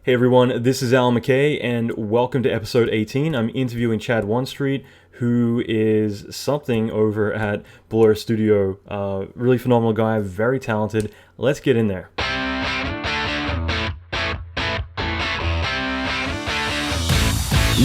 Hey everyone, this is Alan McKay, and welcome to episode 18. I'm interviewing Chad Wanstreet, who is something over at Blur Studio. Really phenomenal guy, very talented. Let's get in there.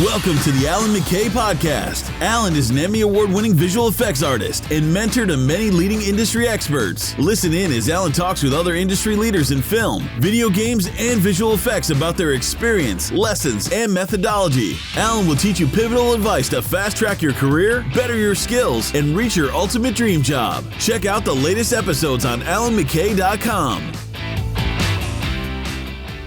Welcome to the Alan McKay Podcast. Alan is an Emmy Award-winning visual effects artist and mentor to many leading industry experts. Listen in as Alan talks with other industry leaders in film, video games, and visual effects about their experience, lessons, and methodology. Alan will teach you pivotal advice to fast-track your career, better your skills, and reach your ultimate dream job. Check out the latest episodes on alanmckay.com.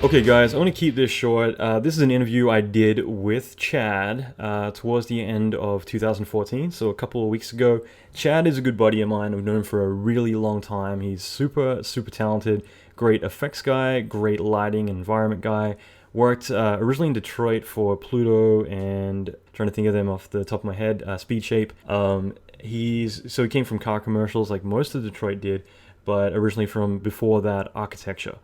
Okay guys, I want to keep this short. This is an interview I did with Chad towards the end of 2014, so a couple of weeks ago. Chad is a good buddy of mine. I've known him for a really long time. He's super talented, great effects guy, great lighting environment guy. Worked originally in Detroit for Pluto and trying to think of them off the top of my head, Speed Shape. He came from car commercials like most of Detroit did, but originally from before that, architecture.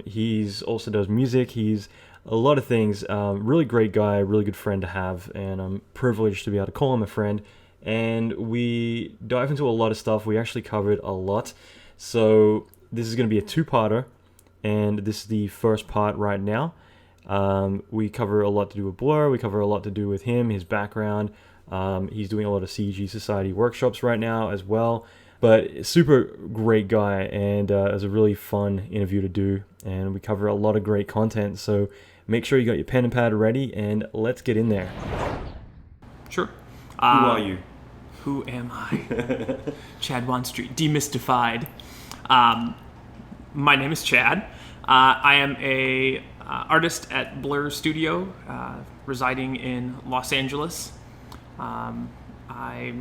He's also does music. He's a lot of things. Really great guy, really good friend to have, and I'm privileged to be able to call him a friend. And we dive into a lot of stuff. We actually covered a lot. So this is going to be a two-parter, and this is the first part right now. We cover a lot to do with Blur. We cover a lot to do with him, his background. He's doing a lot of CG Society workshops right now as well. But super great guy, and it was a really fun interview to do, and we cover a lot of great content, so make sure you got your pen and pad ready, and let's get in there. Sure. Who are you? Who am I? Chad Wanstreet, demystified. My name is Chad. I am a artist at Blur Studio, residing in Los Angeles. I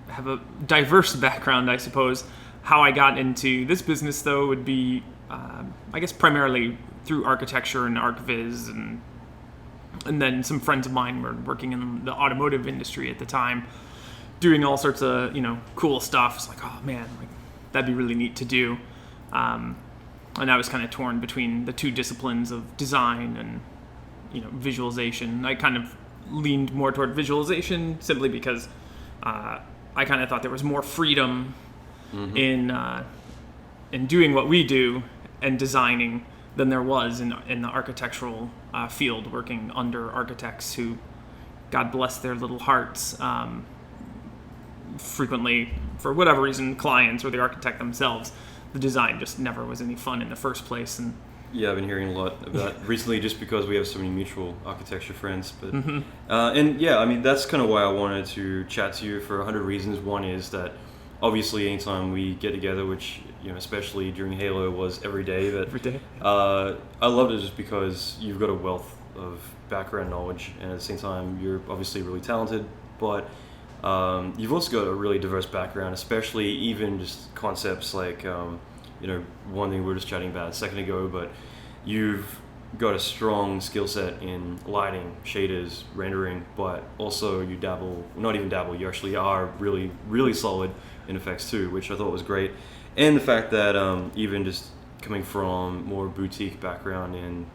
have a diverse background, I suppose. How I got into this business, though, would be, I guess, primarily through architecture and ArchViz, and then some friends of mine were working in the automotive industry at the time, doing all sorts of, cool stuff. It's like, oh man, that'd be really neat to do. And I was kind of torn between the two disciplines of design and, visualization. I kind of leaned more toward visualization simply because I kind of thought there was more freedom in doing what we do and designing than there was in the architectural field, working under architects who, God bless their little hearts, frequently, for whatever reason, clients or the architect themselves, the design just never was any fun in the first place. And yeah, I've been hearing a lot about recently just because we have so many mutual architecture friends. But and yeah, I mean, that's kind of why I wanted to chat to you for 100 reasons. One is that obviously anytime we get together, which, especially during Halo was every day. But every day. I loved it just because you've got a wealth of background knowledge, and at the same time, you're obviously really talented, but you've also got a really diverse background, especially even just concepts like one thing we were just chatting about a second ago, but you've got a strong skill set in lighting, shaders, rendering, but also you you actually are really, really solid in effects too, which I thought was great. And the fact that even just coming from more boutique background in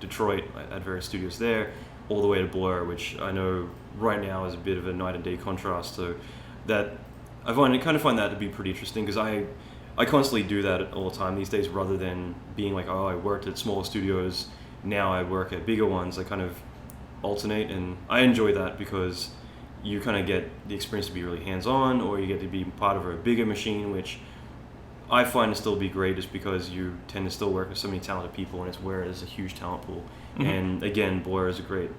Detroit at various studios there, all the way to Blur, which I know right now is a bit of a night and day contrast to that. I find that to be pretty interesting, because I constantly do that all the time these days, rather than being like, oh, I worked at smaller studios, now I work at bigger ones. I kind of alternate, and I enjoy that because you kind of get the experience to be really hands-on, or you get to be part of a bigger machine, which I find to still be great just because you tend to still work with so many talented people, and it's where there's a huge talent pool. And again, Blur is a great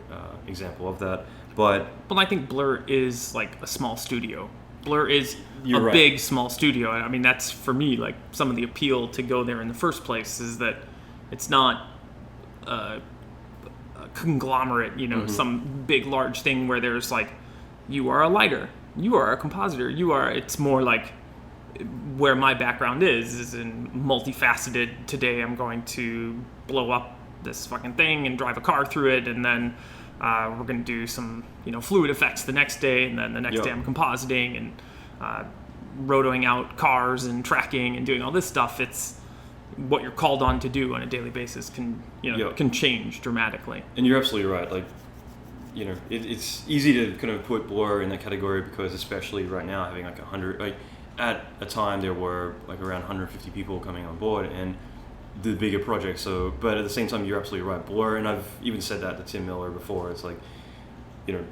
example of that. But I think Blur is like a small studio. Blur is right. Big, small studio. I mean, that's, for me, like, some of the appeal to go there in the first place is that it's not a conglomerate, some big, large thing where there's, like, you are a lighter, you are a compositor, it's more like where my background is in multifaceted. Today I'm going to blow up this fucking thing and drive a car through it, and then we're going to do some, fluid effects the next day, and then the next day I'm compositing and rotoing out cars and tracking and doing all this stuff. what you're called on to do on a daily basis can can change dramatically. And you're absolutely right. Like, it's easy to kind of put Blur in that category because especially right now having like 100, like at a time there were like around 150 people coming on board and the bigger project. So, but at the same time, you're absolutely right. Blur, and I've even said that to Tim Miller before. It's like,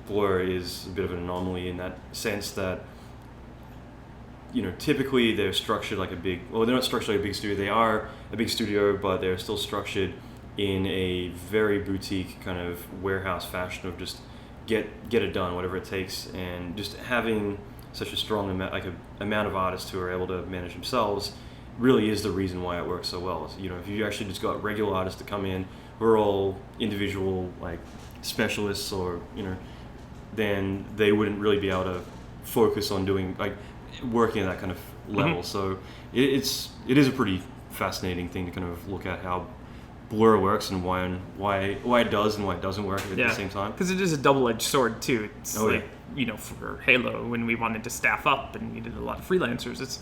Blur is a bit of an anomaly in that sense that, typically they're structured like they're not structured like a big studio. They are a big studio, but they're still structured in a very boutique kind of warehouse fashion of just get it done, whatever it takes, and just having such a strong amount of artists who are able to manage themselves really is the reason why it works so well. If you actually just got regular artists to come in who are all individual like specialists, or then they wouldn't really be able to focus on doing like working at that kind of level. Mm-hmm. So it is a pretty fascinating thing to kind of look at how Blur works and why it does and why it doesn't work at the same time. Because it is a double-edged sword too. It's for Halo, when we wanted to staff up and needed a lot of freelancers,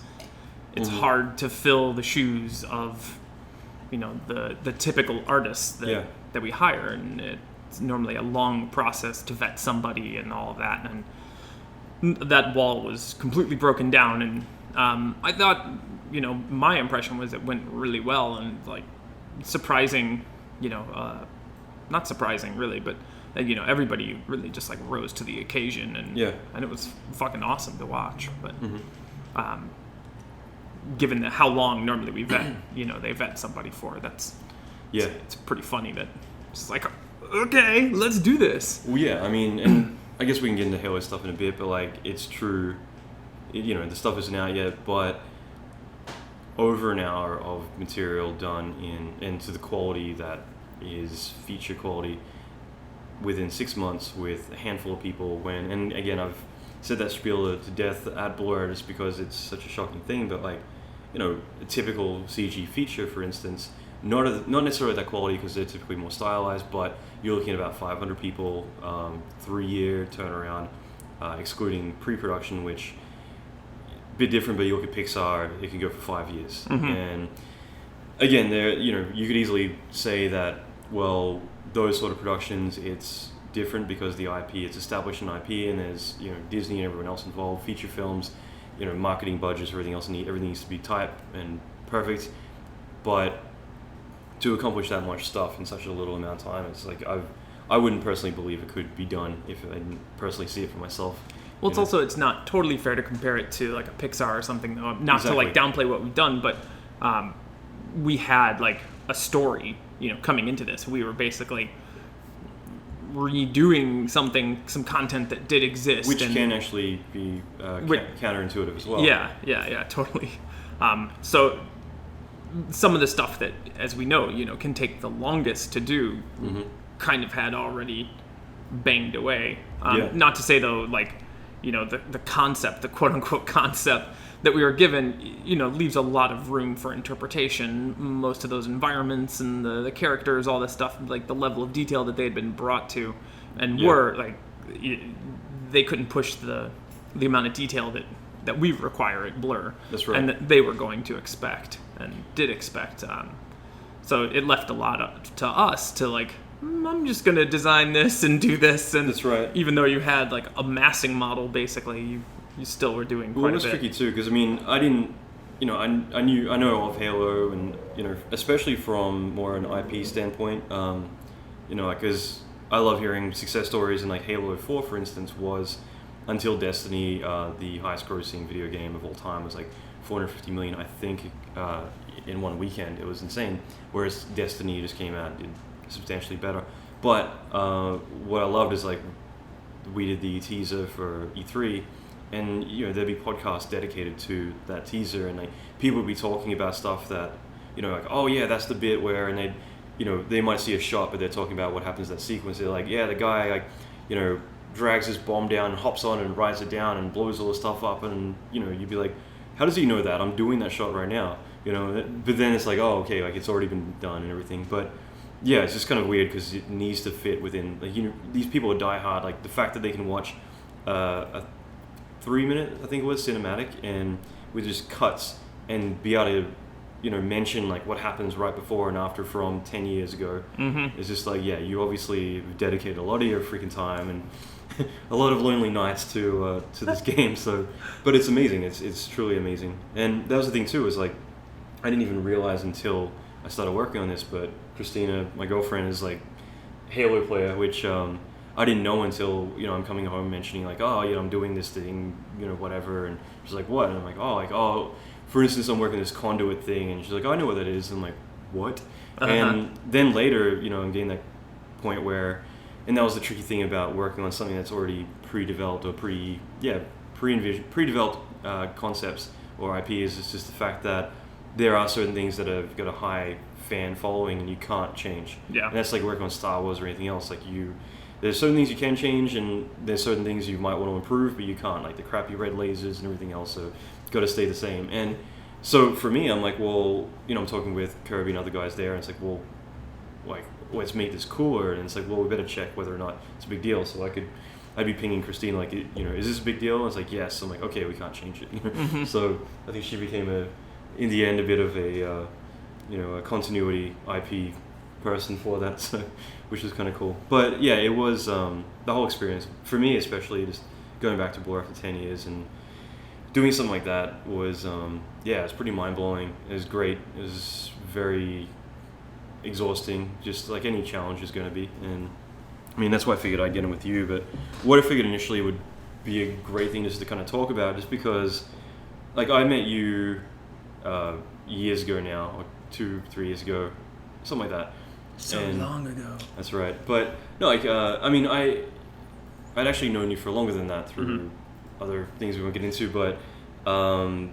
it's hard to fill the shoes of the typical artists that we hire, and it's normally a long process to vet somebody and all of that, and that wall was completely broken down. And I thought my impression was it went really well, and like surprising, not surprising really, but everybody really just like rose to the occasion, and it was fucking awesome to watch. But given how long normally we vet, they vet somebody for, it's pretty funny that it's like, okay, let's do this. Well, yeah, I mean, and I guess we can get into Halo stuff in a bit, but like it's true, the stuff isn't out yet, but over an hour of material done and to the quality that is feature quality within 6 months with a handful of people. And again, I've said that spiel to death at Blur just because it's such a shocking thing, but like, a typical CG feature, for instance, not necessarily that quality because they're typically more stylized, but you're looking at about 500 people, 3-year turnaround, excluding pre-production, which a bit different, but you look at Pixar, it can go for 5 years. Mm-hmm. And again, there, you could easily say that, well, those sort of productions, it's different because the IP, it's established an IP, and there's Disney and everyone else involved, feature films, marketing budgets, everything else, everything needs to be tight and perfect. But to accomplish that much stuff in such a little amount of time, it's like I wouldn't personally believe it could be done if I didn't personally see it for myself. Well, it's not totally fair to compare it to like a Pixar or something, though. Not to like downplay what we've done, but we had like a story, coming into this. We were basically redoing some content that did exist, which can actually be counterintuitive as well. Yeah, totally. So some of the stuff that, as we know, can take the longest to do, kind of had already banged away. Not to say though, like, the concept, the quote unquote concept that we were given, leaves a lot of room for interpretation. Most of those environments and the characters, all this stuff, like the level of detail that they had been brought to, and were like, they couldn't push the amount of detail that we require at Blur. That's right. And that they were going to expect and did expect. So it left a lot up to us to like, I'm just going to design this and do this. And that's right. Even though you had like a massing model, basically, you still were doing quite a bit. Well, it was tricky too, because I mean, I didn't, I know of Halo, and especially from more an IP standpoint, because I love hearing success stories, and like Halo 4, for instance, was until Destiny, the highest grossing video game of all time, was like 450 million, I think, in one weekend. It was insane. Whereas Destiny just came out and did substantially better. But what I loved is like we did the teaser for E3, and there'd be podcasts dedicated to that teaser, and like people would be talking about stuff that like, oh yeah, that's the bit where, and they might see a shot, but they're talking about what happens in that sequence. They're like, yeah, the guy like drags his bomb down and hops on and rides it down and blows all the stuff up, and you'd be like, how does he know that? I'm doing that shot right now, but then it's like, oh, okay, like it's already been done and everything. But yeah, it's just kind of weird because it needs to fit within, like, these people are diehard. Like the fact that they can watch a 3-minute, I think it was, cinematic, and with just cuts, and be able to mention like what happens right before and after from 10 years ago. It's just like, yeah, you obviously dedicated a lot of your freaking time and a lot of lonely nights to this game. So, but it's amazing. It's truly amazing. And that was the thing too, is like, I didn't even realize until I started working on this, but Christina, my girlfriend, is like Halo player, which I didn't know until, I'm coming home mentioning like, oh, I'm doing this thing, whatever. And she's like, what? And I'm like, oh, for instance, I'm working this conduit thing. And she's like, oh, I know what that is. And I'm like, what? And then later, I'm getting that point where, and that was the tricky thing about working on something that's already pre-developed or pre-developed concepts or IPs, is just the fact that there are certain things that have got a high fan following and you can't change. Yeah. And that's like working on Star Wars or anything else. Like there's certain things you can change, and there's certain things you might want to improve, but you can't, like the crappy red lasers and everything else, so it's got to stay the same. And so for me, I'm like, well, I'm talking with Kirby and other guys there, and it's like, well, like, let's make this cooler. And it's like, well, we better check whether or not it's a big deal. So I'd be pinging Christine like, is this a big deal? And it's like, yes. I'm like, okay, we can't change it. So I think she became in the end a bit of a continuity IP person for that, so, which is kind of cool. But yeah, it was the whole experience for me, especially just going back to Blur after 10 years and doing something like that was it's pretty mind-blowing. It was great. It was very exhausting, just like any challenge is going to be. And I mean, that's why I figured I'd get in with you. But what I figured initially would be a great thing just to kind of talk about, just because like I met you years ago now, or 2-3 years ago, something like that. So long ago. That's right. But no, like I mean, I'd actually known you for longer than that through other things we won't get into. But that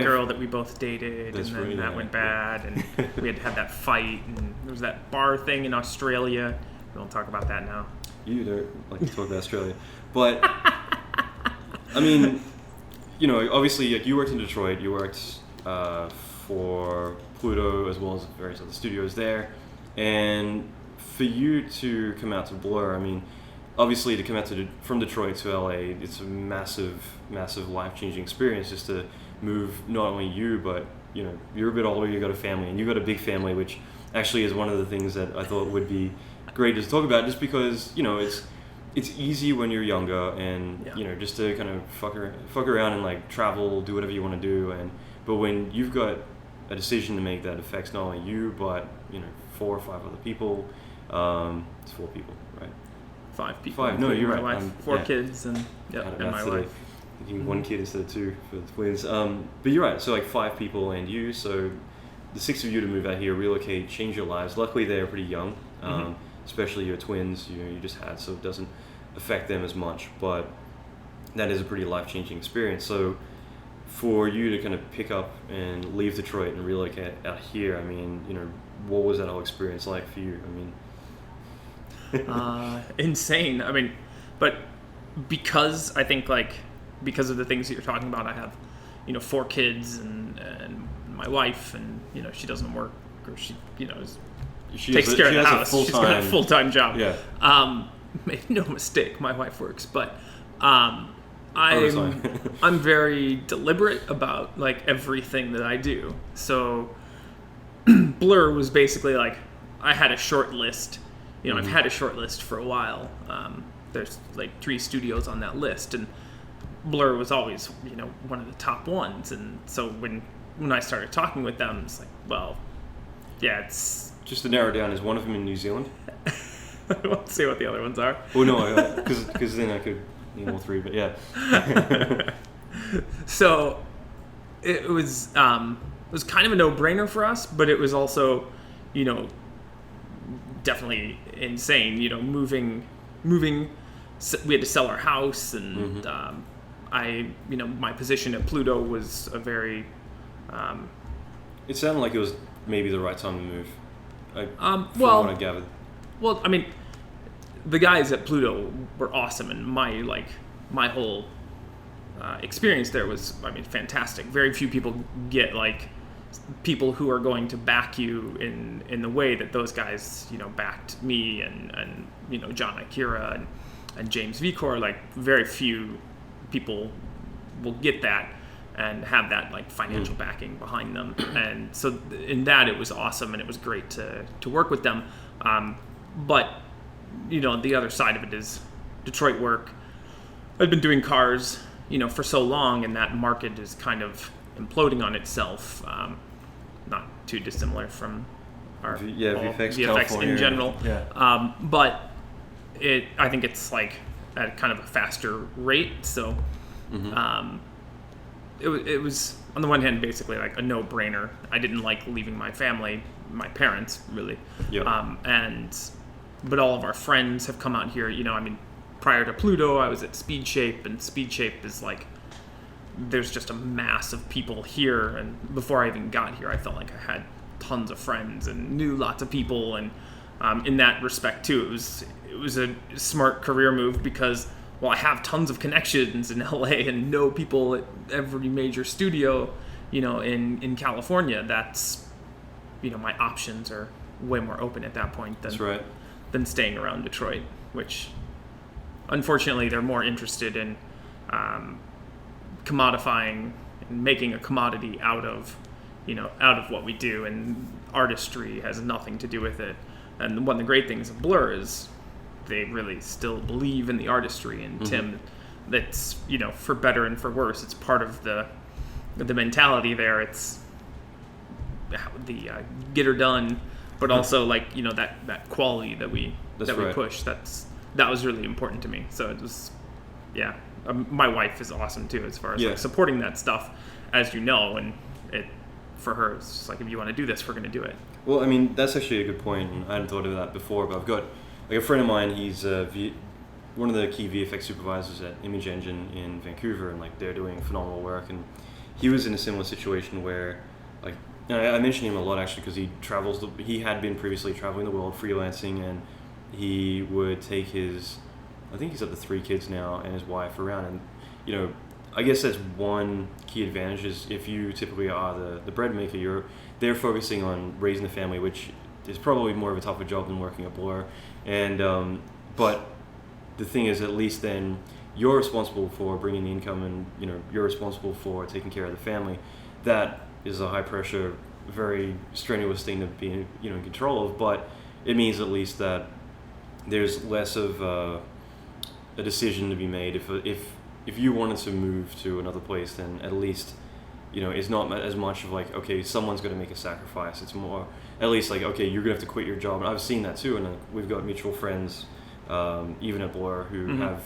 girl that we both dated, and then right, that went bad, and we had that fight, and there was that bar thing in Australia. We won't talk about that now. You don't like to talk about Australia, but I mean, obviously, like you worked in Detroit. You worked for Pluto as well as various other studios there, and for you to come out to Blur, I mean, obviously to come out from Detroit to LA, it's a massive life-changing experience just to move. Not only you, but you're a bit older, you got a family, and you got a big family, which actually is one of the things that I thought would be great to talk about, just because it's easy when you're younger and just to kind of fuck around and like travel, do whatever you want to do, but when you've got a decision to make that affects not only you but 4 or 5 other people, it's 4 people, right? 5 people. 5. No, you're right. My wife, 4 kids, and my wife. Thinking 1 kid instead of 2 for the twins. But you're right. So like 5 people and you. So the 6 of you to move out here, relocate, change your lives. Luckily, they're pretty young, especially your twins. You just had, so it doesn't affect them as much. But that is a pretty life-changing experience. So for you to kind of pick up and leave Detroit and relocate out here, I mean, what was that whole experience like for you? I mean, insane. I mean, but because I think because of the things that you're talking about, I have, 4 kids and my wife, and she doesn't work, or she takes care of the house. She's got a full-time job. Yeah. Make no mistake, my wife works, but I'm very deliberate about like everything that I do. So Blur was basically like, I had a short list. I've had a short list for a while. There's like 3 studios on that list, and Blur was always one of the top ones. And so when I started talking with them, it's like, well, yeah, it's just to narrow down. Is one of them in New Zealand? I won't say what the other ones are. Oh no, because then I could name all 3. But yeah. So it was kind of a no-brainer for us, but it was also, definitely insane. Moving. We had to sell our house, and my position at Pluto was a very. It sounded like it was maybe the right time to move. From what I gathered. Well, I mean, the guys at Pluto were awesome, and my whole experience there was, fantastic. Very few people get people who are going to back you in the way that those guys, backed me and John Akira and James Vicor. Very few people will get that, and have that like financial backing behind them. And so in that, it was awesome, and it was great to work with them. But the other side of it is Detroit work. I've been doing cars, for so long, and that market is kind of imploding on itself. Not too dissimilar from our VFX in general. Yeah. But I think it's like at kind of a faster rate. So it was on the one hand basically like a no-brainer. I didn't like leaving my family, my parents really. Yeah. But all of our friends have come out here. Prior to Pluto, I was at Speed Shape, and Speed Shape is like, there's just a mass of people here. And before I even got here, I felt like I had tons of friends and knew lots of people. And in that respect too, it was a smart career move because, well, I have tons of connections in LA and know people at every major studio, in California. That's, my options are way more open at that point than staying around Detroit, which unfortunately they're more interested in commodifying and making a commodity out of what we do, and artistry has nothing to do with it. And one of the great things of Blur is they really still believe in the artistry, and Tim, that's, for better and for worse, it's part of the mentality there. It's the get her done, but also like, that quality that we push. That was really important to me. So it was, my wife is awesome too, as far as like supporting that stuff, as and for her, it's just like, if you want to do this, we're going to do it. Well, I mean, that's actually a good point, and I hadn't thought of that before, but I've got like a friend of mine. He's one of the key VFX supervisors at Image Engine in Vancouver, and like they're doing phenomenal work. And he was in a similar situation where, like, I mentioned him a lot actually because he had been previously traveling the world freelancing, and he would take I think he's up to 3 kids now, and his wife around. And I guess that's one key advantage is if you typically are the bread maker, they're focusing on raising the family, which is probably more of a tougher job than working at Blur. And but the thing is, at least then you're responsible for bringing the income, and you're responsible for taking care of the family. That is a high pressure, very strenuous thing to be in control of. But it means at least that there's less of a decision to be made. If you wanted to move to another place, then at least it's not as much of like, okay, someone's going to make a sacrifice. It's more at least like, okay, you're going to have to quit your job. And I've seen that too, and we've got mutual friends, even at Blur, who have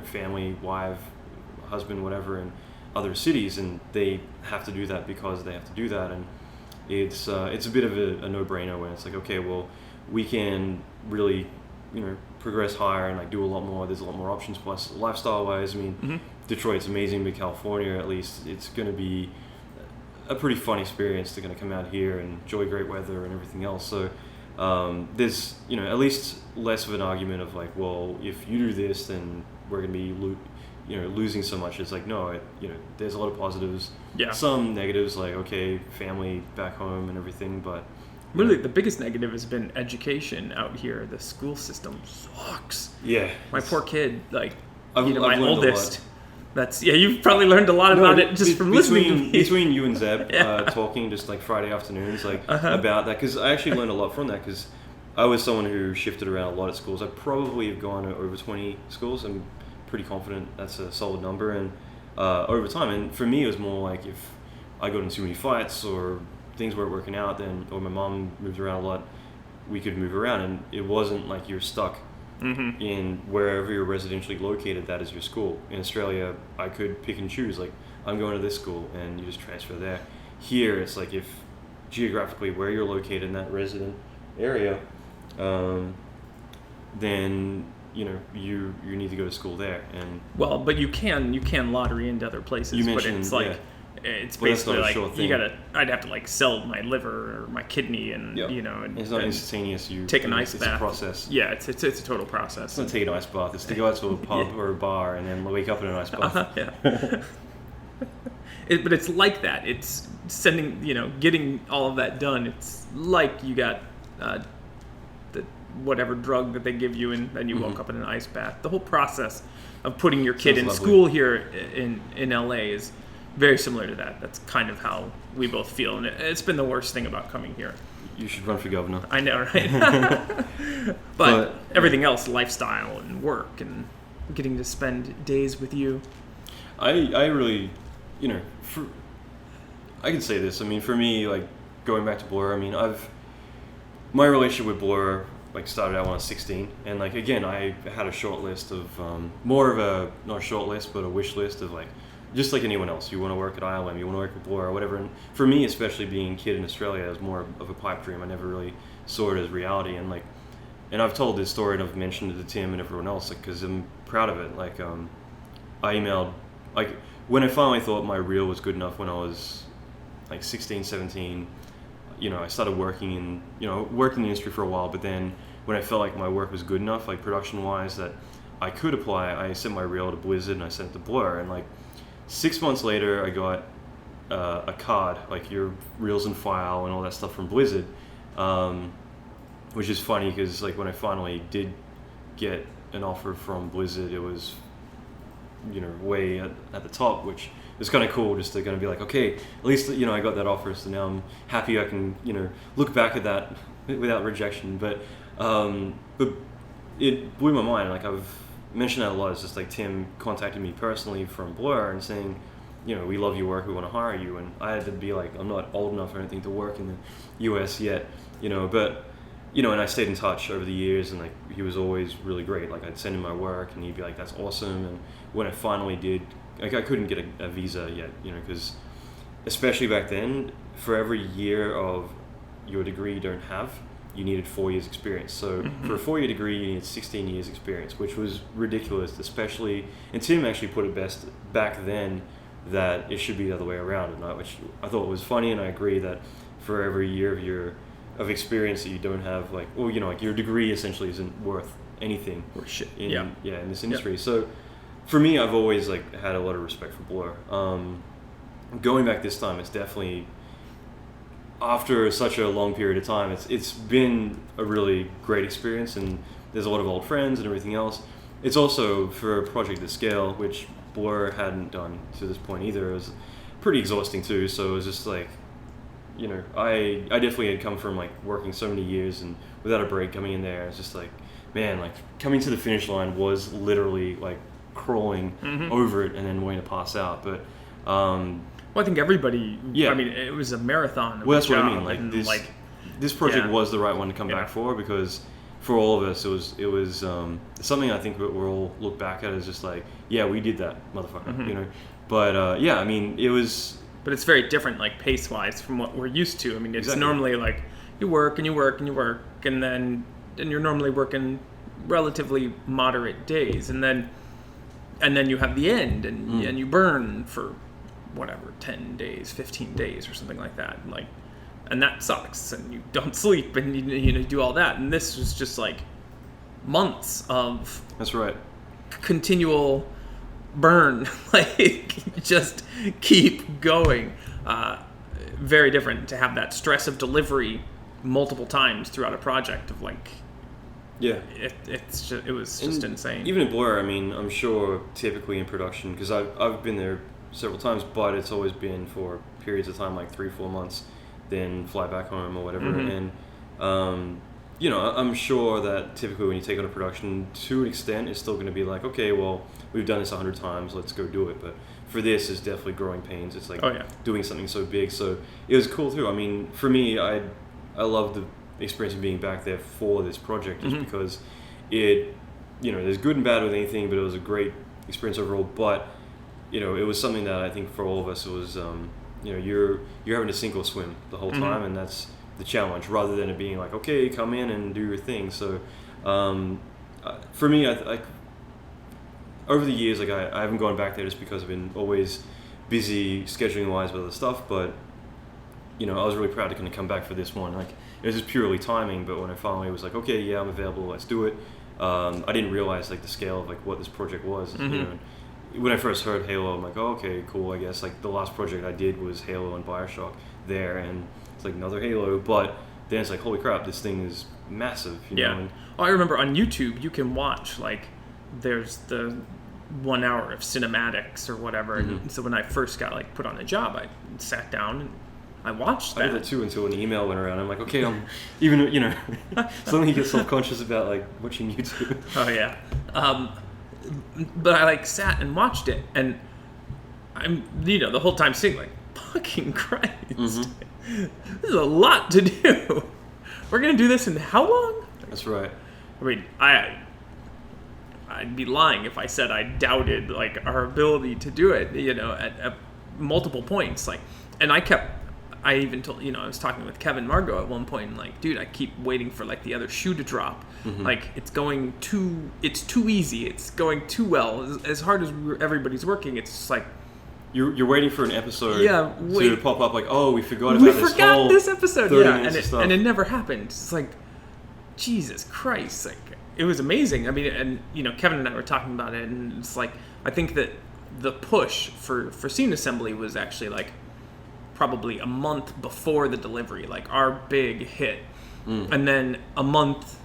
family, wife, husband, whatever, in other cities, and they have to do that because they have to do that. And it's a bit of a no-brainer when it's like, okay, well, we can really progress higher and like do a lot more. There's a lot more options. Plus, lifestyle-wise, I mean, Detroit's amazing, but California, at least, it's going to be a pretty fun experience. They're going to come out here and enjoy great weather and everything else. So there's at least less of an argument of like, well, if you do this, then we're going to be losing so much. It's like, no, there's a lot of positives. Yeah. Some negatives, like, okay, family back home and everything, but really, the biggest negative has been education out here. The school system sucks. Yeah. My poor kid, like, I've my oldest. You've probably learned a lot about it just from listening to me. Between you and Zeb talking just like Friday afternoons, like about that, because I actually learned a lot from that, because I was someone who shifted around a lot at schools. I probably have gone to over 20 schools. I'm pretty confident that's a solid number, and over time. And for me, it was more like if I got in too many fights or things weren't working out, then, or my mom moved around a lot, we could move around, and it wasn't like you're stuck in wherever you're residentially located, that is your school. In Australia, I could pick and choose, like, I'm going to this school, and you just transfer there. Here, it's like, if geographically where you're located in that resident area, then you need to go to school there. And well, but you can lottery into other places. You mentioned, but it's like it's basically like I'd have to like sell my liver or my kidney, and and it's not instantaneous. You take an ice bath. It's a process. Yeah, it's a total process. It's not take an ice bath. It's to go out to a pub or a bar and then wake up in an ice bath. But it's like that. It's sending, getting all of that done. It's like you got the whatever drug that they give you, and then you woke up in an ice bath. The whole process of putting your kid in school here in LA is very similar to that. That's kind of how we both feel, and it's been the worst thing about coming here. You should run for governor. I know, right? but everything else, lifestyle and work and getting to spend days with you. I really, I can say this. I mean, for me, like going back to Blur, I mean, my relationship with Blur like started out when I was 16, and like again, I had a short list of more of a not a short list, but a wish list of like just like anyone else. You want to work at ILM, you want to work with Blur or whatever. And for me, especially being a kid in Australia, it was more of a pipe dream. I never really saw it as reality, and I've told this story and I've mentioned it to Tim and everyone else because I'm proud of it. Like I emailed like when I finally thought my reel was good enough when I was like 16, 17. I started working in the industry for a while, but then when I felt like my work was good enough, like production-wise, that I could apply, I sent my reel to Blizzard and I sent it to Blur, and like 6 months later, I got a card, like your reels and file and all that stuff from Blizzard, which is funny because like when I finally did get an offer from Blizzard, it was way at the top, which it's kind of cool just to kind of be like, okay, at least I got that offer, so now I'm happy I can look back at that without rejection. But it blew my mind. Like I've mentioned that a lot. It's just like Tim contacted me personally from Blur and saying, we love your work, we want to hire you. And I had to be like, I'm not old enough or anything to work in the US yet, but and I stayed in touch over the years, and like he was always really great. Like I'd send him my work and he'd be like, that's awesome. And when I finally did, like I couldn't get a visa yet, because especially back then, for every year of your degree you don't have, you needed 4 years experience. So for a 4-year degree, you needed 16 years experience, which was ridiculous, especially, and Tim actually put it best back then that it should be the other way around, which I thought was funny, and I agree that for every year of experience that you don't have, like, well, like your degree essentially isn't worth anything or shit. in this industry. So for me, I've always like had a lot of respect for Blur. Going back this time, it's definitely, after such a long period of time, it's been a really great experience, and there's a lot of old friends and everything else. It's also for a project at scale, which Blur hadn't done to this point either. It was pretty exhausting too. So it was just like, I definitely had come from like working so many years and without a break coming in there. It's just like, man, like coming to the finish line was literally like crawling over it and then waiting to pass out. But I think everybody. Yeah. I mean, it was a marathon. Well, that's what I mean. Like this project was the right one to come back for, because for all of us, it was something I think we'll all look back at as just like, yeah, we did that, motherfucker. But I mean, it was. But it's very different, like pace-wise, from what we're used to. I mean, it's normally like you work and you work and you work, and then you're normally working relatively moderate days, and then you have the end, and you burn for whatever 10 days, 15 days, or something like that, and that sucks, and you don't sleep, and you do all that, and this was just like months of that's right continual burn, like just keep going. Very different to have that stress of delivery multiple times throughout a project of like, it was just insane. Even at Blur, I mean, I'm sure typically in production, because I've been there several times, but it's always been for periods of time like 3-4 months, then fly back home or whatever. And I'm sure that typically when you take on a production, to an extent, it's still going to be like, okay, well, we've done this 100 times, let's go do it. But for this, it's definitely growing pains. It's like doing something so big. So it was cool too. I mean, for me, I love the experience of being back there for this project, just because it, there's good and bad with anything, but it was a great experience overall. But it was something that I think for all of us, it was, you're having to sink or swim the whole time, and that's the challenge, rather than it being like, okay, come in and do your thing. So for me, I over the years, like I haven't gone back there just because I've been always busy scheduling wise with other stuff, but I was really proud to kind of come back for this one. Like it was just purely timing, but when I finally was like, okay, yeah, I'm available, let's do it. I didn't realize like the scale of like what this project was. When I first heard Halo, I'm like, oh, okay, cool, I guess. Like the last project I did was Halo and Bioshock there, and it's like another Halo, but then it's like, holy crap, this thing is massive. You know? I remember on YouTube you can watch, like, there's the 1 hour of cinematics or whatever. Mm-hmm. And so when I first got like put on the job, I sat down and I watched that. I did that too until an email went around. I'm like, okay, even, suddenly you get self-conscious about like watching YouTube. Oh yeah. But I like sat and watched it, and I'm the whole time saying like, fucking Christ, Mm-hmm. this is a lot to do. We're gonna do this in how long? That's right. I mean, I'd be lying if I said I doubted like our ability to do it. At multiple points, like, and I even told, I was talking with Kevin Margot at one point, and like, dude, I keep waiting for like the other shoe to drop. Mm-hmm. Like, it's too easy. It's going too well. As hard as everybody's working, it's just like, you're waiting for an episode to pop up like, oh, we forgot about this episode. 30 Yeah, minutes of stuff. and it never happened. It's like, Jesus Christ, like, it was amazing. I mean, and Kevin and I were talking about it, and it's like, I think that the push for scene assembly was actually like probably a month before the delivery, like our big hit. And then a month,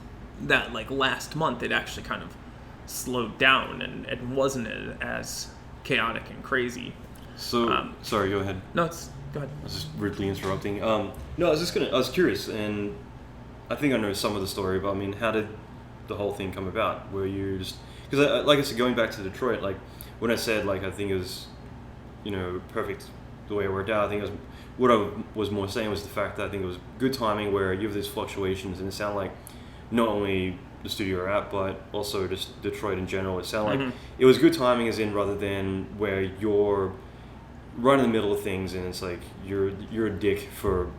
that like last month, it actually kind of slowed down and wasn't as chaotic and crazy. So, sorry, go ahead. No, go ahead. I was just rudely interrupting. No, I was curious, and I think I know some of the story, but I mean, how did the whole thing come about? Were you just, because like I said, going back to Detroit, like when I said like I think it was, perfect the way it worked out, I think it was, what I was more saying was the fact that I think it was good timing where you have these fluctuations, and it sounded like not only the studio you're at, but also just Detroit in general. It sounded like it was good timing, as in rather than where you're right in the middle of things and it's like you're a dick for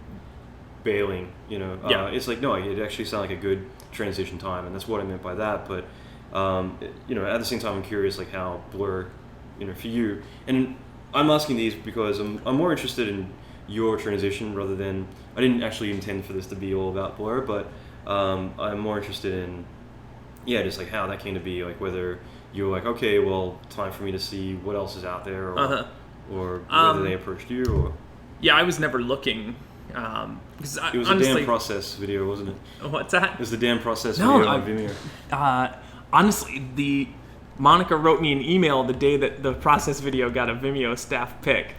bailing. It's like, no, it actually sounded like a good transition time, and that's what I meant by that. But at the same time, I'm curious like how Blur, for you, and I'm asking these because I'm more interested in your transition rather than, I didn't actually intend for this to be all about Blur, but I'm more interested in just like how that came to be, like whether you're like, okay, well, time for me to see what else is out there, or whether they approached you, or I was never looking. Because it was honestly, a damn process video, wasn't it? What's that? It was the damn process video on Vimeo. Honestly, Monica wrote me an email the day that the process video got a Vimeo staff pick.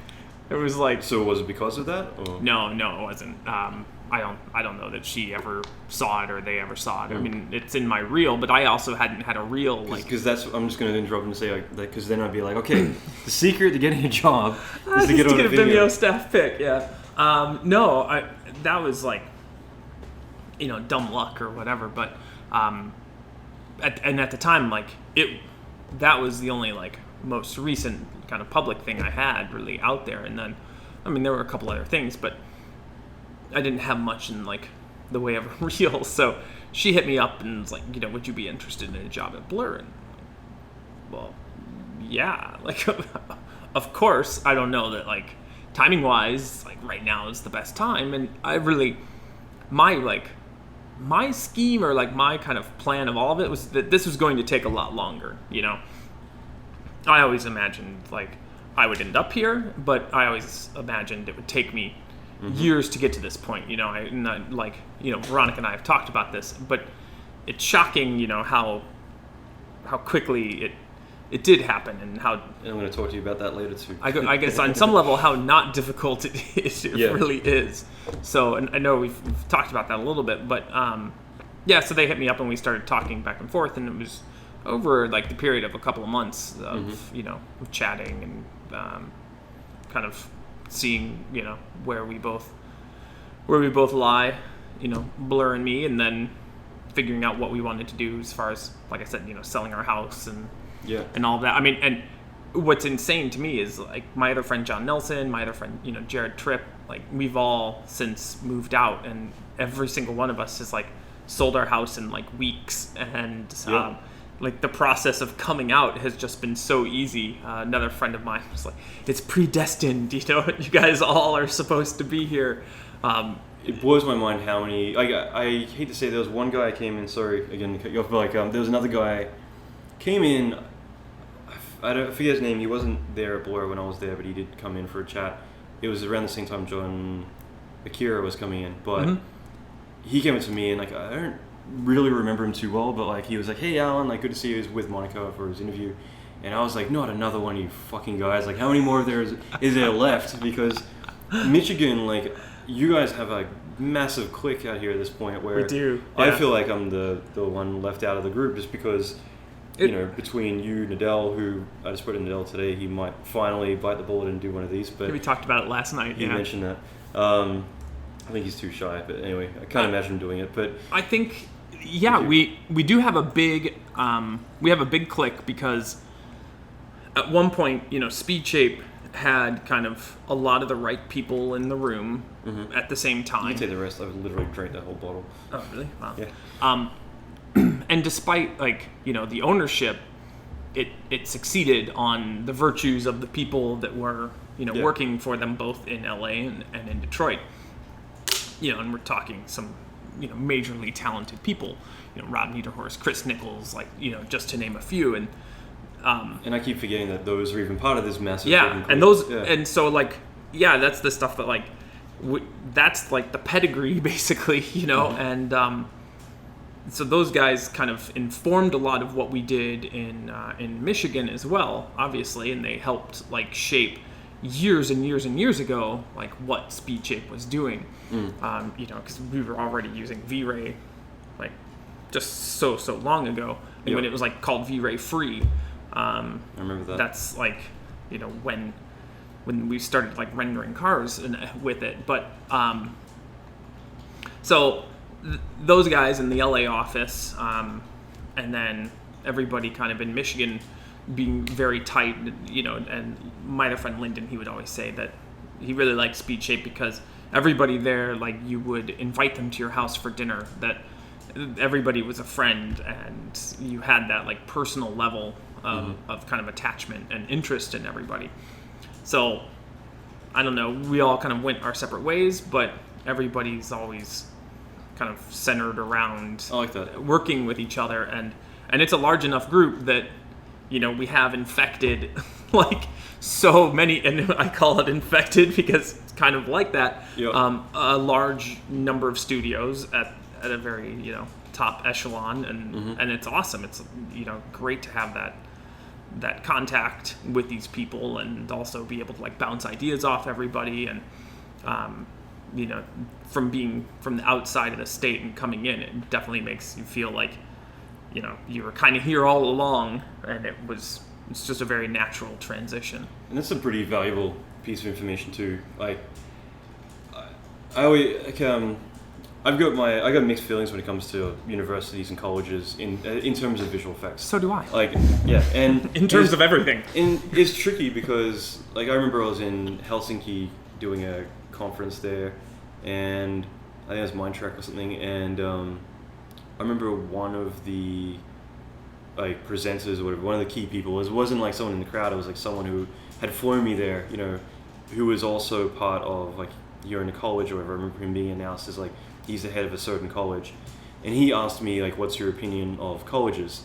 It was like, so was it because of that? Or? No, it wasn't. I don't know that she ever saw it or they ever saw it. I mean, it's in my reel, but I also hadn't had a reel because that's, I'm just going to interrupt and say like that, because then I'd be like, okay, the secret to getting a job is to get on a Vimeo staff pick. Yeah. That was like, dumb luck or whatever. But at the time, like that was the only like most recent kind of public thing I had really out there. And then, I mean, there were a couple other things, but I didn't have much in like the way of a reel. So she hit me up and was like, would you be interested in a job at Blur? And well, yeah, like of course. I don't know that like timing wise, like right now is the best time. And I really, my scheme or like my kind of plan of all of it was that this was going to take a lot longer. I always imagined like I would end up here, but I always imagined it would take me years to get to this point. Veronica and I have talked about this, but it's shocking, how quickly it did happen, and how. And I'm going to talk to you about that later too. I guess on some level, how not difficult it is. It really is. So, and I know we've talked about that a little bit, but so they hit me up and we started talking back and forth, and it was over like the period of a couple of months of of chatting and kind of seeing where we both lie, Blur and me, and then figuring out what we wanted to do as far as, like I said, selling our house and all of that. I mean, and what's insane to me is like my other friend John Nelson, my other friend Jared Tripp, like we've all since moved out, and every single one of us has like sold our house in like weeks, and like the process of coming out has just been so easy. Another friend of mine was like, it's predestined, you guys all are supposed to be here. It blows my mind how many, like, I hate to say, there was one guy came in, sorry again to cut you off, but like there was another guy came in, I forget his name, he wasn't there at Blur when I was there, but he did come in for a chat. It was around the same time John Akira was coming in, but he came in to me, and like I don't really remember him too well, but like he was like, hey Alan, like good to see you. He was with Monica for his interview, And I was like, not another one of you fucking guys. Like, how many more is there left? Because Michigan, like, you guys have a massive clique out here at this point where We do. I Yeah. feel like I'm the one left out of the group just because, you know, between you, Nadell, who I just put in Nadell today, he might finally bite the bullet and do one of these. But We talked about it last night. he Yeah. mentioned that. I think he's too shy, but anyway, I can't imagine him doing it. But I think, yeah, we do have a big clique because at one point, you know, Speed Shape had kind of a lot of the right people in the room at the same you time. can take the rest. I would literally drink that whole bottle. Oh, really? Wow. Yeah. And despite, like, you know, the ownership, it succeeded on the virtues of the people that were, you know, Yeah. working for them both in LA and in Detroit. You know, and we're talking some, you know, majorly talented people. You know, Rob Niederhorst, Chris Nichols, like, you know, just to name a few. And And I keep forgetting that those are even part of this massive. yeah, fucking and clique. those, Yeah. and so, like, yeah, that's the stuff that, like, that's like the pedigree, basically, you know, and so those guys kind of informed a lot of what we did in Michigan as well, obviously, and they helped, like, shape years and years and years ago, like, what Speed Shape was doing, you know, because we were already using V-Ray, like, just so long ago, and when it was, like, called V-Ray Free. I remember that. That's, like, you know, when we started, like, rendering cars with it. But so those guys in the LA office, and then everybody kind of in Michigan being very tight, you know, and my other friend Lyndon, he would always say that he really liked Speed Shape because everybody there, like, you would invite them to your house for dinner, that everybody was a friend, and you had that, like, personal level of kind of attachment and interest in everybody. So I don't know, we all kind of went our separate ways, but everybody's always kind of centered around I like that. working with each other, and it's a large enough group that, you know, we have infected like so many, and I call it infected because it's kind of like that. Yeah. A large number of studios at a very, you know, top echelon, and it's awesome. It's, you know, great to have that contact with these people, and also be able to, like, bounce ideas off everybody, and you know, from being from the outside of the state and coming in, it definitely makes you feel like, you know, you were kind of here all along, and it's just a very natural transition. And that's a pretty valuable piece of information too. Like, I always like, I got mixed feelings when it comes to universities and colleges in terms of visual effects. So do I. Like, yeah, and In terms of everything. and it's tricky because, like, I remember I was in Helsinki doing a conference there, and I think it was Mindtrack or something, and I remember one of the, like, presenters or whatever, one of the key people, it wasn't like someone in the crowd, it was like someone who had flown me there, you know, who was also part of, like, you're in a college or whatever. I remember him being announced as, like, he's the head of a certain college, and he asked me, like, what's your opinion of colleges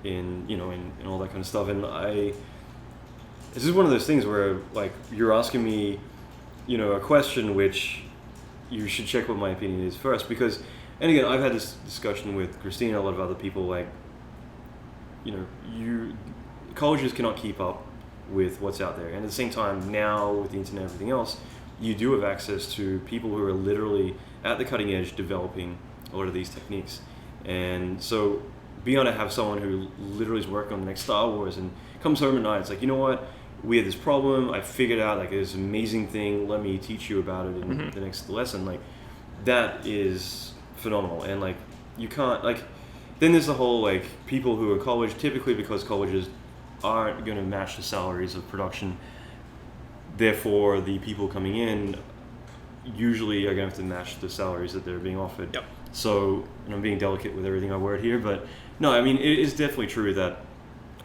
in, you know, in all that kind of stuff. And this is one of those things where, like, you're asking me, you know, a question which you should check what my opinion is first, because, and again, I've had this discussion with Christina, a lot of other people, like, you know, colleges cannot keep up with what's out there, and at the same time, now with the internet and everything else, you do have access to people who are literally at the cutting edge developing a lot of these techniques. And so being able to have someone who literally is working on the next Star Wars and comes home at night, it's like, you know what, we had this problem, I figured out, like, this amazing thing, let me teach you about it in the next lesson. Like, that is phenomenal. And, like, you can't, like, then there's the whole, like, people who are in college, typically because colleges aren't going to match the salaries of production, therefore the people coming in usually are going to have to match the salaries that they're being offered. Yep. So, and I'm being delicate with everything I word here, but no, I mean, it is definitely true that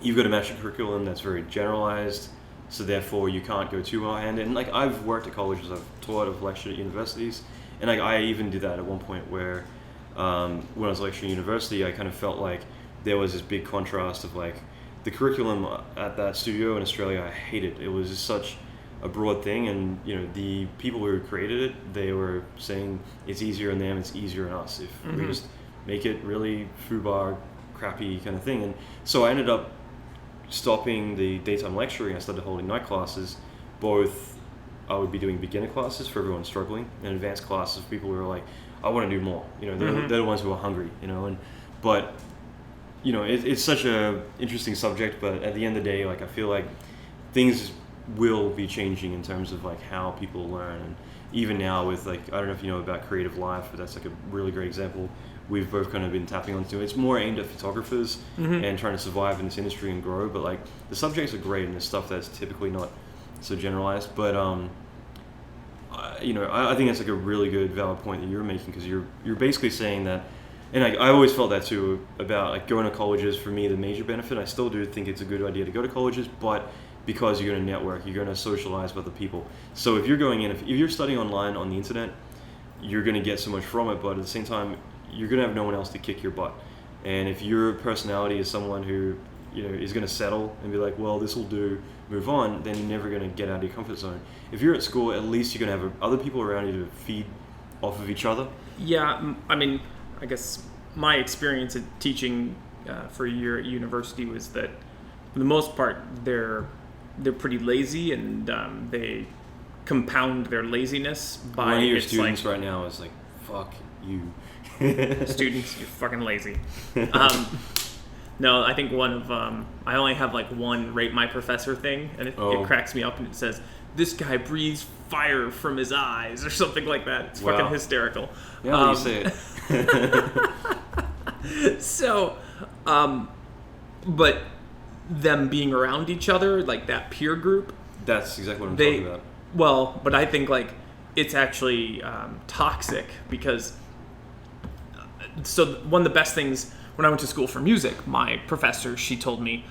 you've got to match a curriculum that's very generalized, so therefore you can't go too high-handed. And, like, I've worked at colleges, I've taught, I've lectured at universities, and, like, I even did that at one point where when I was lecturing at university, I kind of felt like there was this big contrast of, like, the curriculum at that studio in Australia, I hated. It was just such a broad thing, and, you know, the people who created it, they were saying it's easier on them, it's easier on us if we just make it really foobar, crappy kind of thing. And so I ended up stopping the daytime lecturing, I started holding night classes. Both, I would be doing beginner classes for everyone struggling, and advanced classes for people who are like, I want to do more. They're the ones who are hungry. But it's such a interesting subject. But at the end of the day, like I feel like things will be changing in terms of like how people learn, and even now with like, I don't know if you know about Creative Life, but that's like a really great example we've both kind of been tapping onto. It's more aimed at photographers and trying to survive in this industry and grow, but like the subjects are great and there's stuff that's typically not so generalized, but I think that's like a really good valid point that you're making, because you're basically saying that, and I always felt that too about like going to colleges. For me, the major benefit, I still do think it's a good idea to go to colleges, but because you're going to network, you're going to socialize with other people. So if you're going in, if you're studying online on the internet, you're going to get so much from it, but at the same time, you're going to have no one else to kick your butt. And if your personality is someone who is going to settle and be like, well, this will do, move on, then you're never going to get out of your comfort zone. If you're at school, at least you're going to have other people around you to feed off of each other. Yeah, I mean, I guess my experience at teaching for a year at university was that for the most part, they're pretty lazy, and they compound their laziness by one of your students right now is like, fuck you. Students, you're fucking lazy. No, I think one of I only have like one rate my professor thing, and it cracks me up, and it says, this guy breathes fire from his eyes or something like that. It's fucking hysterical. Yeah, you say it. So, but them being around each other, like that peer group. That's exactly what I'm talking about. Well, but I think like it's actually toxic, because so one of the best things when I went to school for music, my professor, she told me,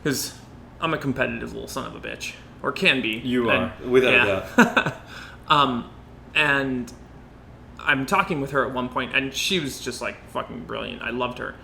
because I'm a competitive little son of a bitch, or can be. You are, without a doubt. And I'm talking with her at one point, and she was just like fucking brilliant. I loved her.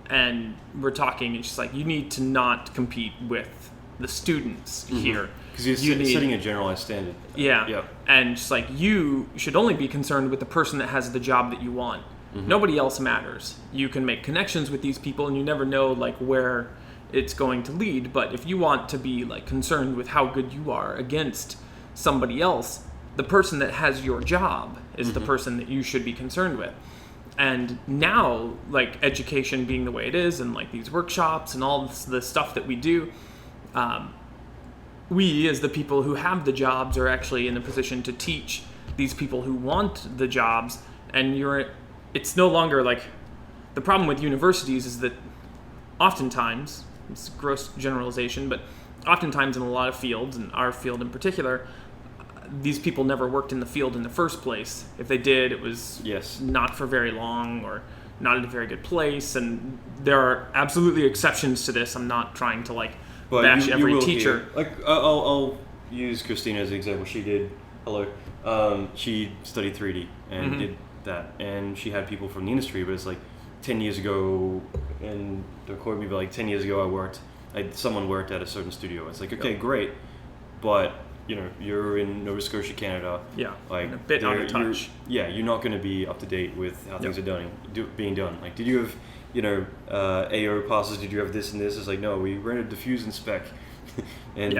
And we're talking, and she's like, you need to not compete with the students here. Because you're setting a generalized standard. Yeah. And she's like, you should only be concerned with the person that has the job that you want. Nobody else matters. You can make connections with these people, and you never know like where it's going to lead. But if you want to be like concerned with how good you are against somebody else, the person that has your job is the person that you should be concerned with. And now, like education being the way it is, and like these workshops and all the stuff that we do, we as the people who have the jobs are actually in a position to teach these people who want the jobs. And it's no longer like, the problem with universities is that oftentimes, it's a gross generalization, but oftentimes in a lot of fields, and our field in particular, these people never worked in the field in the first place. If they did, it was not for very long, or not at a very good place. And there are absolutely exceptions to this. I'm not trying to like bash every teacher. Like I'll use Christina as an example. She did she studied 3D and did that, and she had people from the industry. But it's like 10 years ago, and don't quote me, but like 10 years ago, someone worked at a certain studio. It's like, okay, great, but you're in Nova Scotia, Canada. Yeah, like a bit out of touch. You're not going to be up to date with how things are being done. Like, did you have, AO passes? Did you have this and this? It's like, no, we rented diffuse and spec. And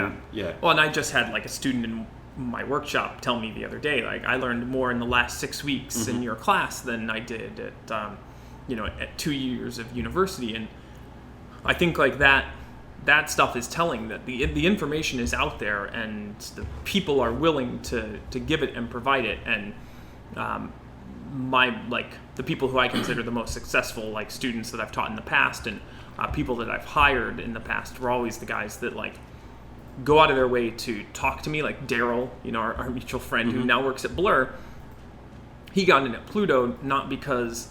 Well, and I just had like a student in my workshop tell me the other day, like, I learned more in the last 6 weeks in your class than I did at, at 2 years of university. And I think like that stuff is telling that the information is out there, and the people are willing to give it and provide it. And the people who I consider the most successful like students that I've taught in the past, and people that I've hired in the past, were always the guys that like go out of their way to talk to me. Like Daryl, our mutual friend who now works at Blur, he got in at Pluto not because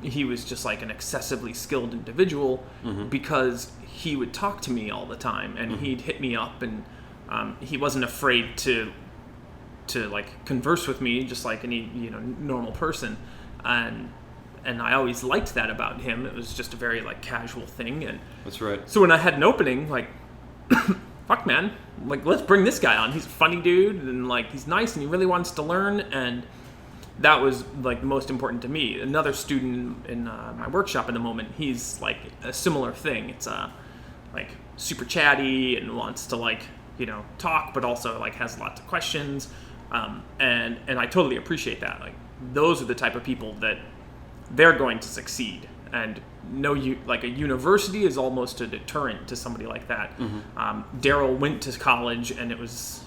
he was just like an excessively skilled individual, because he would talk to me all the time, and he'd hit me up, and he wasn't afraid to like converse with me just like any normal person, and I always liked that about him. It was just a very like casual thing. And that's right. So when I had an opening, like fuck man, like let's bring this guy on. He's a funny dude, and like he's nice, and he really wants to learn. And that was like the most important to me. Another student in my workshop at the moment, he's like a similar thing. It's like super chatty and wants to like, talk, but also like has lots of questions. And I totally appreciate that. Like those are the type of people that they're going to succeed. And like a university is almost a deterrent to somebody like that. Daryl went to college, and it was,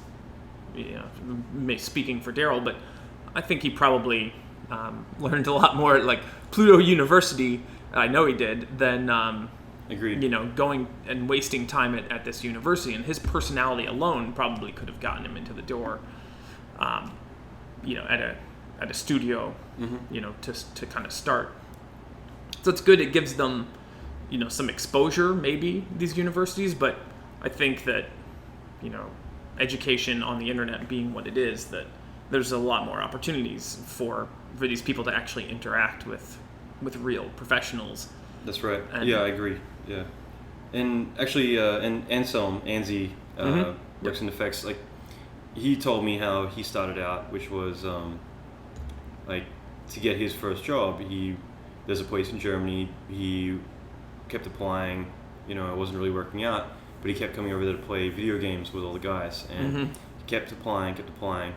speaking for Daryl, but I think he probably learned a lot more at like Pluto University. I know he did, than Agreed. Going and wasting time at this university. And his personality alone probably could have gotten him into the door, at a studio, to kind of start. So it's good. It gives them, some exposure, maybe, these universities. But I think that, education on the internet being what it is, that there's a lot more opportunities for these people to actually interact with real professionals. That's right. Yeah, I agree. Yeah. And actually, and Anselm, Anzi, works in effects. Like, he told me how he started out, which was, like, to get his first job, there's a place in Germany, he kept applying, it wasn't really working out, but he kept coming over there to play video games with all the guys, and he kept applying,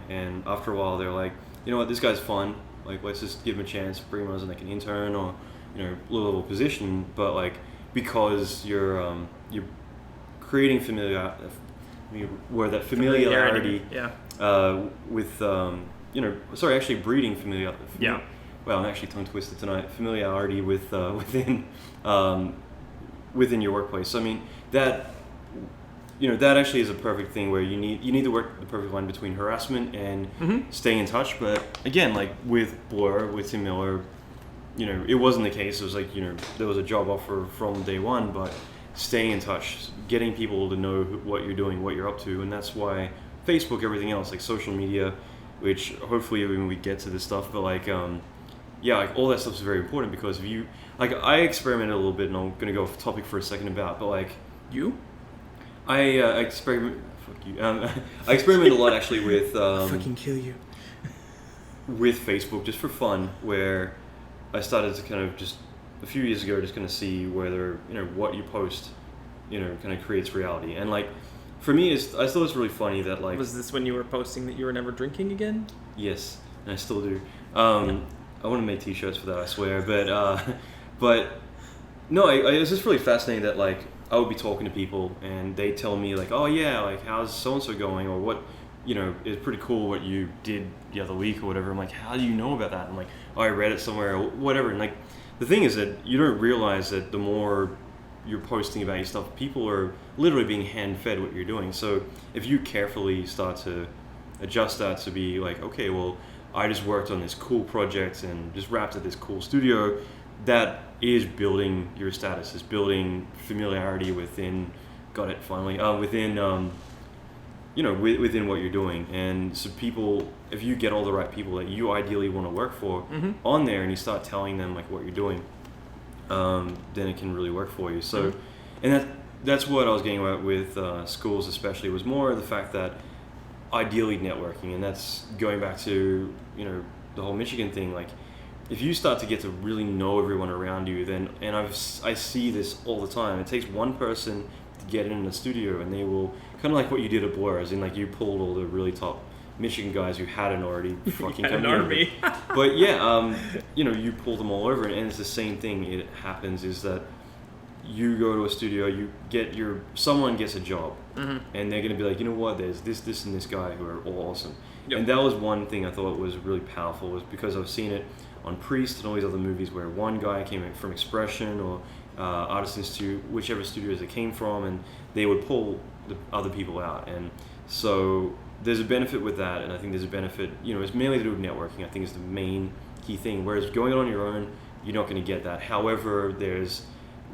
and after a while they're like, you know what, this guy's fun, like, let's just give him a chance, bring him as like an intern or, low-level position, but like, because you're creating familiarity, with, actually breeding familiarity. Yeah. Well, I'm actually tongue twisted tonight. Familiarity with within your workplace. So I mean that actually is a perfect thing where you need to work the perfect line between harassment and staying in touch. But again, like with Blur, with Tim Miller, it wasn't the case. It was like there was a job offer from day one, but staying in touch, getting people to know what you're doing, what you're up to, and that's why Facebook, everything else, like social media, which hopefully when we get to this stuff, but like. Like all that stuff is very important because if you, like, I experimented a little bit, and I'm gonna go off topic for a second about, but like I experiment. Fuck you. I experimented a lot actually with. Fucking kill you. With Facebook, just for fun, where I started to kind of just a few years ago, just kind of see whether what you post, kind of creates reality, and like. For me, I thought it's really funny that like. Was this when you were posting that you were never drinking again? Yes, and I still do. I want to make T-shirts for that, I swear. But no, it was just really fascinating that like I would be talking to people and they tell me like, oh yeah, like how's so and so going, or what, it's pretty cool what you did the other week or whatever. I'm like, how do you know about that? I'm like, oh, I read it somewhere or whatever. And like the thing is that you don't realize that the more you're posting about your stuff, people are literally being hand-fed what you're doing. So if you carefully start to adjust that to be like, okay, well, I just worked on this cool project and just wrapped at this cool studio, that is building your status, is building familiarity within, within what you're doing. And so people, if you get all the right people that you ideally want to work for on there and you start telling them like what you're doing, then it can really work for you. So, and that's what I was getting at with schools especially, was more the fact that ideally networking, and that's going back to the whole Michigan thing. Like if you start to get to really know everyone around you, then, and I see this all the time, it takes one person to get in the studio and they will kind of like what you did at Blur, as in like you pulled all the really top Michigan guys who hadn't already fucking come in. But yeah, you pull them all over, and it's the same thing. It happens is that you go to a studio, someone gets a job, and they're going to be like, you know what, there's this, and this guy who are all awesome. Yep. And that was one thing I thought was really powerful, was because I've seen it on Priest and all these other movies where one guy came in from Expression or Artist Institute, whichever studios it came from, and they would pull the other people out. And so there's a benefit with that, and I think there's a benefit, it's mainly to do with networking, I think is the main key thing, whereas going on your own, you're not going to get that. However, there's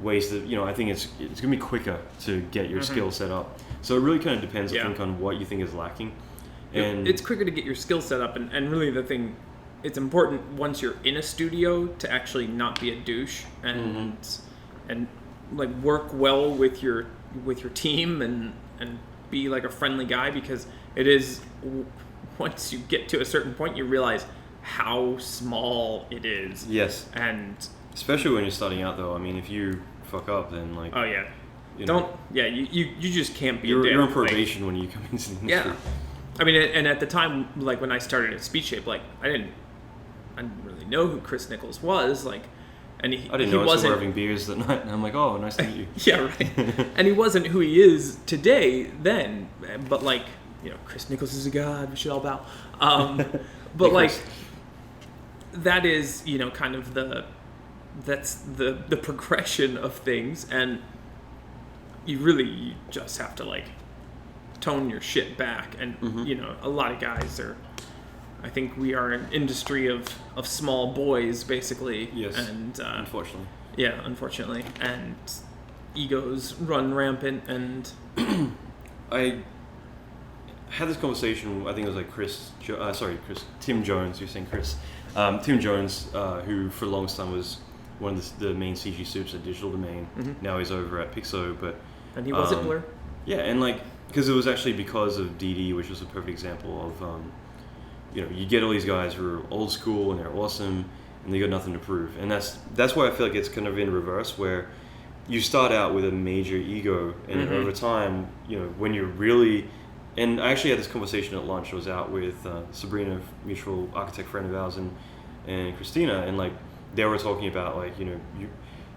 ways that, I think it's going to be quicker to get your skill set up. So it really kind of depends, I think, on what you think is lacking. And it's quicker to get your skill set up, and really the thing, it's important once you're in a studio to actually not be a douche and like work well with your team and be like a friendly guy, because it is, once you get to a certain point, you realize how small it is. Yes. And especially when you're starting out, though. I mean, if you fuck up, then like... Oh, yeah. You just can't be a You're dick. on probation when you come into the industry. Yeah. I mean, and at the time, like when I started at Speedshape, like I didn't really know who Chris Nichols was, like, and I didn't know until we were having beers that night, and I'm like, oh, nice to meet you. Yeah, right. And he wasn't who he is today then, but like, Chris Nichols is a god, we should all bow. But like, that is, kind of that's the progression of things, and you just have to like tone your shit back, and a lot of guys are. I think we are an industry of small boys, basically. Yes. And unfortunately. Yeah, unfortunately, and egos run rampant, and I had this conversation. I think it was like Tim Jones. You're saying Chris. Tim Jones, who for the longest time was one of the main CG supers at Digital Domain. Now he's over at Pixo, and he was at Blur. Yeah, and like because it was actually because of DD, which was a perfect example of. You get all these guys who are old school and they're awesome, and they got nothing to prove. And that's why I feel like it's kind of in reverse, where you start out with a major ego, and over time, when you're really... And I actually had this conversation at lunch. I was out with Sabrina, mutual architect friend of ours, and Christina, and like they were talking about like,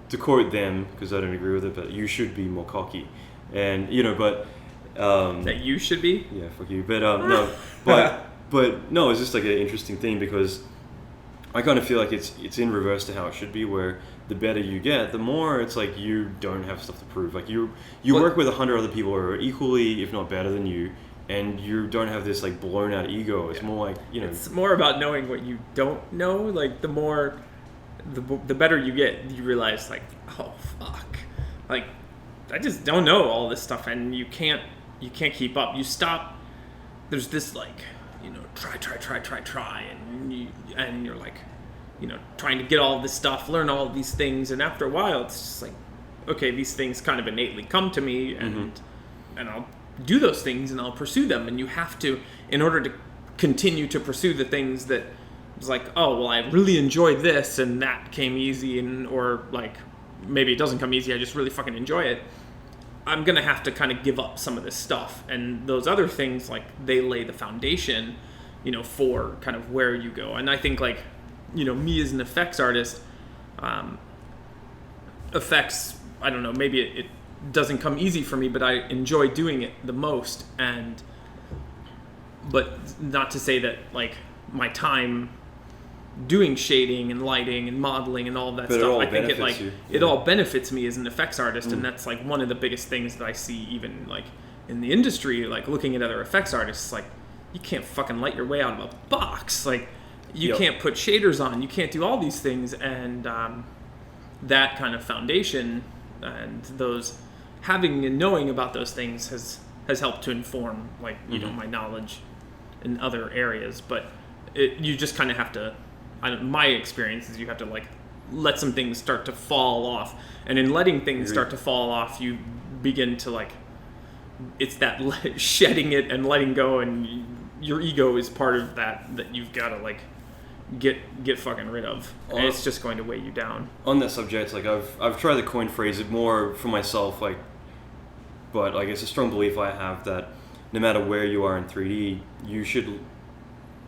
to quote them, because I don't agree with it, but you should be more cocky. And, but... that you should be? Yeah, fuck you. But, no, But no, it's just like an interesting thing because I kind of feel like it's in reverse to how it should be, where the better you get, the more it's like you don't have stuff to prove. Like you work with 100 other people who are equally, if not better than you, and you don't have this like blown out ego. It's more like, It's more about knowing what you don't know. Like the better you get, you realize like, oh fuck, like I just don't know all this stuff, and you can't keep up. You stop. There's this like. Try, and you're like, trying to get all this stuff, learn all of these things, and after a while, it's just like, okay, these things kind of innately come to me, and I'll do those things, and I'll pursue them, and you have to, in order to continue to pursue the things that it's like, oh, well, I really enjoyed this, and that came easy, or like, maybe it doesn't come easy, I just really fucking enjoy it. I'm going to have to kind of give up some of this stuff. And those other things, like, they lay the foundation, for kind of where you go. And I think, like, me as an effects artist, effects, I don't know, maybe it doesn't come easy for me, but I enjoy doing it the most. But not to say that, like, my time doing shading and lighting and modeling and all of that stuff, I think it all benefits me as an effects artist, and that's like one of the biggest things that I see even like in the industry, like looking at other effects artists, like you can't fucking light your way out of a box, like you can't put shaders on, you can't do all these things, and that kind of foundation and those having and knowing about those things has helped to inform like my knowledge in other areas, but you just kind of have to. My experience is you have to like let some things start to fall off, and in letting things start to fall off, you begin to like it's that shedding it and letting go, and your ego is part of that you've got to like get fucking rid of, and it's just going to weigh you down. On that subject, like I've tried to coin phrase it more for myself, like, but like it's a strong belief I have that no matter where you are in 3D, you should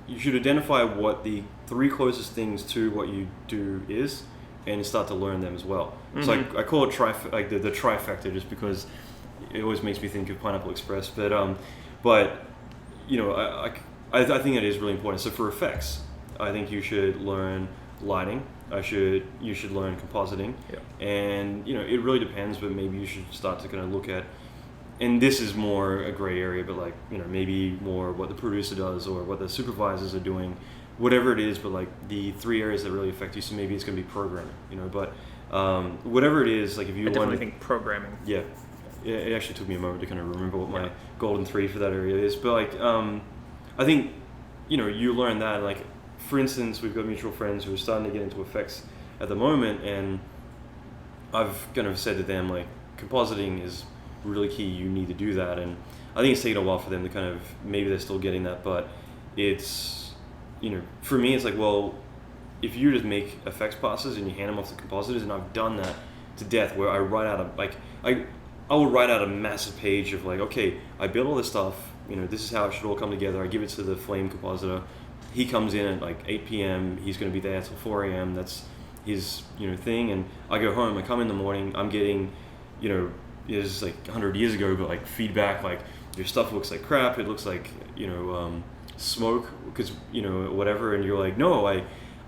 identify what the 3 closest things to what you do is, and start to learn them as well. So I call it the trifecta, just because it always makes me think of Pineapple Express. But I think it is really important. So for effects, I think you should learn lighting. You should learn compositing, and it really depends. But maybe you should start to kind of look at. And this is more a gray area, but like, maybe more what the producer does or what the supervisors are doing, whatever it is, but like the 3 areas that really affect you. So maybe it's going to be programming, but whatever it is, like if you definitely think programming. Yeah. It actually took me a moment to kind of remember what my golden 3 for that area is. But like, I think, you learn that. Like, for instance, we've got mutual friends who are starting to get into effects at the moment, and I've kind of said to them, like, compositing is really key. You need to do that, and I think it's taken a while for them to kind of, maybe they're still getting that, but it's, for me it's like, well, if you just make effects passes and you hand them off to compositors, and I've done that to death, where I write out I will write out a massive page of like, okay, I built all this stuff. This is how it should all come together. I give it to the flame compositor. He comes in at like 8 p.m. He's going to be there till 4 a.m. That's his thing. And I go home. I come in the morning. I'm getting, it was like 100 years ago, but like feedback, like your stuff looks like crap. It looks like smoke because whatever. And you're like, no,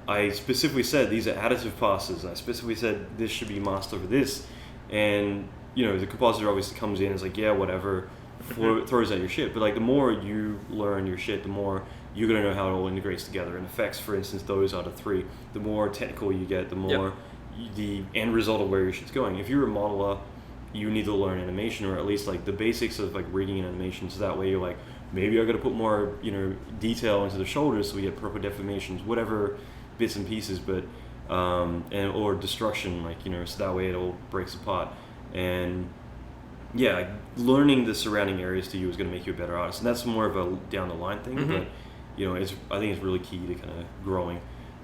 I specifically said these are additive passes. I specifically said this should be masked over this. And the compositor obviously comes in and is like, yeah, whatever, throws out your shit. But like the more you learn your shit, the more you're going to know how it all integrates together. And effects, for instance, those are the three. The more technical you get, the more the end result of where your shit's going. If you're a modeler, you need to learn animation, or at least like the basics of like rigging and animation. So that way you're like, maybe I got to put more detail into the shoulders so we get proper deformations, whatever bits and pieces, but or destruction, like so that way it all breaks apart. And yeah, learning the surrounding areas to you is going to make you a better artist, and that's more of a down the line thing. But I think it's really key to kind of growing.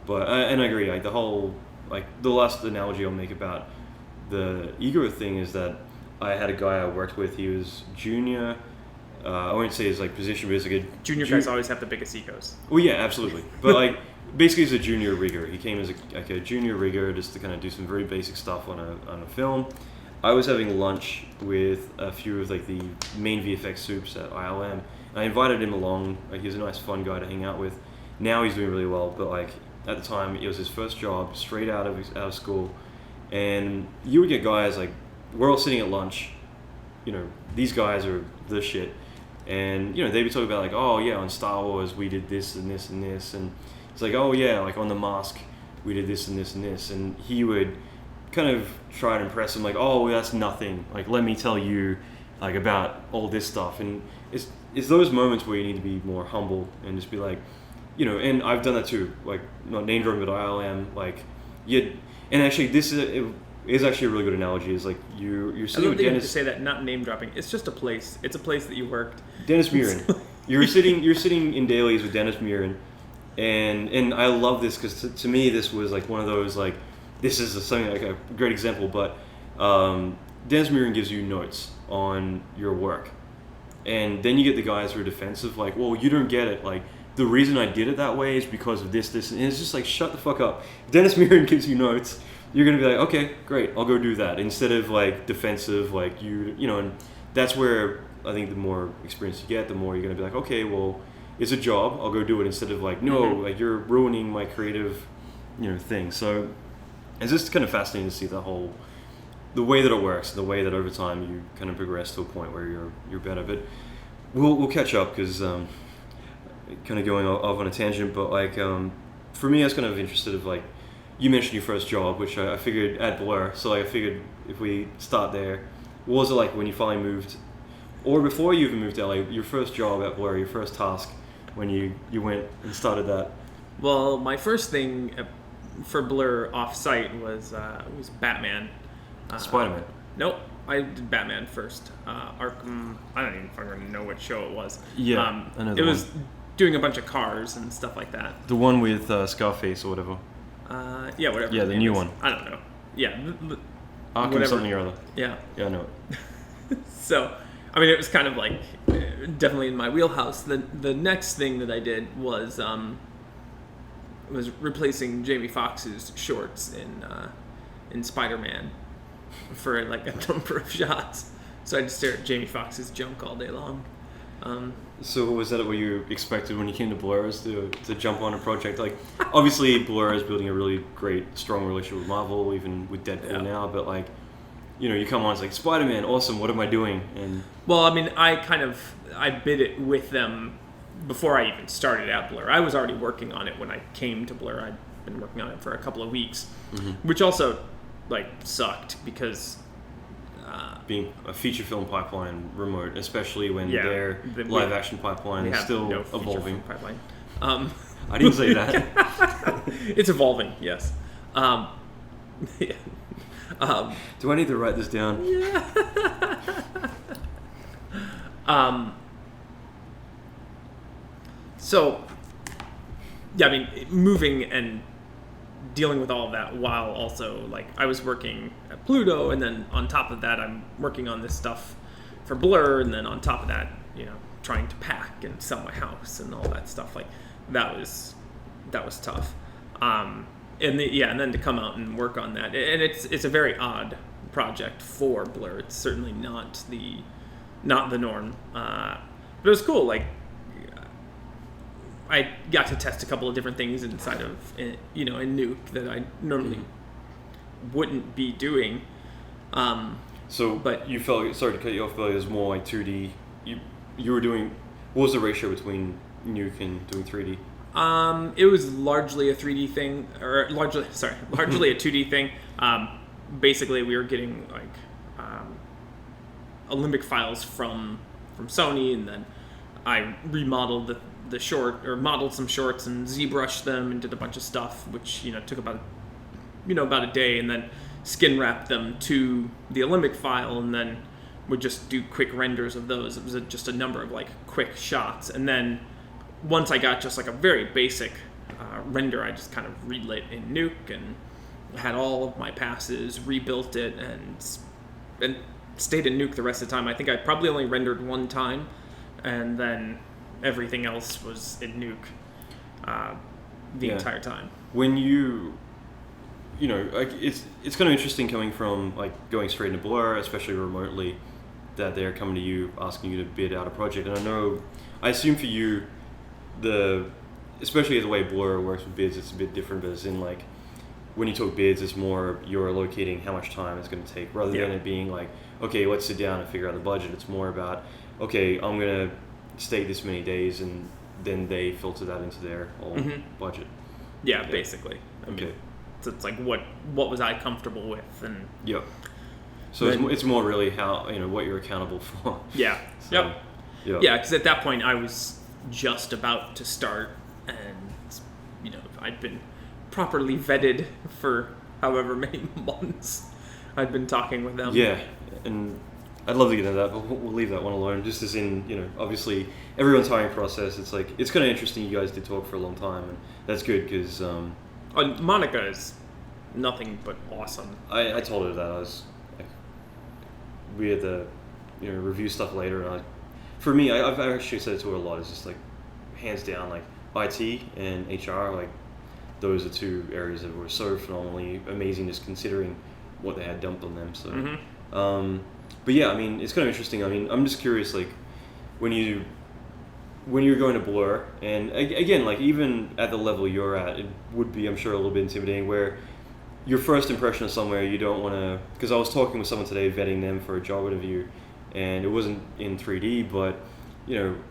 But and I agree, like the whole, like the last analogy I'll make about the ego thing is that I had a guy I worked with. He was junior. I won't say his like position, but it's like a junior guys always have the biggest egos. Well, yeah, absolutely. But like basically, he's a junior rigger. He came as a junior rigger just to kind of do some very basic stuff on a film. I was having lunch with a few of like the main VFX soups at ILM. I invited him along. Like, he was a nice, fun guy to hang out with. Now he's doing really well, but like at the time, it was his first job, straight out of school. And you would get guys like, we're all sitting at lunch. These guys are the shit. And they'd be talking about like, oh yeah, on Star Wars we did this and this and this, and it's like, oh yeah, like on The Mask we did this and this and this, and he would kind of try to impress him like, oh, well, that's nothing, like let me tell you like about all this stuff. And it's those moments where you need to be more humble and just be like, and I've done that too, like not name dropping, but ILM, like and actually this is actually a really good analogy. Is like you're sitting with Dennis. To say that, not name dropping. It's just a place. It's a place that you worked. Dennis Murin. You're sitting in dailies with Dennis Murin, and I love this because to me this was like one of those like, this is something like a great example. But Dennis Murin gives you notes on your work, and then you get the guys who are defensive, like, well, you don't get it. Like, the reason I did it that way is because of this, and it's just like, shut the fuck up. Dennis Murin gives you notes. You're going to be like, okay, great, I'll go do that. Instead of like defensive, like and that's where I think the more experience you get, the more you're going to be like, okay, well, it's a job, I'll go do it, instead of like, no, like you're ruining my creative, thing. So it's just kind of fascinating to see the way that it works, the way that over time you kind of progress to a point where you're better. But we'll catch up because kind of going off on a tangent, but like for me, I was kind of interested of like, you mentioned your first job, which I figured at Blur. So like, I figured if we start there, what was it like when you finally moved, or before you even moved to LA, your first job at Blur, your first task when you went and started that? Well, my first thing for Blur off-site was Batman. Spider-Man. Nope, I did Batman first. Arkham, I don't even fucking know what show it was. Yeah, I know. It was doing a bunch of cars and stuff like that. The one with Scarface or whatever. Yeah, whatever. Yeah, the new one. I don't know. Yeah. Arkham whatever. Something or other. Yeah. Yeah, I know it. So, I mean, it was kind of like definitely in my wheelhouse. The next thing that I did was replacing Jamie Foxx's shorts in Spider-Man for like a number of shots. So I'd stare at Jamie Foxx's junk all day long. So was that what you expected when you came to Blur, to jump on a project? Like, obviously Blur is building a really great, strong relationship with Marvel, even with Deadpool now, but like, you come on, it's like, Spider-Man, awesome, what am I doing? And well, I mean, I bid it with them before I even started at Blur. I was already working on it when I came to Blur. I'd been working on it for a couple of weeks, which also like sucked because being a feature film pipeline remote, especially when their live action pipeline is still evolving. Pipeline. I didn't say that. It's evolving, yes. Yeah. Do I need to write this down? So, yeah, I mean, moving and dealing with all of that while also, like, I was working at Pluto, and then on top of that, I'm working on this stuff for Blur, and then on top of that, trying to pack and sell my house and all that stuff. Like that was tough. And then to come out and work on that, and it's a very odd project for Blur. It's certainly not the norm, but it was cool. Like I got to test a couple of different things inside of in Nuke that I normally wouldn't be doing. But you felt, sorry to cut you off, but it was more like 2D. You were doing, what was the ratio between Nuke and doing 3D? It was largely a 3D thing, or largely a 2D thing. Basically, we were getting like Olympic files from Sony, and then I remodeled the short, or modeled some shorts and ZBrushed them and did a bunch of stuff, which took about a day, and then skin wrapped them to the Olympic file, and then would just do quick renders of those. It was just a number of like quick shots, and then once I got just like a very basic render, I just kind of relit in Nuke and had all of my passes, rebuilt it, and stayed in Nuke the rest of the time. I think I probably only rendered one time, and then everything else was in Nuke the entire time. When like it's kind of interesting coming from like going straight into Blur, especially remotely, that they're coming to you asking you to bid out a project. And I assume for you, especially the way Blur works with bids, it's a bit different. But it's in like when you talk bids, it's more you're locating how much time it's going to take, rather than it being like, okay, let's sit down and figure out the budget. It's more about, okay, I'm going to stay this many days, and then they filter that into their own budget. Yeah, basically. I mean, so it's like what was I comfortable with, and so it's more really how what you're accountable for. Yeah. So, Yeah, because at that point I was just about to start, and I'd been properly vetted for however many months I'd been talking with them. Yeah, and I'd love to get into that, but we'll leave that one alone. Just as in, obviously everyone's hiring process, it's like, it's kind of interesting you guys did talk for a long time, and that's good because Monica is nothing but awesome. I told her that I was like, we had the review stuff later, and for me, I've actually said it to her a lot. It's just like hands down, like IT and HR, like those are two areas that were so phenomenally amazing, just considering what they had dumped on them. So, but yeah, I mean, it's kind of interesting. I mean, I'm just curious, like when you're going to Blur, and again, like even at the level you're at, it would be, I'm sure, a little bit intimidating, where your first impression of somewhere, you don't want to, because I was talking with someone today, vetting them for a job interview, and it wasn't in 3D, but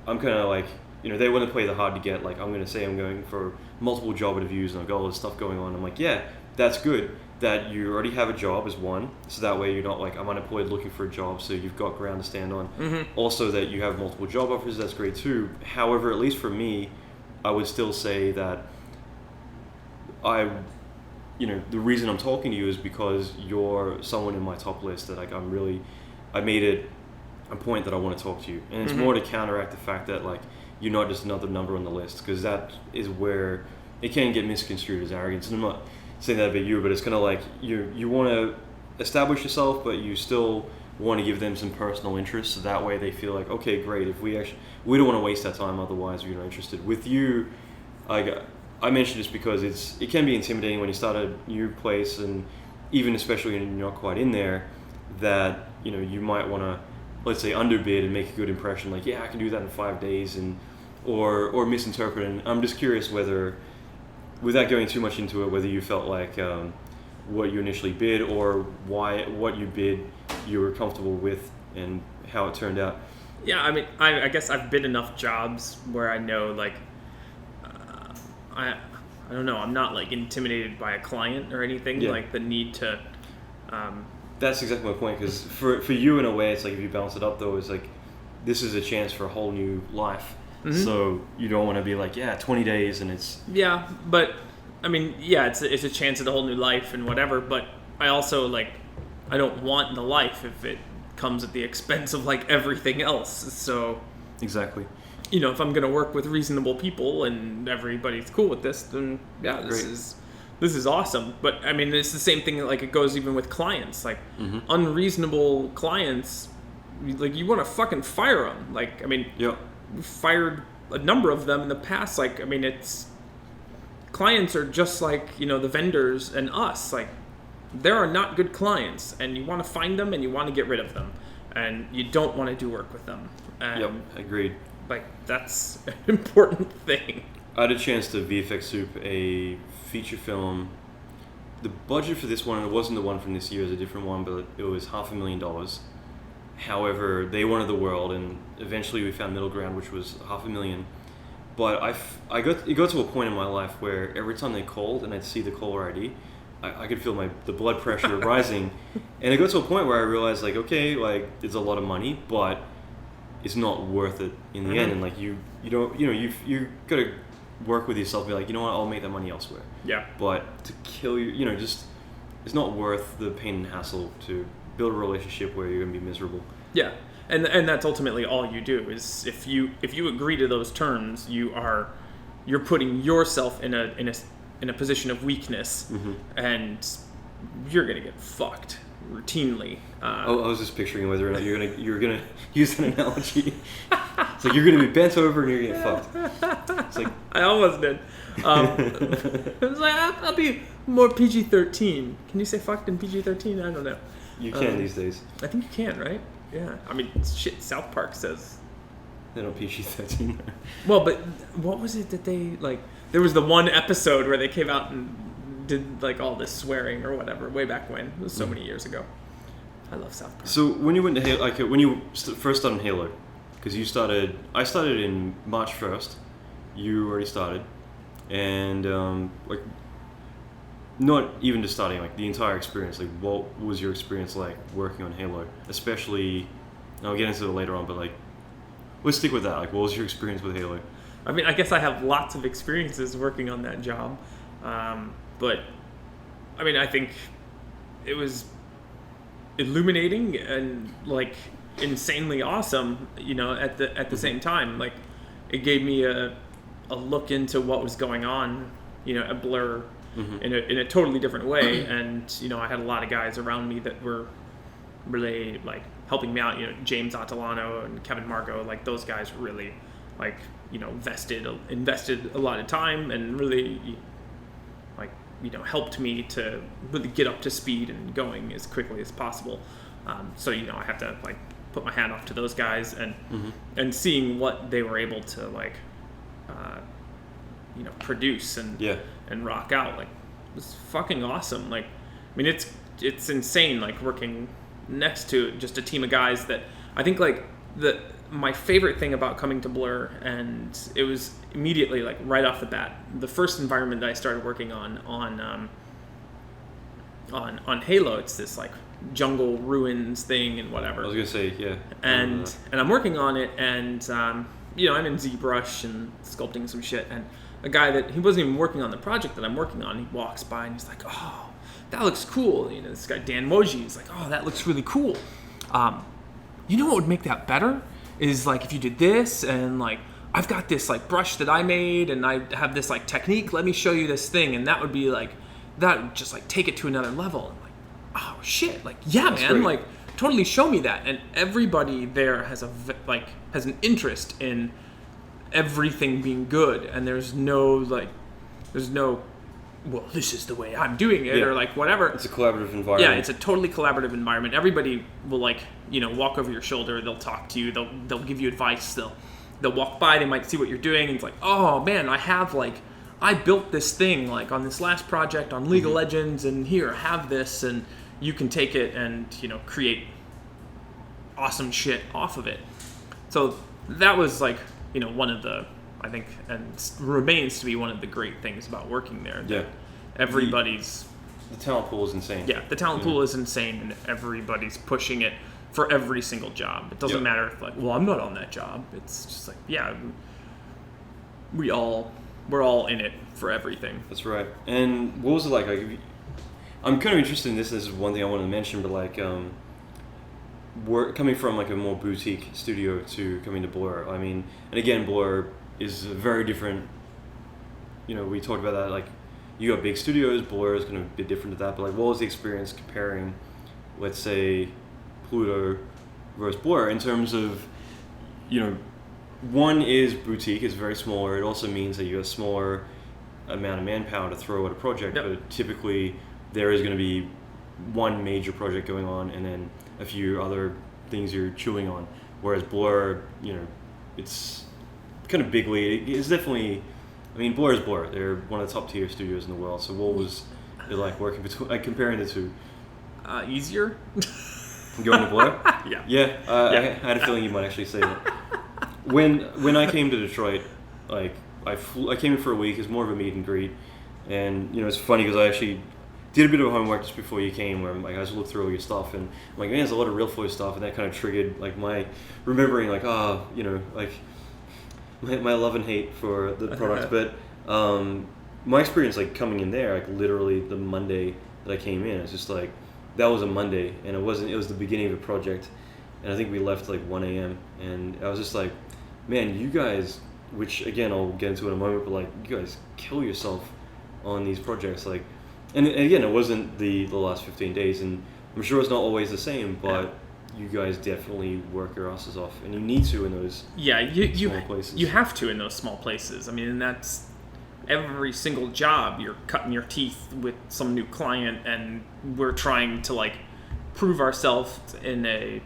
I'm kind of like, they want to play the hard to get, like I'm going to say I'm going for multiple job interviews and I've got all this stuff going on. I'm like, yeah, that's good that you already have a job is one, so that way you're not like, I'm unemployed looking for a job, so you've got ground to stand on. Also that you have multiple job offers, that's great too. However, at least for me, I would still say that the reason I'm talking to you is because you're someone in my top list that like I made it a point that I want to talk to you, and it's more to counteract the fact that like you're not just another number on the list, because that is where it can get misconstrued as arrogance. And I'm not saying that about you, but it's kind of like you want to establish yourself, but you still want to give them some personal interest, so that way they feel like, okay, great, if we don't want to waste that time, otherwise we're not interested. With you, I mentioned this because it can be intimidating when you start a new place, and even especially when you're not quite in there, that you might want to, let's say, underbid and make a good impression, like, yeah, I can do that in 5 days, or misinterpret. And I'm just curious whether, without going too much into it, whether you felt like what you initially bid, or what you bid you were comfortable with, and how it turned out. Yeah, I mean, I guess I've bid enough jobs where I know, like, I don't know, I'm not like intimidated by a client or anything, like the need to. That's exactly my point, because for you, in a way, it's like, if you balance it up though, it's like this is a chance for a whole new life. So you don't want to be like, 20 days and it's... Yeah, but I mean, it's a chance at a whole new life and whatever, but I also, like, I don't want the life if it comes at the expense of like everything else. So exactly, if I'm going to work with reasonable people and everybody's cool with this, then this is this is awesome. But I mean, it's the same thing. Like it goes even with clients. Like unreasonable clients, like you want to fucking fire them. Like I mean, we fired a number of them in the past. Like I mean, it's clients are just like the vendors and us. Like there are not good clients, and you want to find them and you want to get rid of them, and you don't want to do work with them. And agreed. Like that's an important thing. I had a chance to VFX soup a feature film. The budget for this one, it wasn't the one from this year, it was a different one, but it was $500,000. However, they wanted the world, and eventually we found middle ground, which was $500,000. But it got to a point in my life where every time they called and I'd see the caller ID, I could feel the blood pressure rising, and it got to a point where I realized like, okay, like it's a lot of money, but it's not worth it in the end. And like you got to work with yourself, be like, you know what, I'll make that money elsewhere. Yeah. But to kill you, just it's not worth the pain and hassle to build a relationship where you're gonna be miserable. Yeah, and that's ultimately all you do is if you agree to those terms, you're putting yourself in a position of weakness, and you're gonna get fucked routinely. I was just picturing whether or not you're gonna use an analogy. It's like you're gonna be bent over and you're gonna get fucked. It's like I almost did. It was like I'll be more PG-13. Can you say fucked in PG-13? I don't know. You can these days. I think you can, right? Yeah. I mean, shit. South Park says they don't PG-13. Well, but what was it that they like? There was the one episode where they came out and did like all this swearing or whatever way back when. It was so many years ago. I love South Park. So when you went to Halo, like when you first started Halo, because I started in March 1st. You already started, and like not even just starting, like the entire experience. Like what was your experience like working on Halo? Especially, I'll get into it later on, but like let's stick with that. Like what was your experience with Halo? I mean, I guess I have lots of experiences working on that job. But I mean, I think it was illuminating and like insanely awesome, at the same time. Like it gave me a look into what was going on, at Blur in a totally different way. And, I had a lot of guys around me that were really like helping me out, James Attilano and Kevin Margot, like those guys really like, invested a lot of time and really like, helped me to really get up to speed and going as quickly as possible. So, I have to like put my hat off to those guys and seeing what they were able to like, produce and rock out. Like it was fucking awesome. Like, I mean, it's insane. Like working next to just a team of guys that I think like my favorite thing about coming to Blur, and it was immediately like right off the bat, the first environment that I started working on Halo, it's this like jungle ruins thing and whatever. I was gonna say, yeah. And I'm working on it, and I'm in ZBrush and sculpting some shit, and a guy that he wasn't even working on the project that I'm working on, he walks by and he's like, "Oh, that looks cool." This guy Dan Moji is like, "Oh, that looks really cool. What would make that better is like if you did this, and like I've got this like brush that I made, and I have this like technique. Let me show you this thing, and that would be like that would just like take it to another level." I'm like, "Oh shit! Like yeah, that's man, great. Like totally show me that." And everybody there has an interest in everything being good, and there's no well, this is the way I'm doing it, or like whatever. It's a collaborative environment. Yeah, it's a totally collaborative environment. Everybody will like, walk over your shoulder. They'll talk to you. They'll give you advice. They'll walk by. They might see what you're doing, and it's like, "Oh man, I built this thing like on this last project on League of Legends, and here, have this, and you can take it and create awesome shit off of it." So that was like one of the, I think, and remains to be one of the great things about working there. Yeah. Everybody's... The talent pool is insane. Yeah, the talent pool is insane, and everybody's pushing it for every single job. It doesn't matter if like, well, I'm not on that job. It's just like, yeah, we're all in it for everything. That's right. And what was it like? I'm kind of interested in this. This is one thing I wanted to mention, but like, we're coming from like a more boutique studio to coming to Blur. I mean, and again, Blur is a very different. We talked about that. Like, you got big studios. Blur is going to be different to that. But like, what was the experience comparing, let's say, Pluto versus Blur in terms of, one is boutique, it's very smaller. It also means that you have a smaller amount of manpower to throw at a project. Yep. But typically, there is going to be one major project going on, and then a few other things you're chewing on. Whereas Blur, it's kind of big league. It's definitely, Blur is Blur. They're one of the top tier studios in the world. So what was it like working between, like comparing the two? Easier. Going to Blur? Yeah. Yeah. I had a feeling you might actually say that. When I came to Detroit, like I came in for a week. It's more of a meet and greet, and it's funny because I actually did a bit of homework just before you came, where I just looked through all your stuff, and I'm like, man, there's a lot of real Floyd stuff, and that kind of triggered like my remembering, like like my love and hate for the product. But my experience, like coming in there, like literally the Monday that I came in, it's just like that was a Monday, and it was the beginning of a project, and I think we left like 1 a.m. and I was just like, man, you guys, which again I'll get into in a moment, but like you guys kill yourself on these projects, like. And again, it wasn't the last 15 days, and I'm sure it's not always the same, but you guys definitely work your asses off, and you need to in those small places. You have to in those small places. And that's every single job. You're cutting your teeth with some new client, and we're trying to like prove ourselves in a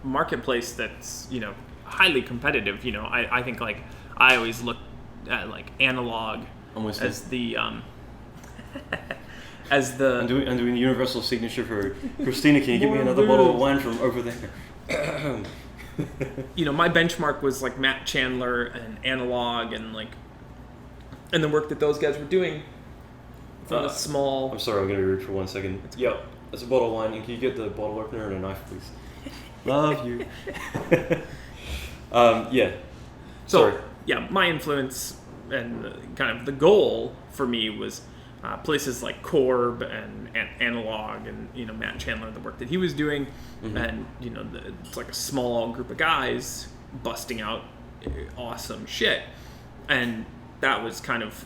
marketplace that's highly competitive. I think like I always look at like analog as the I'm doing universal signature for Christina. Can you give me another bottle of wine from over there? My benchmark was like Matt Chandler and Analog and the work that those guys were doing from a small. I'm sorry, I'm gonna be rude for 1 second. Yeah, that's a bottle of wine. And can you get the bottle opener and a knife, please? Love you. Yeah. So yeah, my influence and kind of the goal for me was. Places like Corb and Analog and Matt Chandler, the work that he was doing, and it's like a small group of guys busting out awesome shit, and that was kind of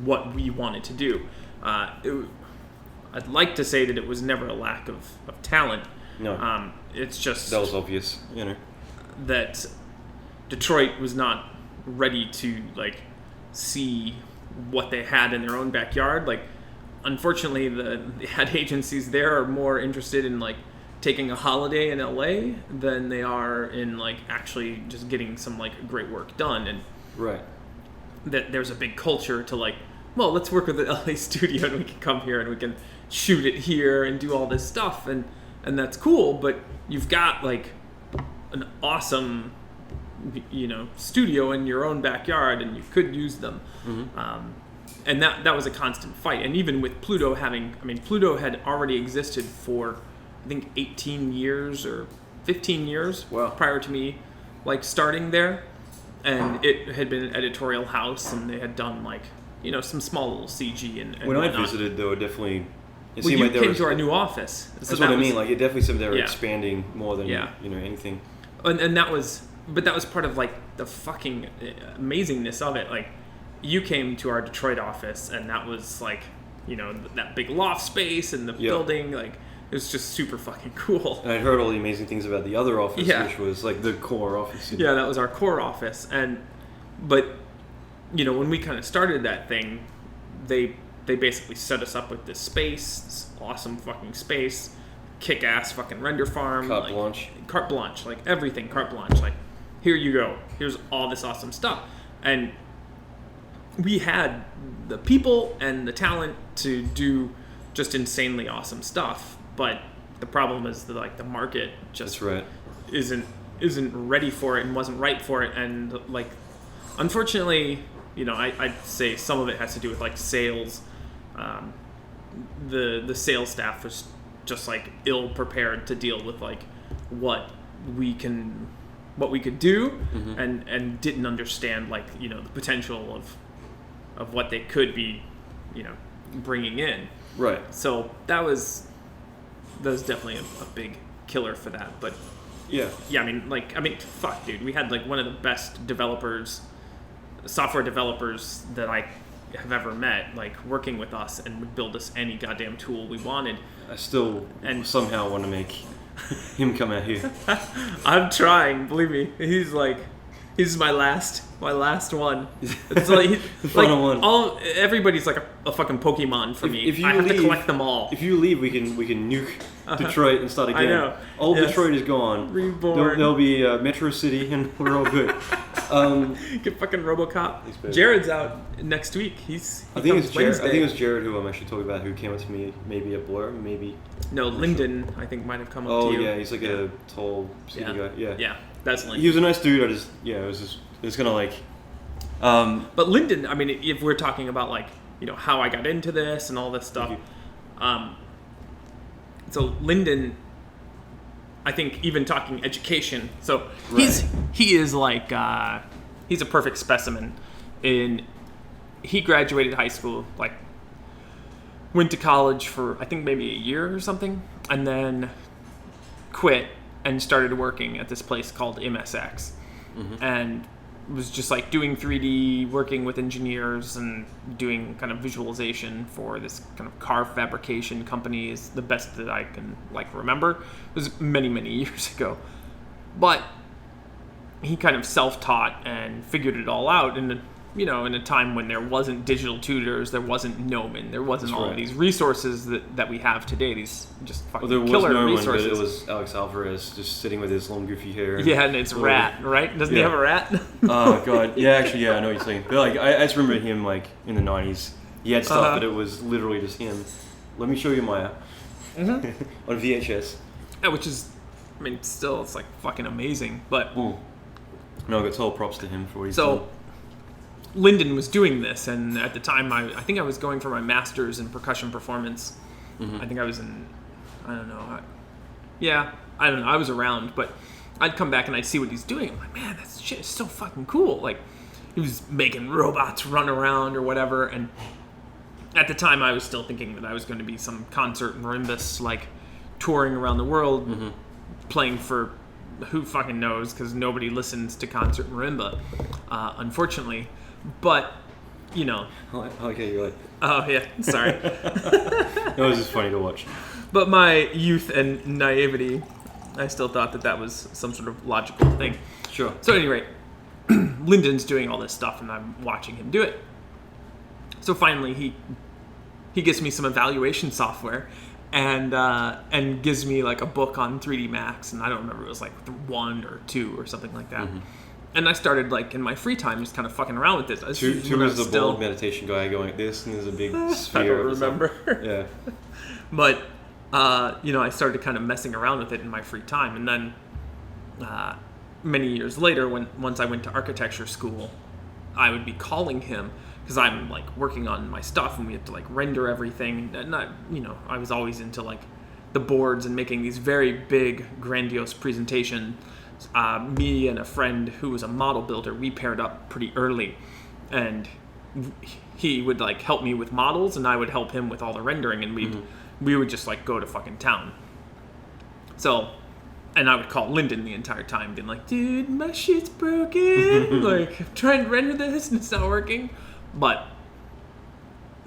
what we wanted to do. I'd like to say that it was never a lack of talent. No, it's just that was obvious. That Detroit was not ready to like see what they had in their own backyard. Like, unfortunately, the ad agencies there are more interested in like taking a holiday in LA than they are in like actually just getting some like great work done. And right, that there's a big culture to like, well, let's work with the LA studio and we can come here and we can shoot it here and do all this stuff, and that's cool. But you've got like an awesome studio in your own backyard, and you could use them. And that was a constant fight. And even with Pluto Pluto had already existed for I think 18 years or 15 years prior to me like starting there, and it had been an editorial house, and they had done like some small little CG and when whatnot. I visited, they were definitely you came to our new office. That's what I mean. Like, it definitely seemed they were expanding more than anything. And that was part of like the fucking amazingness of it. Like, you came to our Detroit office, and that was like, that big loft space and the building. Like, it was just super fucking cool. And I heard all the amazing things about the other office, which was like the core office. Yeah, that was our core office. But when we kind of started that thing, they basically set us up with this space, this awesome fucking space, kick-ass fucking render farm. Carte blanche, like everything carte blanche. Like, here you go. Here's all this awesome stuff. And we had the people and the talent to do just insanely awesome stuff. But the problem is that like the market just isn't ready for it and wasn't right for it. And like, unfortunately, I'd say some of it has to do with like sales. The sales staff was just like ill prepared to deal with like what we could do, and didn't understand like the potential of what they could be bringing in. Right. So that was definitely a big killer for that. But yeah, fuck, dude, we had like one of the best software developers that I have ever met, like working with us and would build us any goddamn tool we wanted. I still somehow want to make him come out here. I'm trying, believe me. He's my last one. It's like, the final one. Everybody's like a fucking Pokemon for me. I have to collect them all. If you leave, we can nuke Detroit and start again. I know. All Detroit is gone. Reborn. There'll be Metro City, and we're all good. Get fucking RoboCop. Jared's out next week. I think it was Jared who I'm actually talking about, who came up to me. Maybe a blur, maybe. No, Lyndon, I think might have come up to you. Oh yeah, he's like a tall, skinny guy. Yeah. Yeah, that's Lyndon. He was a nice dude. It was gonna like. But Lyndon, I mean, if we're talking about like, how I got into this and all this stuff, so Lyndon, I think even talking education, so he is like he's a perfect specimen. He graduated high school, like went to college for I think maybe a year or something, and then quit and started working at this place called MSX, and was just like doing 3D, working with engineers and doing kind of visualization for this kind of car fabrication company is the best that I can like remember. It was many, many years ago. But he kind of self-taught and figured it all out in a time when there wasn't digital tutors, there wasn't Gnomon, there wasn't all of these resources that we have today, these just fucking killer resources. But it was Alex Alvarez just sitting with his long goofy hair. And it's Rat, right? Doesn't he have a rat? Oh god, yeah, actually, yeah, I know what you're saying. But like, I just remember him like in the 90s. He had stuff, but it was literally just him. Let me show you Maya on VHS. Yeah, which is, I mean, still, it's like fucking amazing. But no, I got told props to him for what he's done. Lyndon was doing this, and at the time, I think I was going for my master's in percussion performance. I think I was in, I don't know. I don't know. I was around, but I'd come back and I'd see what he's doing. I'm like, man, that shit is so fucking cool. Like, he was making robots run around or whatever, and at the time, I was still thinking that I was going to be some concert marimbus, like, touring around the world, playing for who fucking knows, because nobody listens to concert marimba, unfortunately. But, Okay, you're like... Oh, yeah, sorry. It was just funny to watch. But my youth and naivety, I still thought that was some sort of logical thing. Sure. So, at any rate, Lyndon's doing all this stuff, and I'm watching him do it. So, finally, he gives me some evaluation software, and gives me, like, a book on 3D Max, and I don't remember, it was, like, 1 or 2 or something like that. And I started, like, in my free time, just kind of fucking around with this. Two was the bald meditation guy going like this, and there's a big sphere. I don't remember. Yeah. But, I started kind of messing around with it in my free time. And then many years later, once I went to architecture school, I would be calling him, because I'm, like, working on my stuff, and we have to, like, render everything. And I was always into, like, the boards and making these very big, grandiose presentations. Me and a friend who was a model builder, we paired up pretty early, and he would like help me with models, and I would help him with all the rendering, and we would just like go to fucking town. So, and I would call Lyndon the entire time, being like, "Dude, my shit's broken. Like, I'm trying to render this and it's not working." But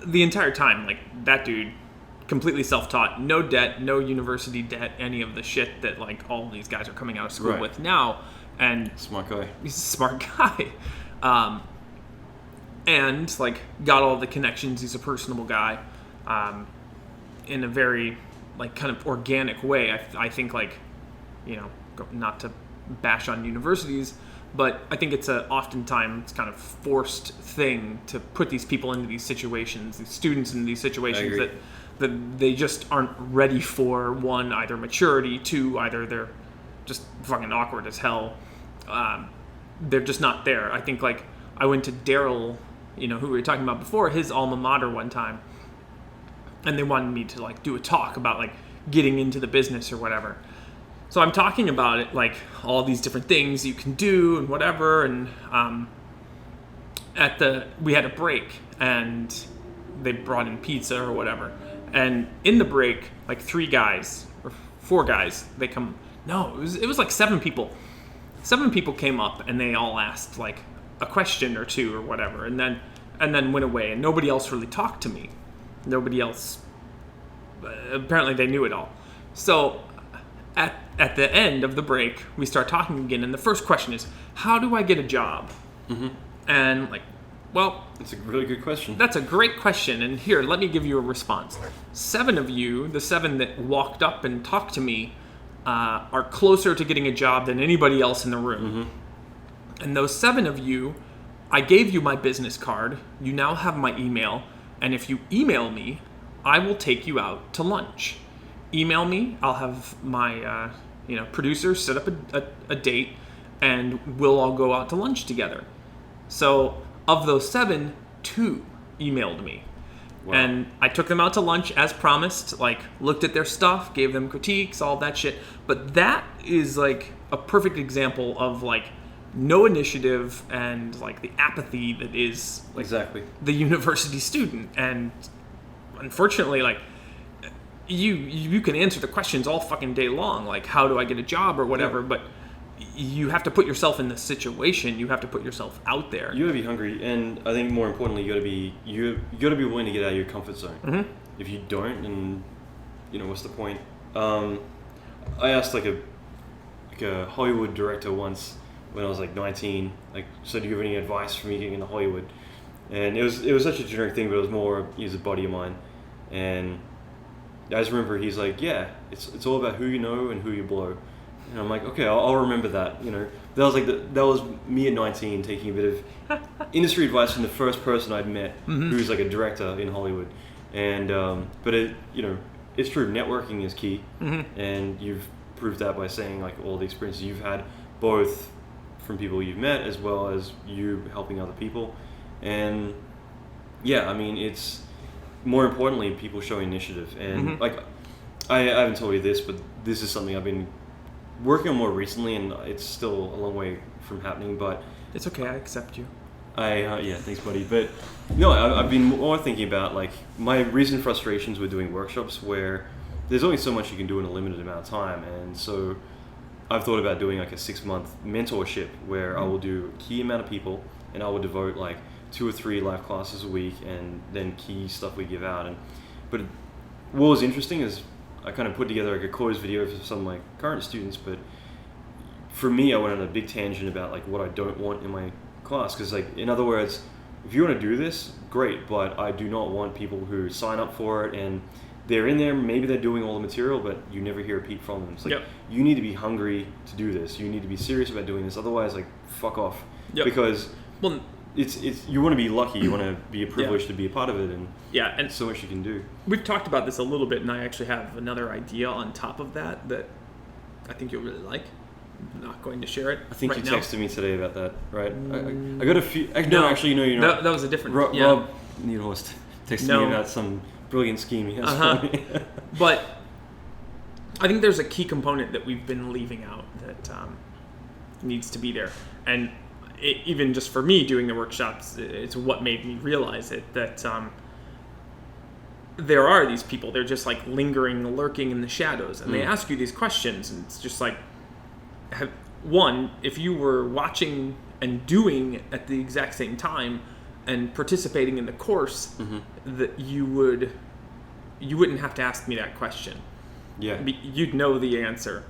the entire time, like, that dude, completely self-taught, no debt, no university debt, any of the shit that like all these guys are coming out of school with now. And smart guy. He's a smart guy. And like got all the connections. He's a personable guy, in a very like kind of organic way. I think like, not to bash on universities, but I think it's oftentimes kind of forced thing to put these people into these situations, these students into these situations that they just aren't ready for. One, either maturity. Two, either they're just fucking awkward as hell. They're just not there. I think like I went to Daryl, who we were talking about before, his alma mater one time, and they wanted me to like do a talk about like getting into the business or whatever. So I'm talking about it, like all these different things you can do and whatever. And we had a break, and they brought in pizza or whatever. And in the break, like 3 guys or 4 guys, they come. No, it was like 7 people. 7 people came up, and they all asked like a question or 2 or whatever. And then and then went away, and nobody else really talked to me. Nobody else. Apparently, they knew it all. So, at the end of the break, we start talking again, and the first question is, "How do I get a job?" Mm-hmm. And like, well, it's a really good question. That's a great question, and here, let me give you a response. 7 of you, the 7 that walked up and talked to me, are closer to getting a job than anybody else in the room. Mm-hmm. And those 7 of you, I gave you my business card. You now have my email, and if you email me, I will take you out to lunch. Email me. I'll have my producer set up a date, and we'll all go out to lunch together. So of those 7, 2 emailed me. Wow. And I took them out to lunch as promised, like looked at their stuff, gave them critiques, all that shit. But that is like a perfect example of like no initiative and like the apathy that is like exactly the university student. And unfortunately, like you can answer the questions all fucking day long, like how do I get a job or whatever, but you have to put yourself in the situation. You have to put yourself out there. You gotta be hungry, and I think more importantly, you gotta be willing to get out of your comfort zone. Mm-hmm. If you don't, then what's the point? I asked like a Hollywood director once when I was like 19, like, so do you have any advice for me getting into Hollywood? And it was such a generic thing, but it was more he's a buddy of mine, and I just remember he's like, yeah, it's all about who you know and who you blow. And I'm like, okay, I'll remember that. That was me at 19 taking a bit of industry advice from the first person I'd met, mm-hmm. who's like a director in Hollywood. And but it's true. Networking is key, mm-hmm. and you've proved that by saying like all the experiences you've had, both from people you've met as well as you helping other people. And yeah, I mean, it's more importantly people showing initiative. And mm-hmm. like I haven't told you this, but this is something I've been working on more recently, and it's still a long way from happening, but it's okay. I accept you. Yeah, thanks, buddy. But no, I've been more thinking about like my recent frustrations with doing workshops where there's only so much you can do in a limited amount of time, and so I've thought about doing like a 6-month mentorship where mm-hmm. I will do a key amount of people, and I will devote like 2 or 3 live classes a week, and then key stuff we give out. But what was interesting is I kind of put together like a course video for some of my current students, but for me, I went on a big tangent about like what I don't want in my class. Because like, in other words, if you want to do this, great, but I do not want people who sign up for it and they're in there, maybe they're doing all the material, but you never hear a peep from them. It's like, yep. You need to be hungry to do this. You need to be serious about doing this. Otherwise, like, fuck off. Yep. Because it's you want to be lucky. You want to be privileged to be a part of it, and so much you can do. We've talked about this a little bit, and I actually have another idea on top of that I think you'll really like. I'm not going to share it. I think right you texted me today about that, right? I got a few. No, actually, no, you're not. That was a different. Rob was texting me about some brilliant scheme he has for me. But I think there's a key component that we've been leaving out that needs to be there, and even just for me doing the workshops, it's what made me realize it, that there are these people, they're just like lingering, lurking in the shadows, and they ask you these questions, and it's just like, if you were watching and doing at the exact same time and participating in the course, mm-hmm. that you wouldn't have to ask me that question. Yeah. You'd know the answer.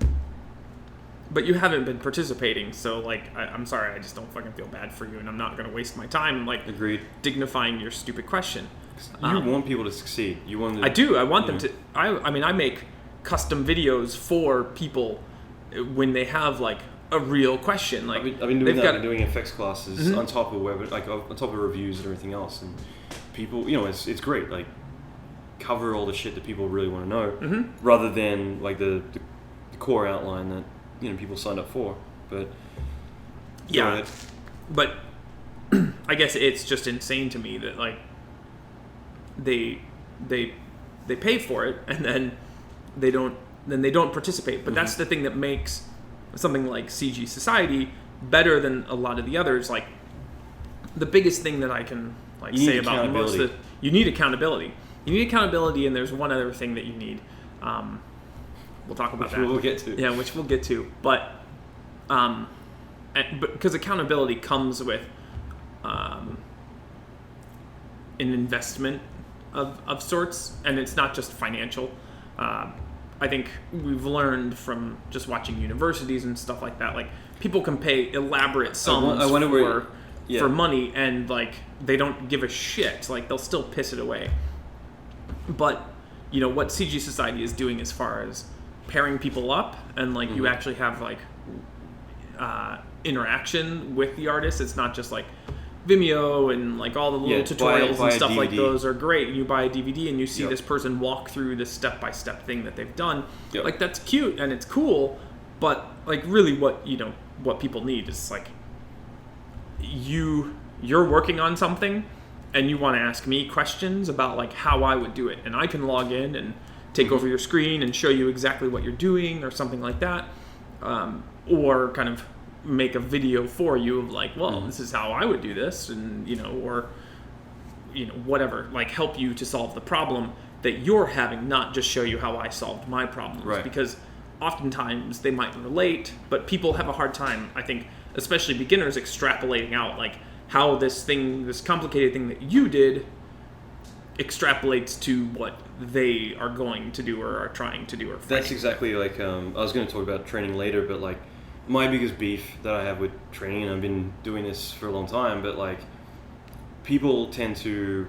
But you haven't been participating, so like I'm sorry, I just don't fucking feel bad for you, and I'm not going to waste my time like Agreed. Dignifying your stupid question. You want people to succeed. You want them I do. I want them to. I mean, I make custom videos for people when they have like a real question. Like I've been doing that. Doing FX classes mm-hmm. on top of on top of reviews and everything else, and people, it's great. Like cover all the shit that people really want to know, mm-hmm. rather than like the core outline that people signed up for. But but I guess it's just insane to me that like they pay for it and then they don't participate. But mm-hmm. that's the thing that makes something like CG Society better than a lot of the others. Like the biggest thing that I can like say about most of you need accountability. You need accountability, and there's one other thing that you need. We'll talk about that. Which we'll get to. Yeah, which we'll get to. But because accountability comes with an investment of sorts, and it's not just financial. I think we've learned from just watching universities and stuff like that, like people can pay elaborate sums for money, and like they don't give a shit. Like they'll still piss it away. But you know what CG Society is doing as far as pairing people up, and like you actually have like interaction with the artist. It's not just like Vimeo and like all the little tutorials and stuff like those are great. You buy a DVD and you see this person walk through this step-by-step thing that they've done. Like that's cute and it's cool, but like really what people need is like you're working on something and you want to ask me questions about like how I would do it, and I can log in and take over your screen and show you exactly what you're doing or something like that, or kind of make a video for you of like, well, this is how I would do this, and or whatever, like help you to solve the problem that you're having, not just show you how I solved my problems. Right. Because oftentimes they might relate, but people have a hard time, I think, especially beginners, extrapolating out like how this complicated thing that you did extrapolates to what they are going to do or are trying to do or fighting. That's exactly like I was going to talk about training later, but like my biggest beef that I have with training, and I've been doing this for a long time, but like people tend to,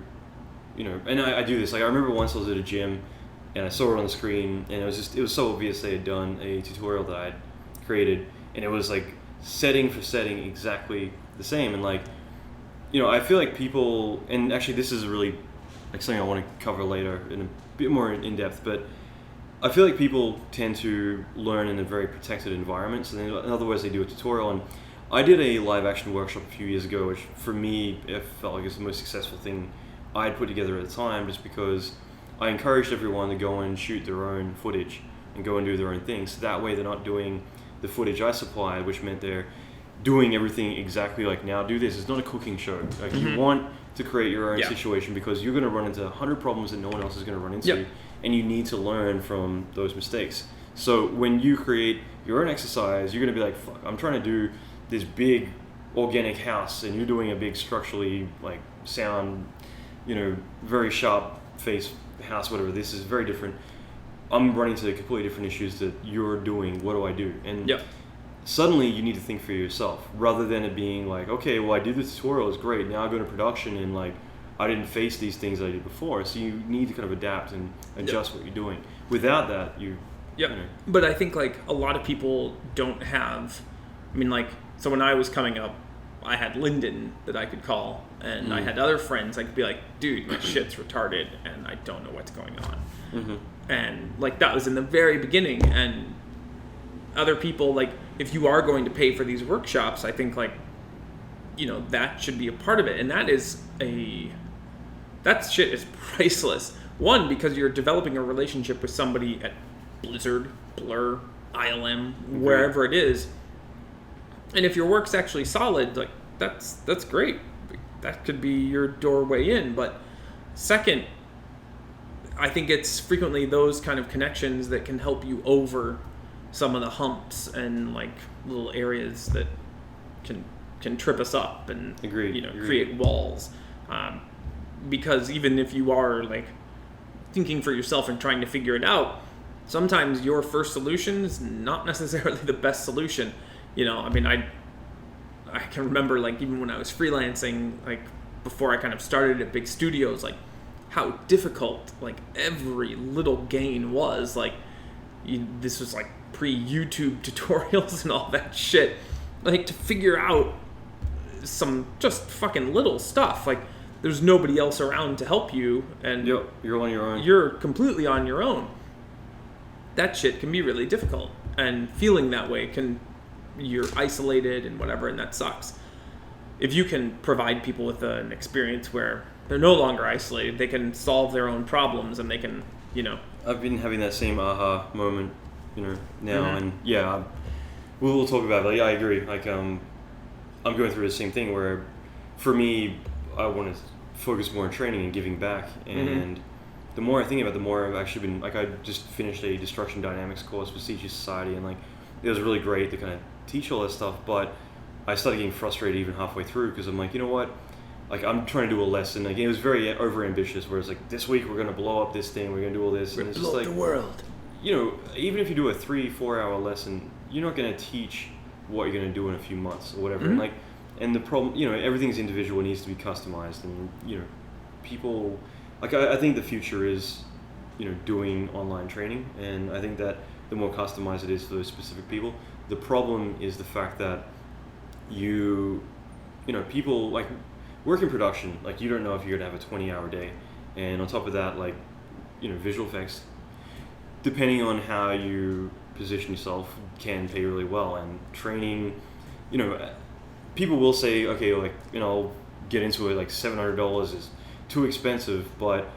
and I do this. Like I remember once I was at a gym and I saw it on the screen, and it was so obvious they had done a tutorial that I had created, and it was like setting for setting exactly the same. And like, I feel like people, and actually this is really like something I want to cover later in a bit more in depth, but I feel like people tend to learn in a very protected environment. So in other words, they do a tutorial. And I did a live action workshop a few years ago, which for me, it felt like it was the most successful thing I'd put together at the time, just because I encouraged everyone to go and shoot their own footage and go and do their own thing. So that way they're not doing the footage I supplied, which meant they're doing everything exactly like, now do this. It's not a cooking show. Like you want to create your own situation, because you're going to run into 100 problems that no one else is going to run into, and you need to learn from those mistakes. So when you create your own exercise, you're going to be like, fuck, I'm trying to do this big organic house, and you're doing a big structurally like sound, very sharp face house, whatever. This is very different. I'm running into completely different issues that you're doing. What do I do? And suddenly you need to think for yourself, rather than it being like, okay, well, I did the tutorial, it's great, now I go to production and like I didn't face these things I did before. So you need to kind of adapt and adjust what you're doing. Without that, But I think like a lot of people don't have, so when I was coming up, I had Lyndon that I could call, and I had other friends I could be like, dude, my shit's retarded and I don't know what's going on. And like that was in the very beginning. And other people, like if you are going to pay for these workshops, I think like that should be a part of it. And that shit is priceless. One, because you're developing a relationship with somebody at Blizzard, Blur, ILM, wherever it is. And if your work's actually solid, like that's great. That could be your doorway in. But second, I think it's frequently those kind of connections that can help you over some of the humps and like little areas that can trip us up and create walls. Because even if you are like thinking for yourself and trying to figure it out, sometimes your first solution is not necessarily the best solution. I can remember like even when I was freelancing, like before I kind of started at big studios, like how difficult like every little gain was. Like this was like pre-YouTube tutorials and all that shit. Like to figure out some just fucking little stuff. Like there's nobody else around to help you, and you're on your own. You're completely on your own. That shit can be really difficult, and feeling that way you're isolated and whatever, and that sucks. If you can provide people with an experience where they're no longer isolated, they can solve their own problems, and they can, I've been having that same aha moment, now, and we'll talk about it. But yeah, I agree. Like, I'm going through the same thing where, for me, I want to focus more on training and giving back, and the more I think about it, the more I've actually been, like, I just finished a Destruction Dynamics course with CG Society, and like, it was really great to kind of teach all that stuff, but I started getting frustrated even halfway through, because I'm like, you know what, like I'm trying to do a lesson. Like it was very over ambitious. Where it's like this week we're gonna blow up this thing. We're gonna do all this, and it's just like the world. You know, even if you do a 3-4 hour lesson, you're not gonna teach what you're gonna do in a few months or whatever. And and the problem, you know, everything's individual. It needs to be customized, and you know, people like I think the future is, you know, doing online training, and I think that the more customized it is for those specific people. The problem is the fact that you know, people like work in production, like you don't know if you're gonna have a 20-hour day, and on top of that, like, you know, visual effects, depending on how you position yourself, can pay really well. And training, you know, people will say, okay, like, you know, I'll get into it, like $700 is too expensive, but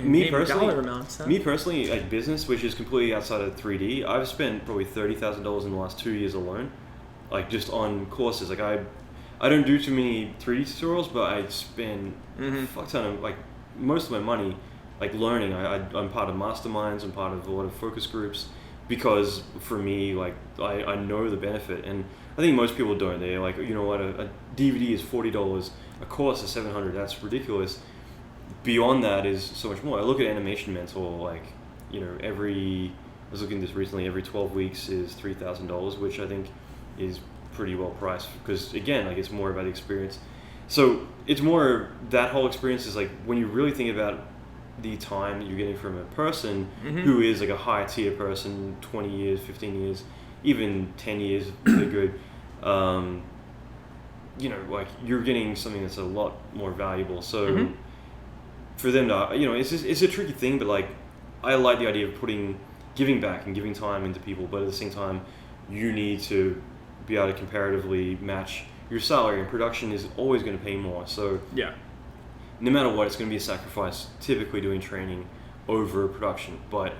me personally, like business, which is completely outside of 3D, I've spent probably $30,000 in the last 2 years alone, like just on courses. Like I don't do too many 3D tutorials, but I spend a fuck ton of, like, most of my money, like, learning. I'm part of masterminds, I'm part of a lot of focus groups, because for me, like, I know the benefit, and I think most people don't. They're like, you know what, a DVD is $40, a course is $700, that's ridiculous. Beyond that is so much more. I look at Animation Mentor, like, you know, I was looking at this recently, every 12 weeks is $3,000, which I think is pretty well priced, because again, like, it's more about the experience. So it's more, that whole experience is like, when you really think about the time that you're getting from a person who is like a high tier person, 20 years, 15 years, even 10 years, they're good. You know, like, you're getting something that's a lot more valuable. So for them to, you know, it's a tricky thing, but like, I like the idea of giving back and giving time into people, but at the same time, you need to be able to comparatively match your salary, and production is always going to pay more. So yeah, no matter what, it's going to be a sacrifice, typically doing training over production. But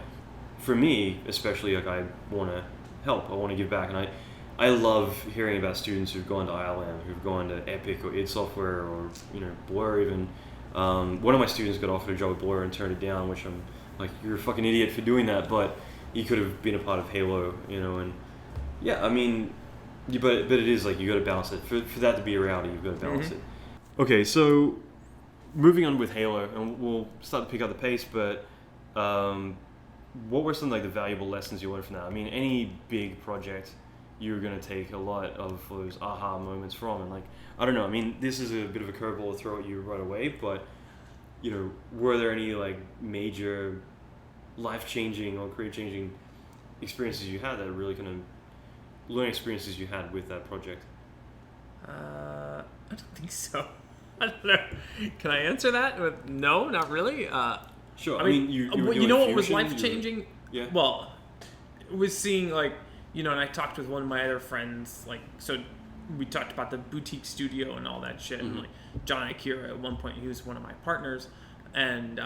for me, especially, like, I want to help, I want to give back, and I love hearing about students who've gone to ILM, who've gone to Epic or id Software, or, you know, Blur even. One of my students got offered a job at Blur and turned it down, which I'm like, you're a fucking idiot for doing that, but he could have been a part of Halo, you know. And yeah, I mean, but it is like, you got to balance it. For that to be a reality, you've got to balance it. Okay, so moving on with Halo, and we'll start to pick up the pace, but what were some, like, the valuable lessons you learned from that? I mean, any big project, you're going to take a lot of those aha moments from, and, like, I don't know, I mean, this is a bit of a curveball to throw at you right away, but, you know, were there any, like, major life-changing or career-changing experiences you had that are really kind of learning experiences you had with that project? I don't think so. I don't know. Can I answer that with no? Not really. Sure. I mean, you know what was life changing? Yeah. Well, it was seeing, like, you know, and I talked with one of my other friends, like, so we talked about the boutique studio and all that shit, and like John Akira at one point, he was one of my partners, and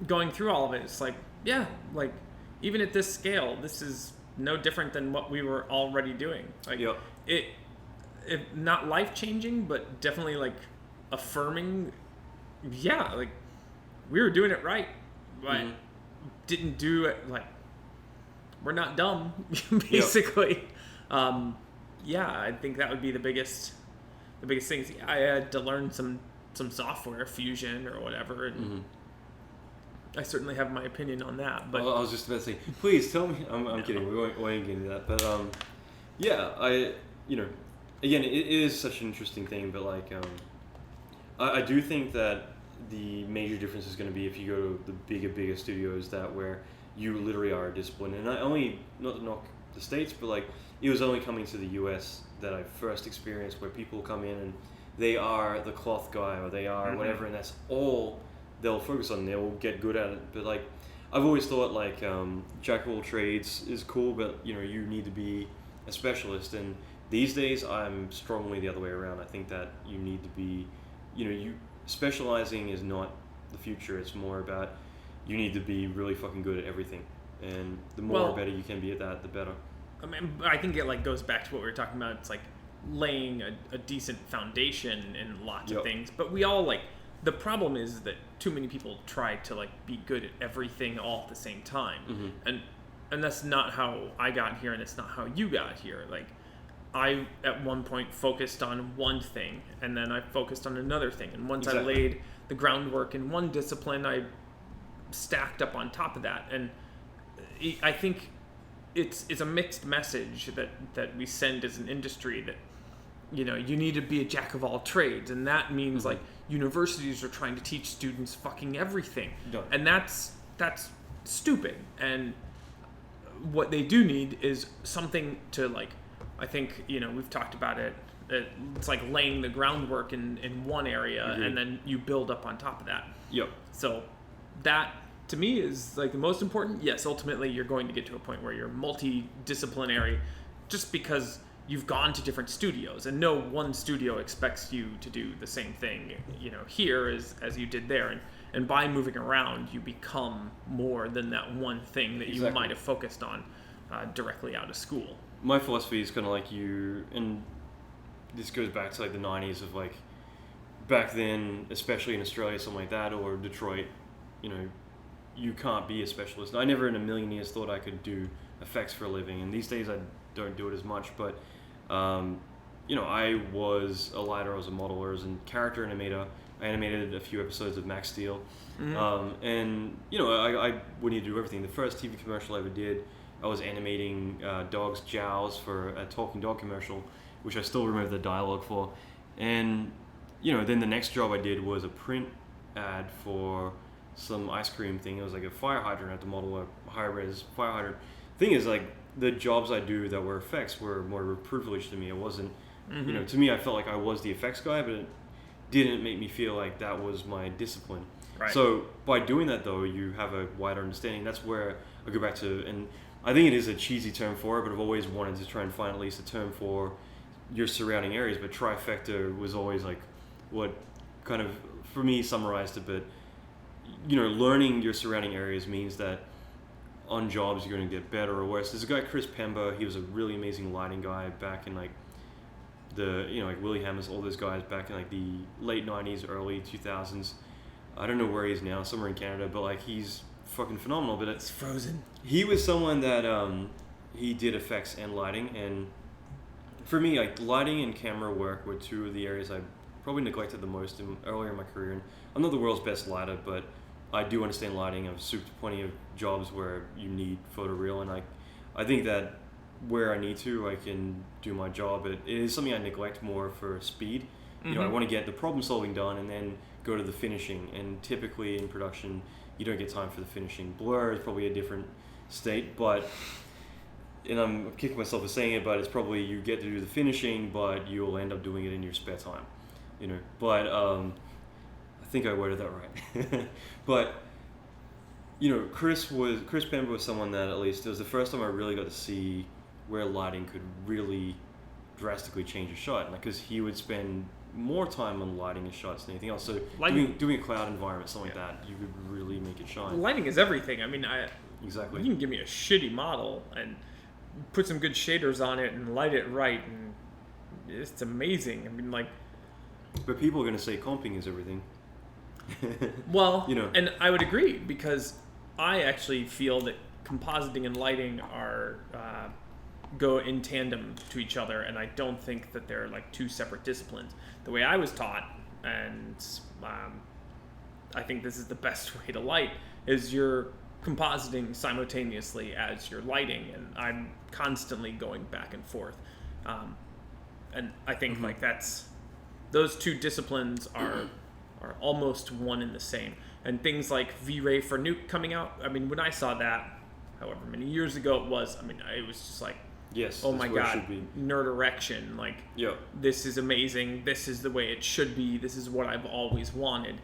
going through all of it, it's like, yeah, like, even at this scale, this is no different than what we were already doing. Like, it not life-changing, but definitely, like, affirming. Yeah, like, we were doing it right, but didn't do it, like, we're not dumb, basically. Yeah, I think that would be the biggest things. I had to learn some software, Fusion or whatever, and I certainly have my opinion on that. But I was just about to say, please tell me. I'm kidding. We won't get into that. But yeah, you know, again, it is such an interesting thing. But like, I do think that the major difference is going to be if you go to the bigger studios, that where you literally are a discipline. And I only, not to knock the States, but like, it was only coming to the US that I first experienced, where people come in and they are the cloth guy, or they are whatever, and that's all they'll focus on. They'll get good at it. But like, I've always thought, like, jack of all trades is cool, but, you know, you need to be a specialist. And these days, I'm strongly the other way around. I think that you need to be, you know, specializing is not the future. It's more about, you need to be really fucking good at everything, and the more better you can be at that, the better. I mean, I think it, like, goes back to what we were talking about. It's like laying a decent foundation in lots of things. But we all, like, the problem is that too many people try to, like, be good at everything all at the same time, and that's not how I got here, and it's not how you got here. Like, I at one point focused on one thing, and then I focused on another thing, and once Exactly. I laid the groundwork in one discipline, I stacked up on top of that. And I think it's a mixed message that we send as an industry, that you need to be a jack of all trades, and that means like universities are trying to teach students fucking everything, and that's stupid. And what they do need is something to, like, I think we've talked about it. It's like laying the groundwork in one area, and then you build up on top of that. Yep. So that, to me, is like the most important. Yes, ultimately you're going to get to a point where you're multidisciplinary, just because you've gone to different studios, and no one studio expects you to do the same thing here as you did there, and by moving around you become more than that one thing that you might have focused on directly out of school. My philosophy is kind of like you, and this goes back to like the 90s of like back then, especially in Australia, something like that, or Detroit, you can't be a specialist. I never in a million years thought I could do effects for a living, and these days I don't do it as much, but I was a lighter, I was a modeler, I was a character animator. I animated a few episodes of Max Steel, and I would need to do everything. The first TV commercial I ever did, I was animating dogs' jows for a talking dog commercial, which I still remember the dialogue for. And then the next job I did was a print ad for some ice cream thing. It was like a fire hydrant. I had to model a high-res fire hydrant. Thing is, like, the jobs I do that were effects were more privileged to me. It wasn't, to me, I felt like I was the effects guy, but it didn't make me feel like that was my discipline. Right. So by doing that, though, you have a wider understanding. That's where I go back to, and I think it is a cheesy term for it, but I've always wanted to try and find at least a term for your surrounding areas. But trifecta was always like what kind of, for me, summarized it. But learning your surrounding areas means that on jobs you're going to get better or worse. There's a guy, Chris Pemba. He was a really amazing lighting guy back in like the like Willie Hammers, all those guys back in like the late 90s, early 2000s. I don't know where he is now, somewhere in Canada, but like he's fucking phenomenal. But It's frozen. He was someone that he did effects and lighting, and for me, like, lighting and camera work were two of the areas I probably neglected the most earlier in my career. And I'm not the world's best lighter, but I do understand lighting. I've souped plenty of jobs where you need photoreal, and I think that where I need to, I can do my job. It is something I neglect more for speed. I want to get the problem solving done and then go to the finishing. And typically in production, you don't get time for the finishing. Blur is probably a different state, and I'm kicking myself for saying it, but it's probably you get to do the finishing, but you'll end up doing it in your spare time. But I think I worded that right. But Chris Pember was someone that, at least it was the first time I really got to see where lighting could really drastically change a shot, because he would spend more time on lighting his shots than anything else. So doing a cloud environment, something like that, you could really make it shine. Lighting is everything. I mean, Exactly. You can give me a shitty model and put some good shaders on it and light it right, and it's amazing. I mean, like. But people are going to say comping is everything. Well, and I would agree, because I actually feel that compositing and lighting are go in tandem to each other, and I don't think that they're like two separate disciplines. The way I was taught, and I think this is the best way to light, is you're compositing simultaneously as you're lighting, and I'm constantly going back and forth. And I think like those two disciplines are almost one and the same. And things like V-Ray for Nuke coming out, I mean, when I saw that, however many years ago it was just like, yes, oh my god, nerd erection, like, this is amazing, this is the way it should be, this is what I've always wanted.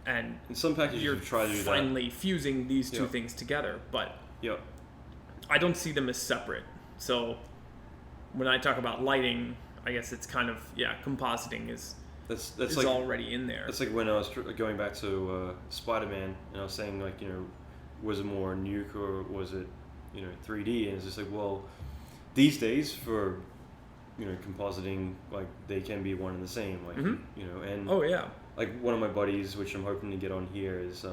And in some packages you're try to do finally fusing these two things together, but I don't see them as separate. So when I talk about lighting, I guess it's kind of, compositing is like, already in there. It's like when I was going back to Spider-Man, and I was saying, like, was it more nuke or was it 3D? And it's just like, well, these days for compositing, like, they can be one and the same, like and oh yeah, like one of my buddies, which I'm hoping to get on here, is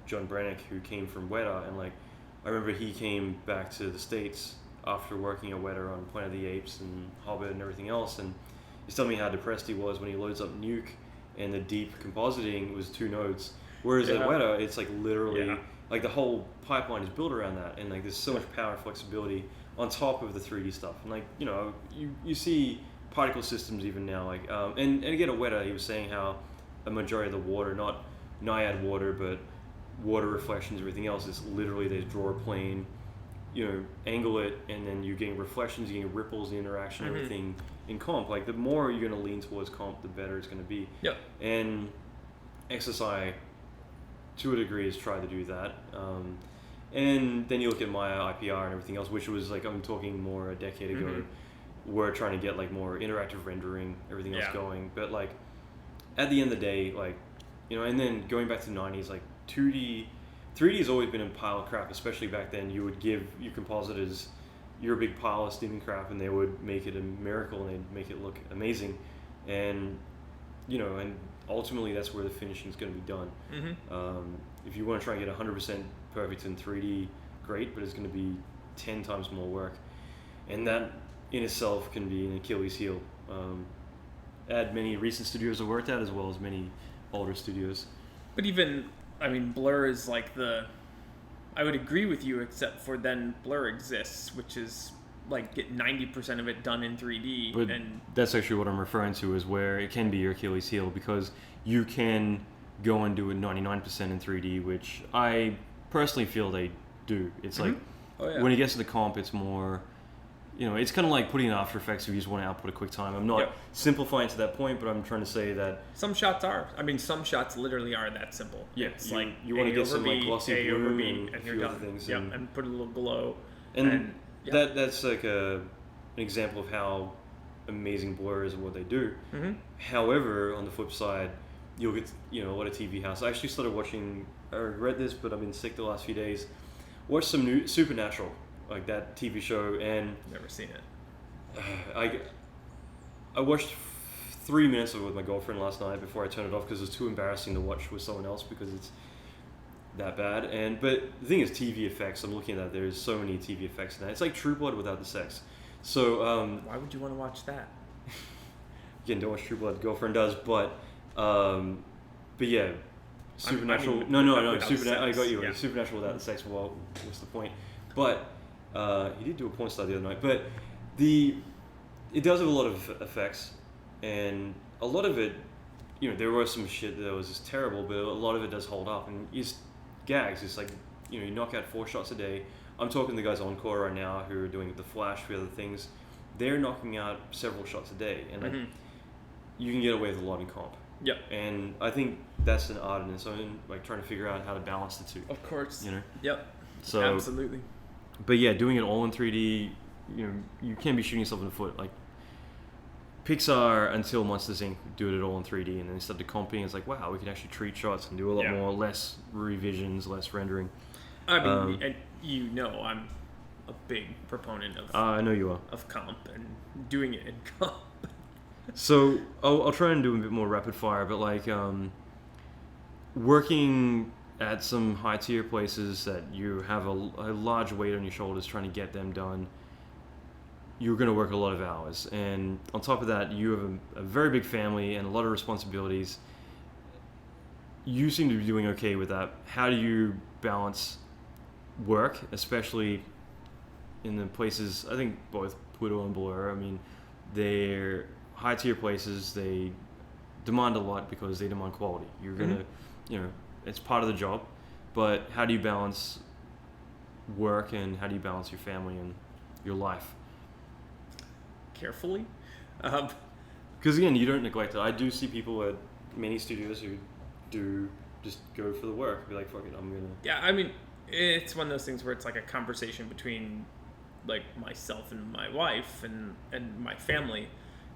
John Brannick, who came from Weta, and like I remember he came back to the States after working at Weta on Planet of the Apes and Hobbit and everything else, and he's telling me how depressed he was when he loads up Nuke and the deep compositing was 2 nodes. Whereas at Weta, it's like literally, like the whole pipeline is built around that, and like there's so much power and flexibility on top of the 3D stuff. And like, you know, you see particle systems even now, like, and again at Weta, he was saying how a majority of the water, not Naiad water, but water reflections, everything else, is literally they draw a plane, you know, angle it, and then you're getting reflections, you're getting ripples, the interaction, everything in comp. Like the more you're going to lean towards comp, the better it's going to be. Yep. And XSI, to a degree, has tried to do that. And then you look at Maya IPR and everything else, which was like, I'm talking more a decade ago, we're trying to get like more interactive rendering, everything else going. But like at the end of the day, like, you know, and then going back to the 90s, like 3D has always been a pile of crap, especially back then. You would give your compositors your big pile of steaming crap and they would make it a miracle and they'd make it look amazing. And, you know, and ultimately that's where the finishing is going to be done. If you want to try and get 100% perfect in 3D, great, but it's going to be 10 times more work. And that in itself can be an Achilles heel. At many recent studios I've worked at, as well as many older studios. But even, I mean, Blur is like I would agree with you, except for then Blur exists, which is like get 90% of it done in 3D. But and that's actually what I'm referring to, is where it can be your Achilles heel, because you can go and do it 99% in 3D, which I personally feel they do. It's like, when it gets to the comp, it's more, you know, it's kind of like putting in After Effects if you just want to output a quick time. I'm not simplifying to that point, but I'm trying to say that some shots are. I mean, some shots literally are that simple. Yeah, it's like you want to get some like B, glossy A over bloom B, and a and few you're other done. things. And put a little glow. And that's like an example of how amazing Blur is and what they do. However, on the flip side, you'll get, you know, a lot of TV house. I actually started watching, I regret this, but I've been sick the last few days. Watched some new Supernatural, like that TV show, and never seen it. I watched 3 minutes of it with my girlfriend last night before I turned it off because it was too embarrassing to watch with someone else because it's that bad. But the thing is, TV effects. I'm looking at that. There's so many TV effects in that. It's like True Blood without the sex. So why would you want to watch that? Again, don't watch True Blood. Girlfriend does, but yeah, Supernatural. I mean, no. Supernatural. I got you. Yeah. Supernatural without the sex. Well, what's the point? But he did do a porn star the other night. But it does have a lot of effects, and a lot of it, you know, there was some shit that was just terrible, but a lot of it does hold up, and it's gags. It's like, you know, you knock out 4 shots a day. I'm talking to the guys on Encore right now who are doing the Flash, the other things. They're knocking out several shots a day, and like, you can get away with a lot in comp. Yep. And I think that's an art in its own, like trying to figure out how to balance the two. Of course. You know. Yep. So absolutely. But yeah, doing it all in 3D, you know, you can be shooting yourself in the foot. Like Pixar, until Monsters Inc. do it all in 3D, and then they started comping. It's like, wow, we can actually treat shots and do a lot more, less revisions, less rendering. I mean, and you know, I'm a big proponent of. I know you are. Of comp and doing it in comp. So I'll try and do a bit more rapid fire, but like working at some high tier places that you have a large weight on your shoulders trying to get them done, you're going to work a lot of hours. And on top of that, you have a very big family and a lot of responsibilities. You seem to be doing okay with that. How do you balance work, especially in the places, I think both Pluto and Blur, I mean, they're high tier places, they demand a lot because they demand quality. You're going to, you know, it's part of the job, but how do you balance work and how do you balance your family and your life? Carefully. Because again, you don't neglect it. I do see people at many studios who do just go for the work, be like, fuck it, I'm gonna. Yeah, I mean, it's one of those things where it's like a conversation between like myself and my wife and my family.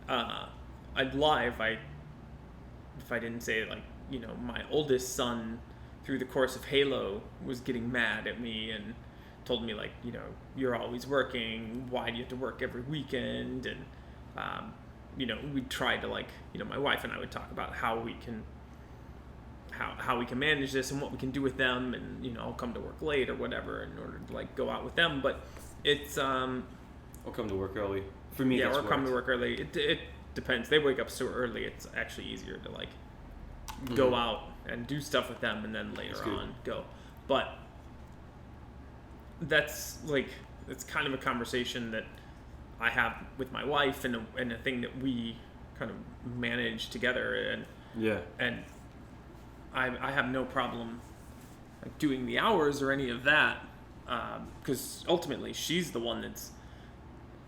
I'd lie if I didn't say, like, you know, my oldest son through the course of Halo was getting mad at me and told me, like, you know, you're always working, why do you have to work every weekend? And you know, we tried to, like, you know, my wife and I would talk about how we can manage this and what we can do with them, and, you know, I'll come to work late or whatever in order to, like, go out with them. But It's Or come to work early. For me, yeah, that's or come worked. to work early. It depends. They wake up so early, it's actually easier to like go out and do stuff with them, and then later on go. But that's like it's kind of a conversation that I have with my wife, and a thing that we kind of manage together, and I have no problem like doing the hours or any of that, because ultimately she's the one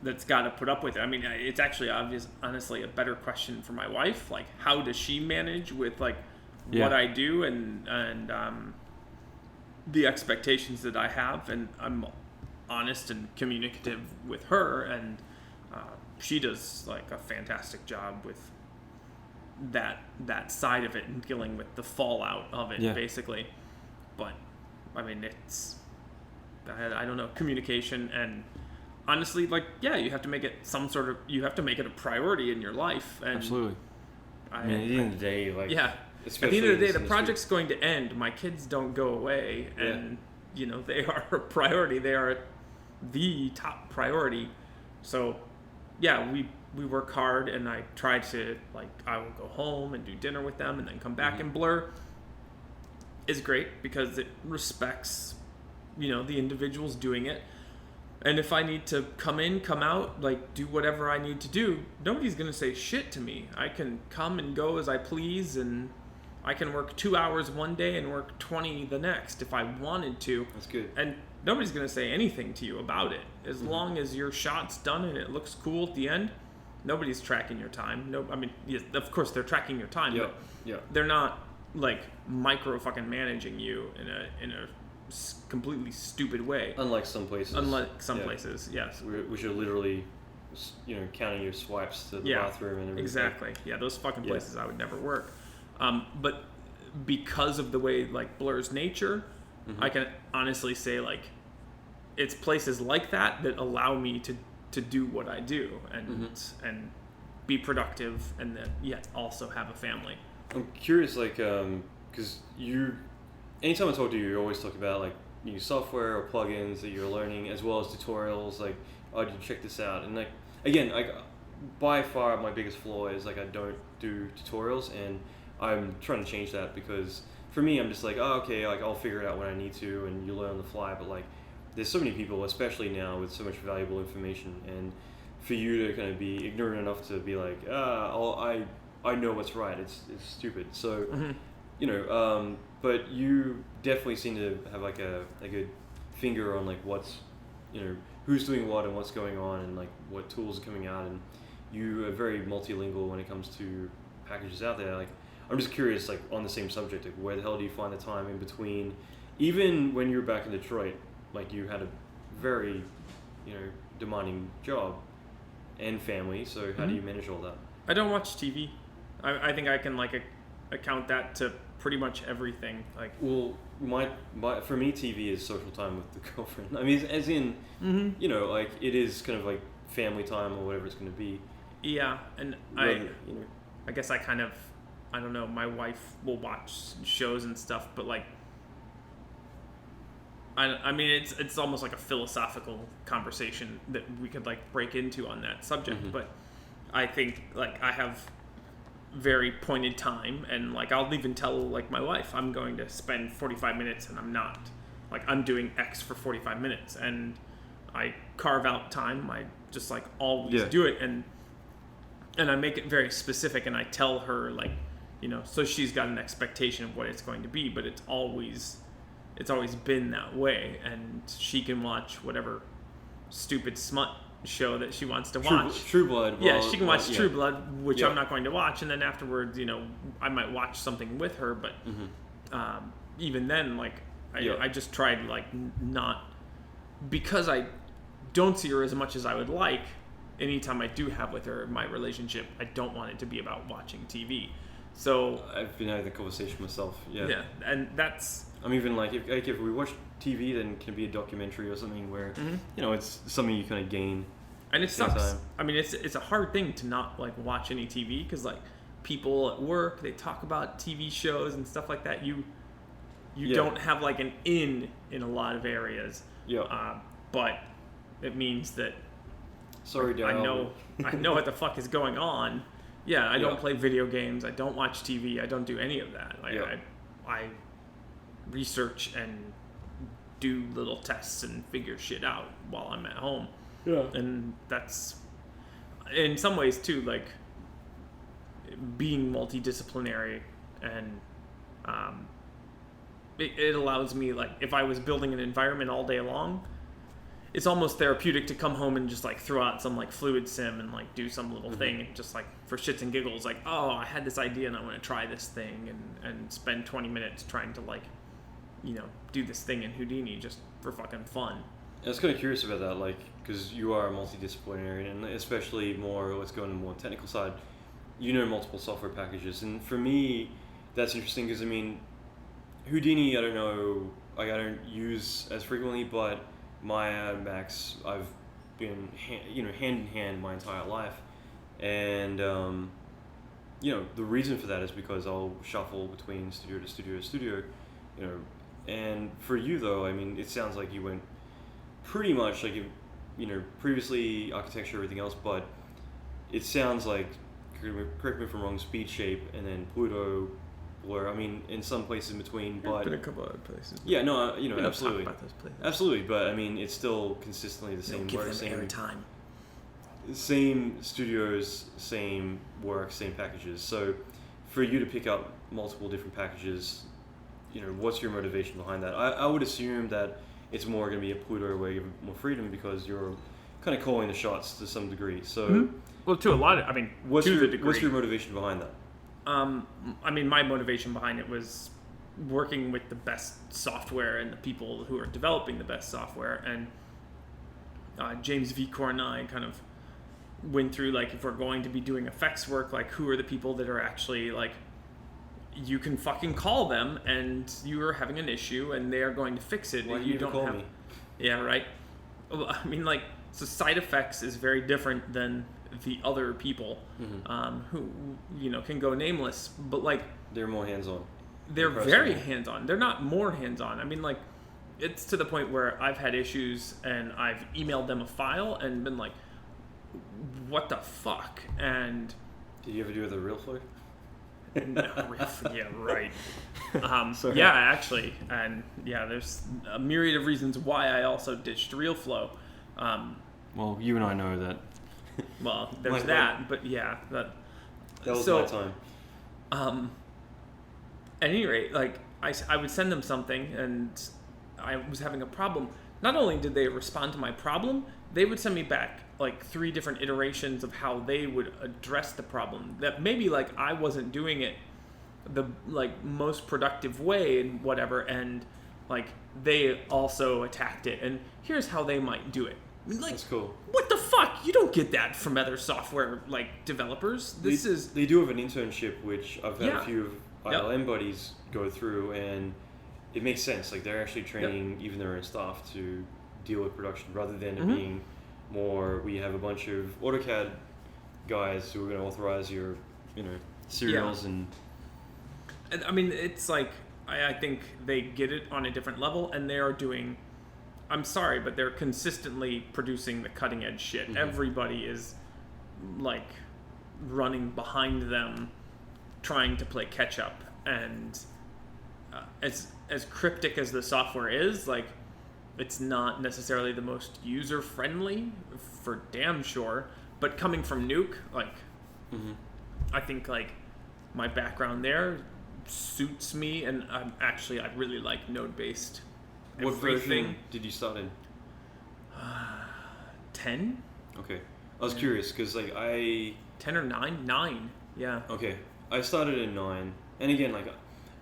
that's got to put up with it. I mean, it's actually honestly a better question for my wife. Like, how does she manage with like what I do and the expectations that I have? And I'm honest and communicative with her, and she does like a fantastic job with that side of it and dealing with the fallout of it, basically. But I mean, it's I don't know, communication, and honestly, like, you have to make it you have to make it a priority in your life. And absolutely. I mean, at the end of the day, like, at the end of the day, the project's going to end. My kids don't go away, and they are a priority. They are the top priority. So we work hard, and I try to, like, I will go home and do dinner with them and then come back. And Blur is great because it respects the individuals doing it. And if I need to come in, come out, like, do whatever I need to do, nobody's going to say shit to me. I can come and go as I please, and I can work 2 hours one day and work 20 the next if I wanted to. That's good. And nobody's going to say anything to you about it. As long as your shot's done and it looks cool at the end, nobody's tracking your time. No, I mean, yes, of course they're tracking your time, but they're not, like, micro fucking managing you in a completely stupid way. Unlike some places. Places, yes. Which are literally, counting your swipes to the bathroom and everything. Exactly. Yeah, those fucking places I would never work. But because of the way, like, Blur's nature, I can honestly say, like, it's places like that allow me to do what I do and be productive, and then yet also have a family. I'm curious, like, because anytime I talk to you, you always talk about, like, new software or plugins that you're learning, as well as tutorials, like, oh, did you check this out? And, like, again, by far my biggest flaw is, like, I don't do tutorials, and I'm trying to change that, because for me, I'm just like, oh, okay, like, I'll figure it out when I need to, and you learn on the fly. But, like, there's so many people, especially now, with so much valuable information, and for you to kind of be ignorant enough to be like, I know what's right, it's stupid. So, but you definitely seem to have, like, a good finger on, like, what's, who's doing what and what's going on, and, like, what tools are coming out, and you are very multilingual when it comes to packages out there. Like, I'm just curious, like, on the same subject, like, where the hell do you find the time in between, even when you were back in Detroit, like, you had a very, demanding job and family, so how do you manage all that? I don't watch TV. I think I can, like, account that to pretty much everything. Like, well, for me, TV is social time with the girlfriend. I mean, as in, like, it is kind of like family time or whatever it's going to be. Yeah, and I guess I kind of, I don't know, my wife will watch shows and stuff, but, like, I mean, it's almost like a philosophical conversation that we could, like, break into on that subject, but I think, like, I have very pointed time, and, like, I'll even tell, like, my wife, I'm going to spend 45 minutes, and I'm not. Like, I'm doing X for 45 minutes, and I carve out time. I just, like, always do it, and I make it very specific, and I tell her, like, so she's got an expectation of what it's going to be, but it's always been that way, and she can watch whatever stupid smut show that she wants to watch. True Blood. Yeah, she can watch True Blood, which I'm not going to watch, and then afterwards, I might watch something with her, but even then, like, I just try to, like, not, because I don't see her as much as I would like. Anytime I do have with her my relationship, I don't want it to be about watching TV. So I've been having the conversation myself. Yeah, and that's. I'm even like, if we watch TV, then it can be a documentary or something where it's something you kind of gain. And it sucks. I mean, it's a hard thing to not, like, watch any TV, because, like, people at work, they talk about TV shows and stuff like that. You don't have, like, an in a lot of areas. Yeah. But it means that Sorry, I Dale. know what the fuck is going on. Yeah, I don't play video games. I don't watch TV. I don't do any of that. Like I research and do little tests and figure shit out while I'm at home. Yeah. And that's in some ways too, like being multidisciplinary, and it allows me, like, if I was building an environment all day long, it's almost therapeutic to come home and just like throw out some like fluid sim and like do some little thing, and just like for shits and giggles, like, oh, I had this idea and I want to try this thing, and spend 20 minutes trying to, like, do this thing in Houdini just for fucking fun. I was kind of curious about that, like, because you are multidisciplinary, and especially more, let's go on the more technical side, multiple software packages. And for me, that's interesting because, I mean, Houdini, I don't know, like, I don't use as frequently, but Maya, Max, I've been, hand in hand my entire life. And, the reason for that is because I'll shuffle between studio to studio to studio, and for you, though, I mean, it sounds like you went pretty much like, previously architecture, everything else, but it sounds like, correct me if I'm wrong, Speed Shape and then Pluto, Blur. I mean, in some places in between, but been a couple other places. Yeah, no, We don't absolutely, talk about those places. absolutely. But I mean, it's still consistently the same Give work, them airtime. same studios, same work, same packages. So, for you to pick up multiple different packages, what's your motivation behind that? I would assume that it's more going to be a Pluto where you have more freedom because you're kind of calling the shots to some degree. So, Well, to a lot of, I mean, what's to your the degree. what's your motivation behind that? I mean, my motivation behind it was working with the best software and the people who are developing the best software. And James Vicor and I kind of went through, like, if we're going to be doing effects work, like, who are the people that are actually, like, you can fucking call them and you are having an issue and they are going to fix it. Why and do you don't call have me? Yeah, right. Well, I mean, like, so side effects is very different than the other people who can go nameless, but, like, They're more hands-on. they're very hands-on. They're not more hands-on. I mean, like, it's to the point where I've had issues and I've emailed them a file and been like, what the fuck? And Did you ever do the real flow? yeah, right. Sorry. Yeah, actually, and yeah, there's a myriad of reasons why I also ditched RealFlow. Well, you and I know that. Well, there's Like, that, but yeah, that was so, my time. At any rate, like, I would send them something and I was having a problem. Not only did they respond to my problem, they would send me back like 3 different iterations of how they would address the problem. That maybe, like, I wasn't doing it the, like, most productive way and whatever, and, like, they also attacked it. And here's how they might do it. I mean, like, That's cool. What the fuck? You don't get that from other software, like, developers. They do have an internship, which I've had Yeah. a few of ILM buddies go through, and it makes sense. Like, they're actually training even their own staff to deal with production rather than it being more, we have a bunch of AutoCAD guys who are going to authorize your, serials and I mean, it's like, I think they get it on a different level, and they are doing, I'm sorry, but they're consistently producing the cutting edge shit. Everybody is, like, running behind them, trying to play catch up. And as cryptic as the software is, like, it's not necessarily the most user friendly, for damn sure. But coming from Nuke, like, I think, like, my background there suits me, and I really like node based. What version did you start in? 10? Okay. I was curious because, like, 10 or 9? 9, yeah. Okay. I started in 9. And again, like,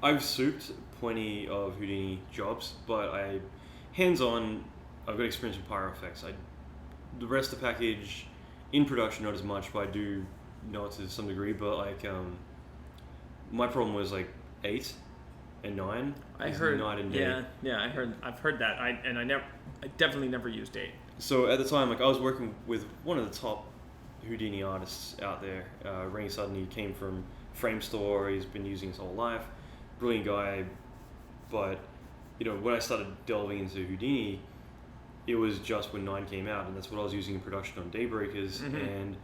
I've souped plenty of Houdini jobs, but hands-on, I've got experience with pyro effects. The rest of the package, in production, not as much, but I do know it to some degree. But, like, my problem was, like, 8 and 9. I heard night and day. Yeah, I've heard that. I definitely never used 8. So at the time, like, I was working with one of the top Houdini artists out there. Rainy Sudden, he came from Framestore. He's been using his whole life. Brilliant guy. But, when I started delving into Houdini, it was just when 9 came out, and that's what I was using in production on Daybreakers, and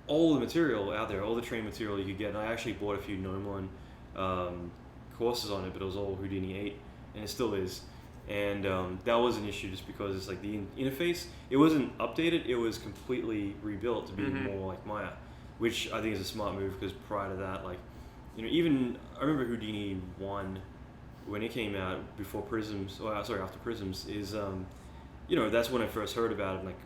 all the material out there, all the train material you could get, and I actually bought a few Gnomon courses on it, but it was all Houdini 8, and it still is. And that was an issue just because it's like the interface, it wasn't updated, it was completely rebuilt to be more like Maya, which I think is a smart move, because prior to that, like, you know, even I remember Houdini 1 when it came out before Prisms, or sorry, after Prisms, is you know, that's when I first heard about it. And, like,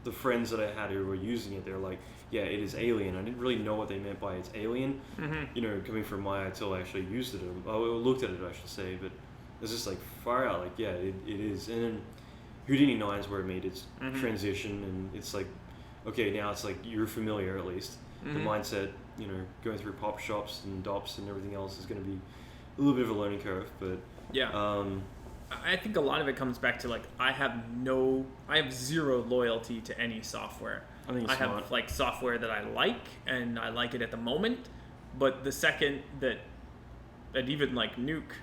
the friends that I had who were using it, they're like, yeah, it is alien. I didn't really know what they meant by it's alien, you know, coming from Maya until I actually used it, or looked at it, I should say. But it's just like far out, like, yeah, it is. And then Houdini 9 is where it made its transition, and it's like, okay, now it's like you're familiar at least. The mindset, you know, going through pop shops and DOPS and everything else is going to be a little bit of a learning curve, but I think a lot of it comes back to, like, I have zero loyalty to any software. I think it's smart. have, like, software that I like, and I like it at the moment, but the second that even, like, Nuke,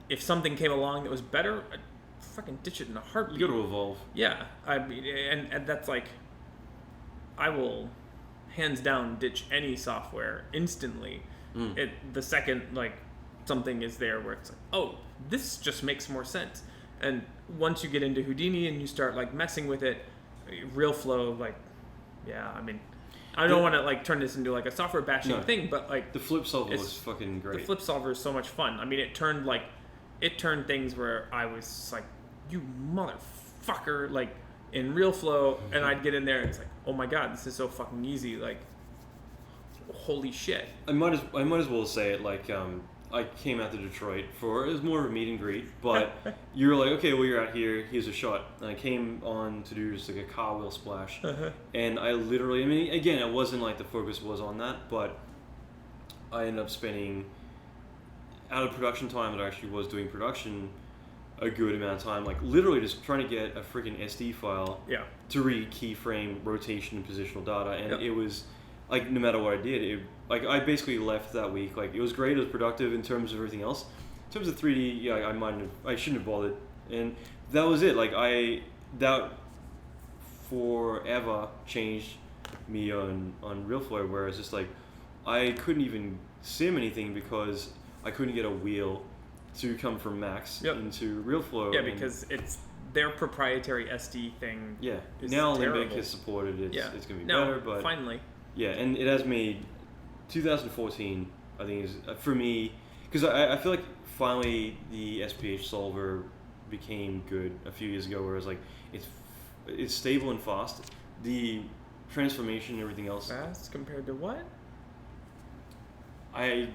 if something came along that was better, I'd fucking ditch it in a heartbeat. You got to evolve. Yeah, I mean, and that's like, I will hands down ditch any software instantly. The second, like, something is there where it's like, oh, this just makes more sense. And once you get into Houdini and you start, like, messing with it, real flow, like, yeah, I mean, I don't want to, like, turn this into, like, a software bashing thing, but, like, the flip solver was fucking great. The flip solver is so much fun. I mean, it turned things where I was like, you motherfucker, like, in real flow, and I'd get in there and it's like, oh my god, this is so fucking easy, like, holy shit. I might as well say it, like, I came out to Detroit it was more of a meet and greet, but you were like, okay, well, you're out here, here's a shot. And I came on to do just like a car wheel splash, and I literally, I mean, again, it wasn't like the focus was on that, but I ended up spending, out of production time that I actually was doing production, a good amount of time, like, literally just trying to get a freaking SD file to read keyframe, rotation, and positional data, and it was, like, no matter what I did, I basically left that week. Like, it was great, it was productive in terms of everything else. In terms of 3D, yeah, I shouldn't have bothered. And that was it. Like, that forever changed me on RealFlow, where it's just like, I couldn't even sim anything because I couldn't get a wheel to come from Max into RealFlow. Yeah, because it's their proprietary SD thing. Yeah. Is now terrible. Limbic has supported it. It's going to be no, better, but finally. Yeah, and it has made 2014, I think, is for me, because I feel like finally the SPH solver became good a few years ago, where it's like it's stable and fast. The transformation and everything else. Fast compared to what? I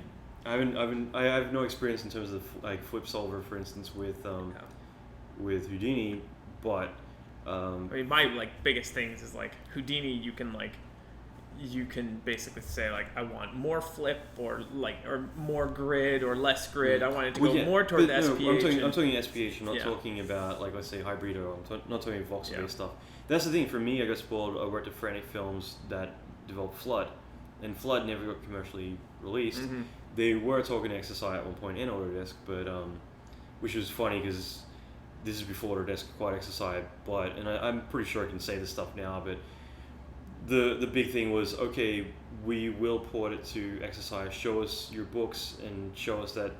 have no experience in terms of, like, flip solver, for instance, with Houdini, but I mean, my, like, biggest things is, like, Houdini, you can basically say, like, I want more flip, or more grid or less grid. I want it to go more toward the SPH. I'm talking SPH. I'm not talking about, like, let's say Hybrido. I'm not talking voxel-based stuff. That's the thing. For me, I got spoiled. I worked at Frantic Films that developed Flood, and Flood never got commercially released. They were talking to XSI at one point in Autodesk, but which was funny because this is before Autodesk acquired XSI. But I'm pretty sure I can say this stuff now, but the big thing was, okay, we will port it to XSI, show us your books and show us that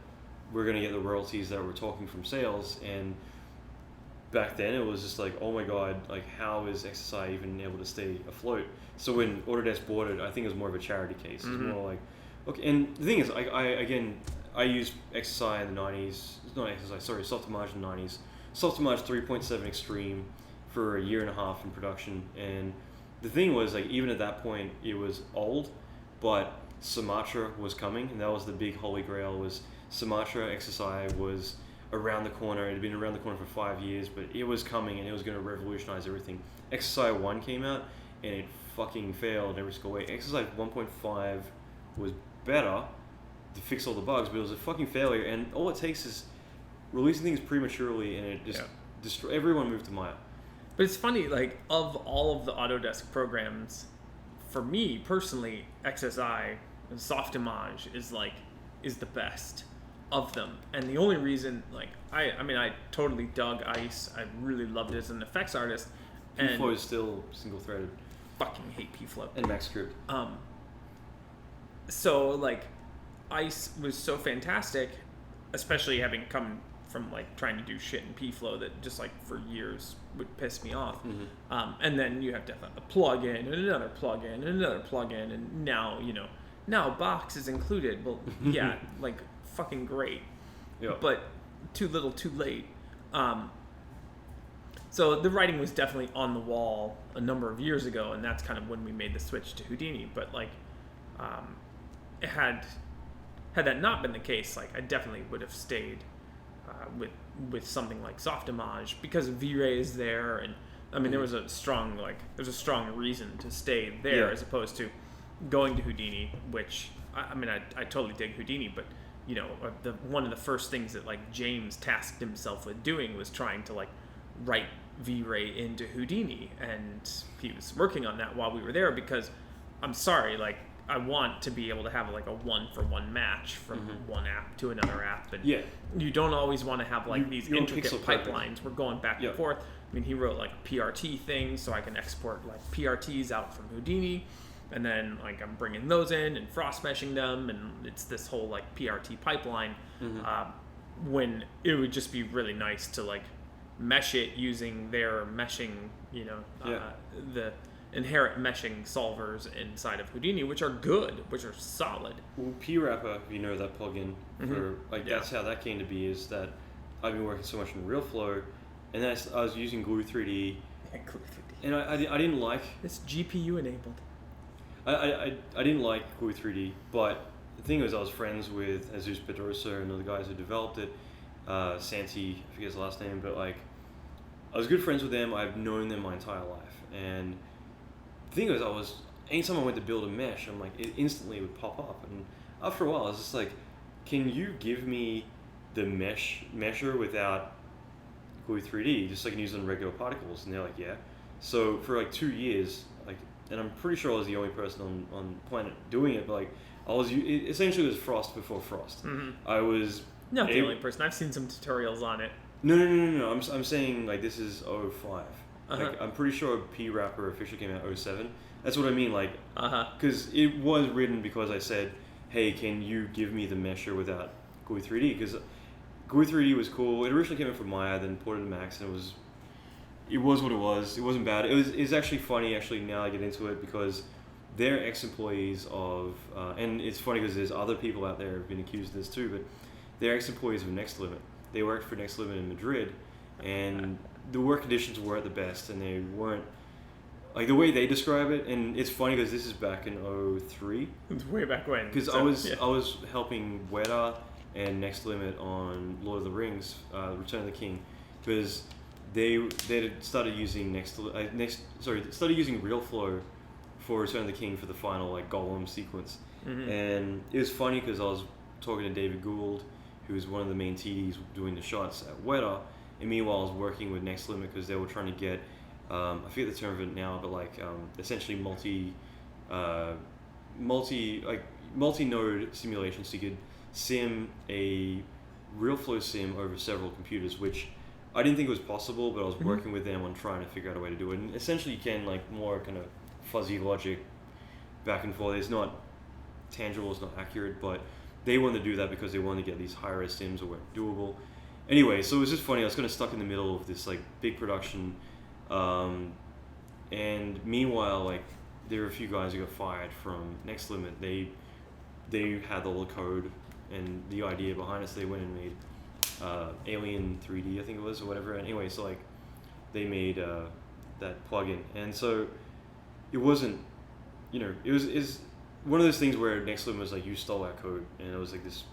we're going to get the royalties that we're talking from sales. And back then it was just like, oh my god, like, how is XSI even able to stay afloat? So when Autodesk bought it, I think it was more of a charity case. It was more like, okay, and the thing is, I used XSI in the 90s, not XSI, sorry, Softimage in the 90s, Softimage 3.7 Extreme for a year and a half in production. And the thing was, like, even at that point, it was old, but Sumatra was coming, and that was the big holy grail, was Sumatra. XSI was around the corner. It had been around the corner for 5 years, but it was coming, and it was going to revolutionize everything. XSI 1 came out, and it fucking failed every single way. XSI 1.5 was better to fix all the bugs, but it was a fucking failure, and all it takes is releasing things prematurely, and it just everyone moved to Maya. But it's funny, like, of all of the Autodesk programs, for me personally, XSI and Softimage is the best. of them. And the only reason, like, I totally dug Ice. I really loved it as an effects artist. P-Flow is still single-threaded. Fucking hate P-Flow. And Max Script. So, like, Ice was so fantastic, especially having come from, like, trying to do shit in P-Flow that just, like, for years would piss me off. And then you have to have a plug-in and another plug-in and another plug-in, and now, now Box is included. Well, yeah, like, fucking great. Yeah. But too little, too late. So the writing was definitely on the wall a number of years ago, and that's kind of when we made the switch to Houdini. But, like, it had that not been the case, like, I definitely would have stayed with something like Softimage, because V-Ray is there, and I mean there was a strong reason to stay there as opposed to going to Houdini, which I totally dig Houdini, but one of the first things that, like, James tasked himself with doing was trying to, like, write V-Ray into Houdini, and he was working on that while we were there, because I'm sorry, like, I want to be able to have, like, a one-for-one match from one app to another app, and you don't always want to have, like, these intricate pipelines. We're going back and forth. I mean, he wrote, like, PRT things so I can export, like, PRTs out from Houdini, and then, like, I'm bringing those in and frost meshing them, and it's this whole, like, PRT pipeline, when it would just be really nice to, like, mesh it using their meshing, the inherent meshing solvers inside of Houdini, which are good, which are solid. Well, PWrapper, that plugin for, like, that's how that came to be, is that I've been working so much in RealFlow, and I was using Glue 3D. Glue 3D. And I didn't like... It's GPU enabled. I didn't like Glue 3D, but the thing was, I was friends with Jesus Pedrosa and the guys who developed it, Santi, I forget his last name, but, like, I was good friends with them. I've known them my entire life, and the thing was, anytime I went to build a mesh, I'm like, it instantly would pop up, and after a while, I was just like, can you give me the mesher without Glue 3D, just so I can use it on regular particles? And they're like, yeah. So for, like, 2 years, like, and I'm pretty sure I was the only person on the planet doing it, but, like, it essentially was Frost before Frost. I was not the only person. I've seen some tutorials on it. No. I'm saying, like, this is 05. Like, I'm pretty sure PWrapper officially came out 07. That's what I mean, like, because it was written because I said, hey, can you give me the mesher without Glue 3D? Because Glue 3D was cool. It originally came in from Maya, then ported to Max, and it was what it was. It wasn't bad. It's actually funny, now I get into it, because they're ex-employees of, and it's funny because there's other people out there who have been accused of this too, but they're ex-employees of Next Limit. They worked for Next Limit in Madrid, and the work conditions weren't the best, and they weren't, like, the way they describe it, and it's funny because this is back in 03. It's way back when. Because I was helping Weta and Next Limit on Lord of the Rings, Return of the King, because they had started using started using RealFlow for Return of the King for the final, like, Golem sequence, and it was funny because I was talking to David Gould, who was one of the main TDs doing the shots at Weta, and meanwhile I was working with Next Limit because they were trying to get, I forget the term of it now, but, like, essentially multi-node simulation, so you could sim a RealFlow sim over several computers, which I didn't think was possible, but I was working with them on trying to figure out a way to do it. And essentially you can, like, more kind of fuzzy logic back and forth. It's not tangible, it's not accurate, but they wanted to do that because they wanted to get these high-res sims that weren't doable. Anyway, so it was just funny. I was kind of stuck in the middle of this, like, big production, and meanwhile, like, there were a few guys who got fired from Next Limit. They had all the code and the idea behind it, so they went and made Alien 3D, I think it was, or whatever. Anyway, so, like, they made that plugin, and so it wasn't, it was one of those things where Next Limit was like, you stole our code, and it was like this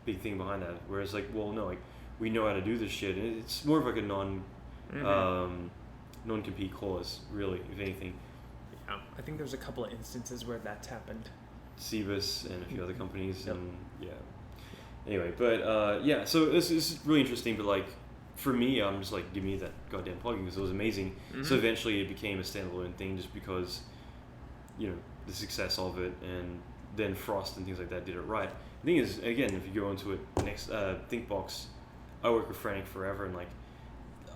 big thing behind that. Whereas, like, well, no, like, we know how to do this shit, and it's more of like a non-compete clause, really, if anything. Yeah, I think there's a couple of instances where that's happened. Cebus and a few other companies, and Anyway, but so this is really interesting. But, like, for me, I'm just like, give me that goddamn plugin because it was amazing. So eventually, it became a standalone thing just because, the success of it, and then Frost and things like that did it right. The thing is, again, if you go into it next, ThinkBox, I work with Frantic forever, and like,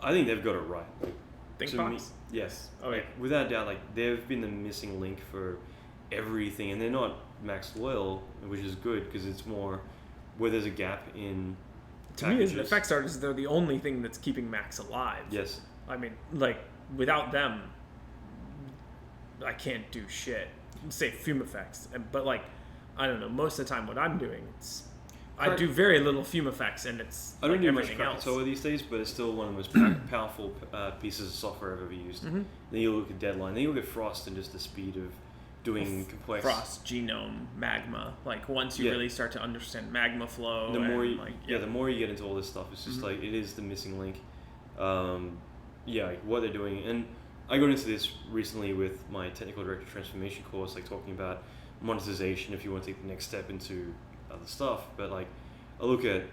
I think they've got it right. Like, ThinkBox? Yes. Oh, yeah. Like, without doubt, like they've been the missing link for everything, and they're not Max loyal, which is good because it's more where there's a gap in. To me, as an effects artist, they're the only thing that's keeping Max alive. Yes. I mean, like, without them, I can't do shit. Say fume effects, but like, I don't know. Most of the time, what I'm doing, I do very little fume effects, and it's I don't like do much everything else. Krakatoa these days, but it's still one of the most powerful pieces of software I've ever used. Mm-hmm. Then you look at Deadline, then you look at Frost, and just the speed of doing complex. Frost, genome, magma. Like once you really start to understand magma flow, the more you, like, the more you get into all this stuff, it's just like it is the missing link. Like what they're doing, and I got into this recently with my technical director transformation course, like talking about monetization if you want to take the next step into other stuff. But like, I look at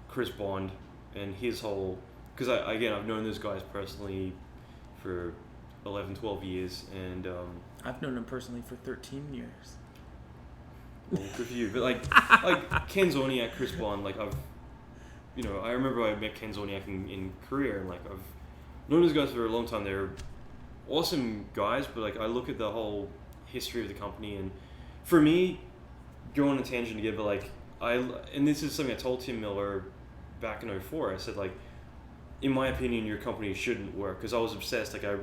Chris Bond and his whole, because I've known those guys personally for 11, 12 years, and I've known him personally for 13 years. Well, good for you. But like Ken Zorniak, Chris Bond, like I remember I met Ken Zorniak in Korea, and like I've known those guys for a long time. They're awesome guys, but like I look at the whole history of the company, and for me, go on a tangent again, but like and this is something I told Tim Miller back in 2004. I said, like, in my opinion, your company shouldn't work, because I was obsessed. Like I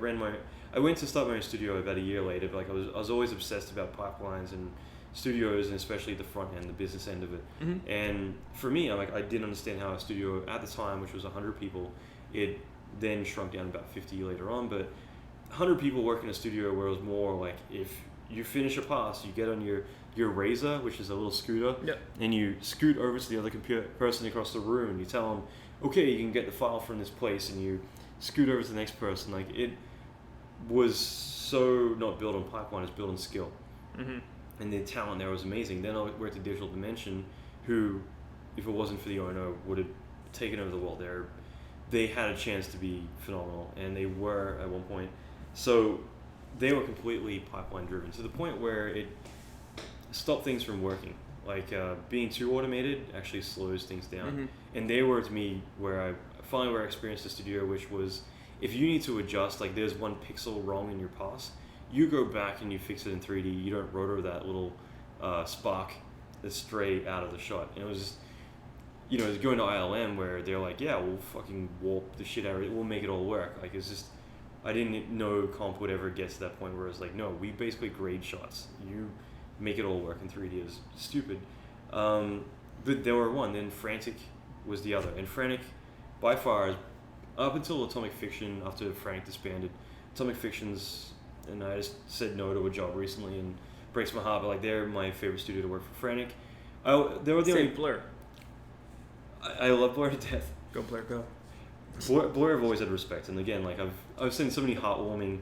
went to start my own studio about a year later, but like I was always obsessed about pipelines and studios, and especially the front end, the business end of it. Mm-hmm. And for me, I didn't understand how a studio at the time, which was 100 people, it then shrunk down to about 50 later on, but 100 people work in a studio where it was more like, if you finish a pass, you get on your Razor, which is a little scooter, and you scoot over to the other person across the room, and you tell them, okay, you can get the file from this place, and you scoot over to the next person. Like, it was so not built on pipeline, it's built on skill. Mm-hmm. And the talent there was amazing. Then I worked at Digital Dimension, who, if it wasn't for the owner, would have taken over the world. They had a chance to be phenomenal, and they were at one point. So they were completely pipeline driven, to the point where it stopped things from working. Like being too automated actually slows things down. Mm-hmm. And they were, to me, where I experienced a studio, which was, if you need to adjust, like there's one pixel wrong in your pass, you go back and you fix it in 3D. You don't rotor that little spark that's straight out of the shot. And it was just, it was going to ILM where they're like, yeah, we'll fucking warp the shit out of it. We'll make it all work. Like, it's just, I didn't know comp would ever get to that point where it's like, no, we basically grade shots. You make it all work in 3D. Is stupid. But there were one. Then Frantic was the other. And Frantic, by far, up until Atomic Fiction, after Frantic disbanded, Atomic Fiction's, and I just said no to a job recently, and breaks my heart, but like they're my favorite studio to work for. Frantic, they were the only Blur. I love Blur to death. Go Blur, go. Blur I've always had respect, and again, like I've sent so many heartwarming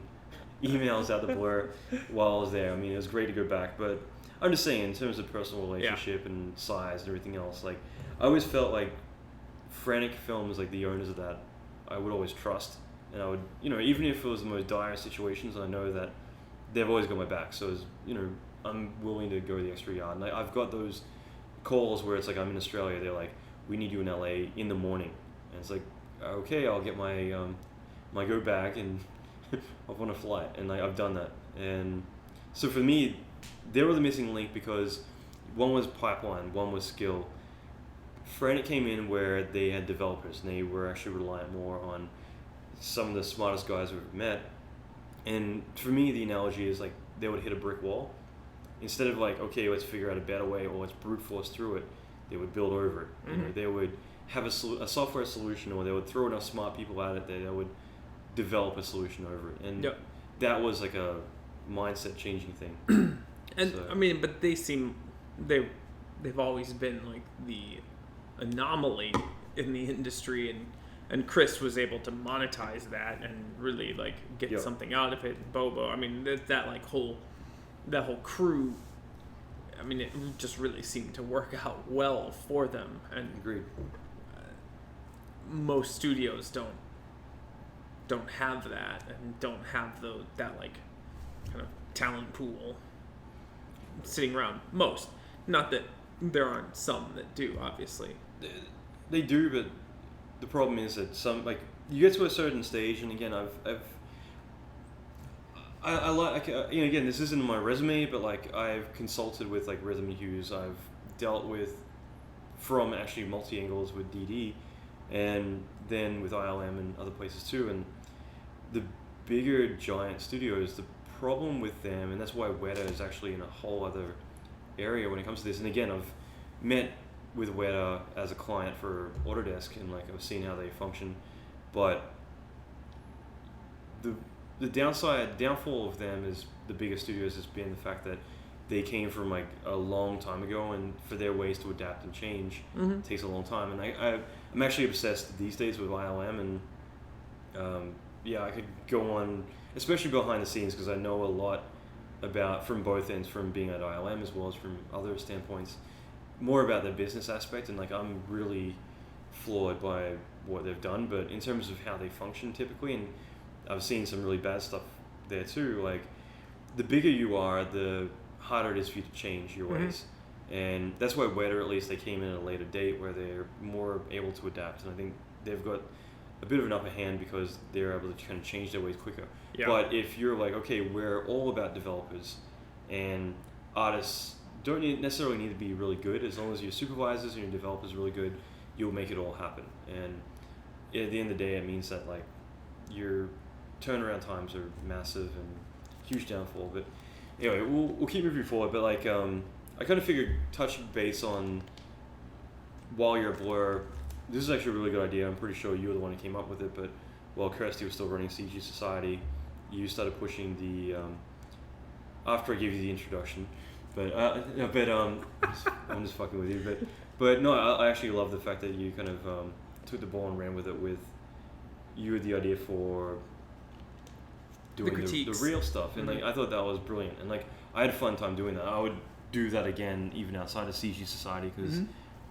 emails out to Blur while I was there. I mean, it was great to go back, but I'm just saying, in terms of personal relationship and size and everything else, like I always felt like Frantic Films, like the owners of that, I would always trust, and I would, even if it was the most dire situations, I know that they've always got my back. So, I'm willing to go the extra yard, and I've got those calls where it's like I'm in Australia, they're like, we need you in LA in the morning, and it's like, okay, I'll get my my go bag and hop on a flight, and I've done that. And so for me, they were the missing link, because one was pipeline, one was skill. Frantic came in where they had developers, and they were actually reliant more on some of the smartest guys we've met. And for me, the analogy is like they would hit a brick wall. Instead of like, okay, let's figure out a better way, or let's brute force through it, they would build over it. Mm-hmm. They would have a software solution, or they would throw enough smart people at it that they would develop a solution over it. And that was like a mindset changing thing. And so, I mean, but they've always been like the anomaly in the industry, and Chris was able to monetize that and really like get something out of it. Bobo, I mean, that whole crew, I mean, it just really seemed to work out well for them. And agreed. Most studios don't have that, and don't have that like kind of talent pool. sitting around. Most, not that there aren't some that do, obviously. They do, but the problem is that some, like, you get to a certain stage, and again, I like, again, this isn't my resume, but like I've consulted with like Rhythm and Hughes. I've dealt with from actually multi angles with DD, and then with ILM and other places too. And the bigger giant studios, the problem with them, and that's why Weta is actually in a whole other area when it comes to this. And again, I've met with Weta as a client for Autodesk, and like I've seen how they function, but the downfall of them is the bigger studios has been the fact that they came from like a long time ago, and for their ways to adapt and change takes a long time. And I'm actually obsessed these days with ILM, and I could go on, especially behind the scenes, because I know a lot about, from both ends, from being at ILM as well as from other standpoints, more about the business aspect, and like I'm really floored by what they've done, but in terms of how they function typically, and I've seen some really bad stuff there too, like the bigger you are, the harder it is for you to change your ways. And that's why Weta, at least, they came in at a later date where they're more able to adapt, and I think they've got a bit of an upper hand because they're able to kind of change their ways quicker. But if you're like, okay, we're all about developers, and artists don't necessarily need to be really good, as long as your supervisors and your developers are really good, you'll make it all happen. And at the end of the day, it means that like your turnaround times are massive and huge downfall. But anyway, we'll keep moving forward. But like I kind of figured touch base on, while you're at Blur, this is actually a really good idea. I'm pretty sure you were the one who came up with it, but while Kirsty was still running CG Society, you started pushing the after I gave you the introduction. But I'm just fucking with you. But no, I actually love the fact that you kind of took the ball and ran with it. With you had the idea for doing the real stuff, and like I thought that was brilliant, and like I had a fun time doing that. I would do that again even outside of CG Society, because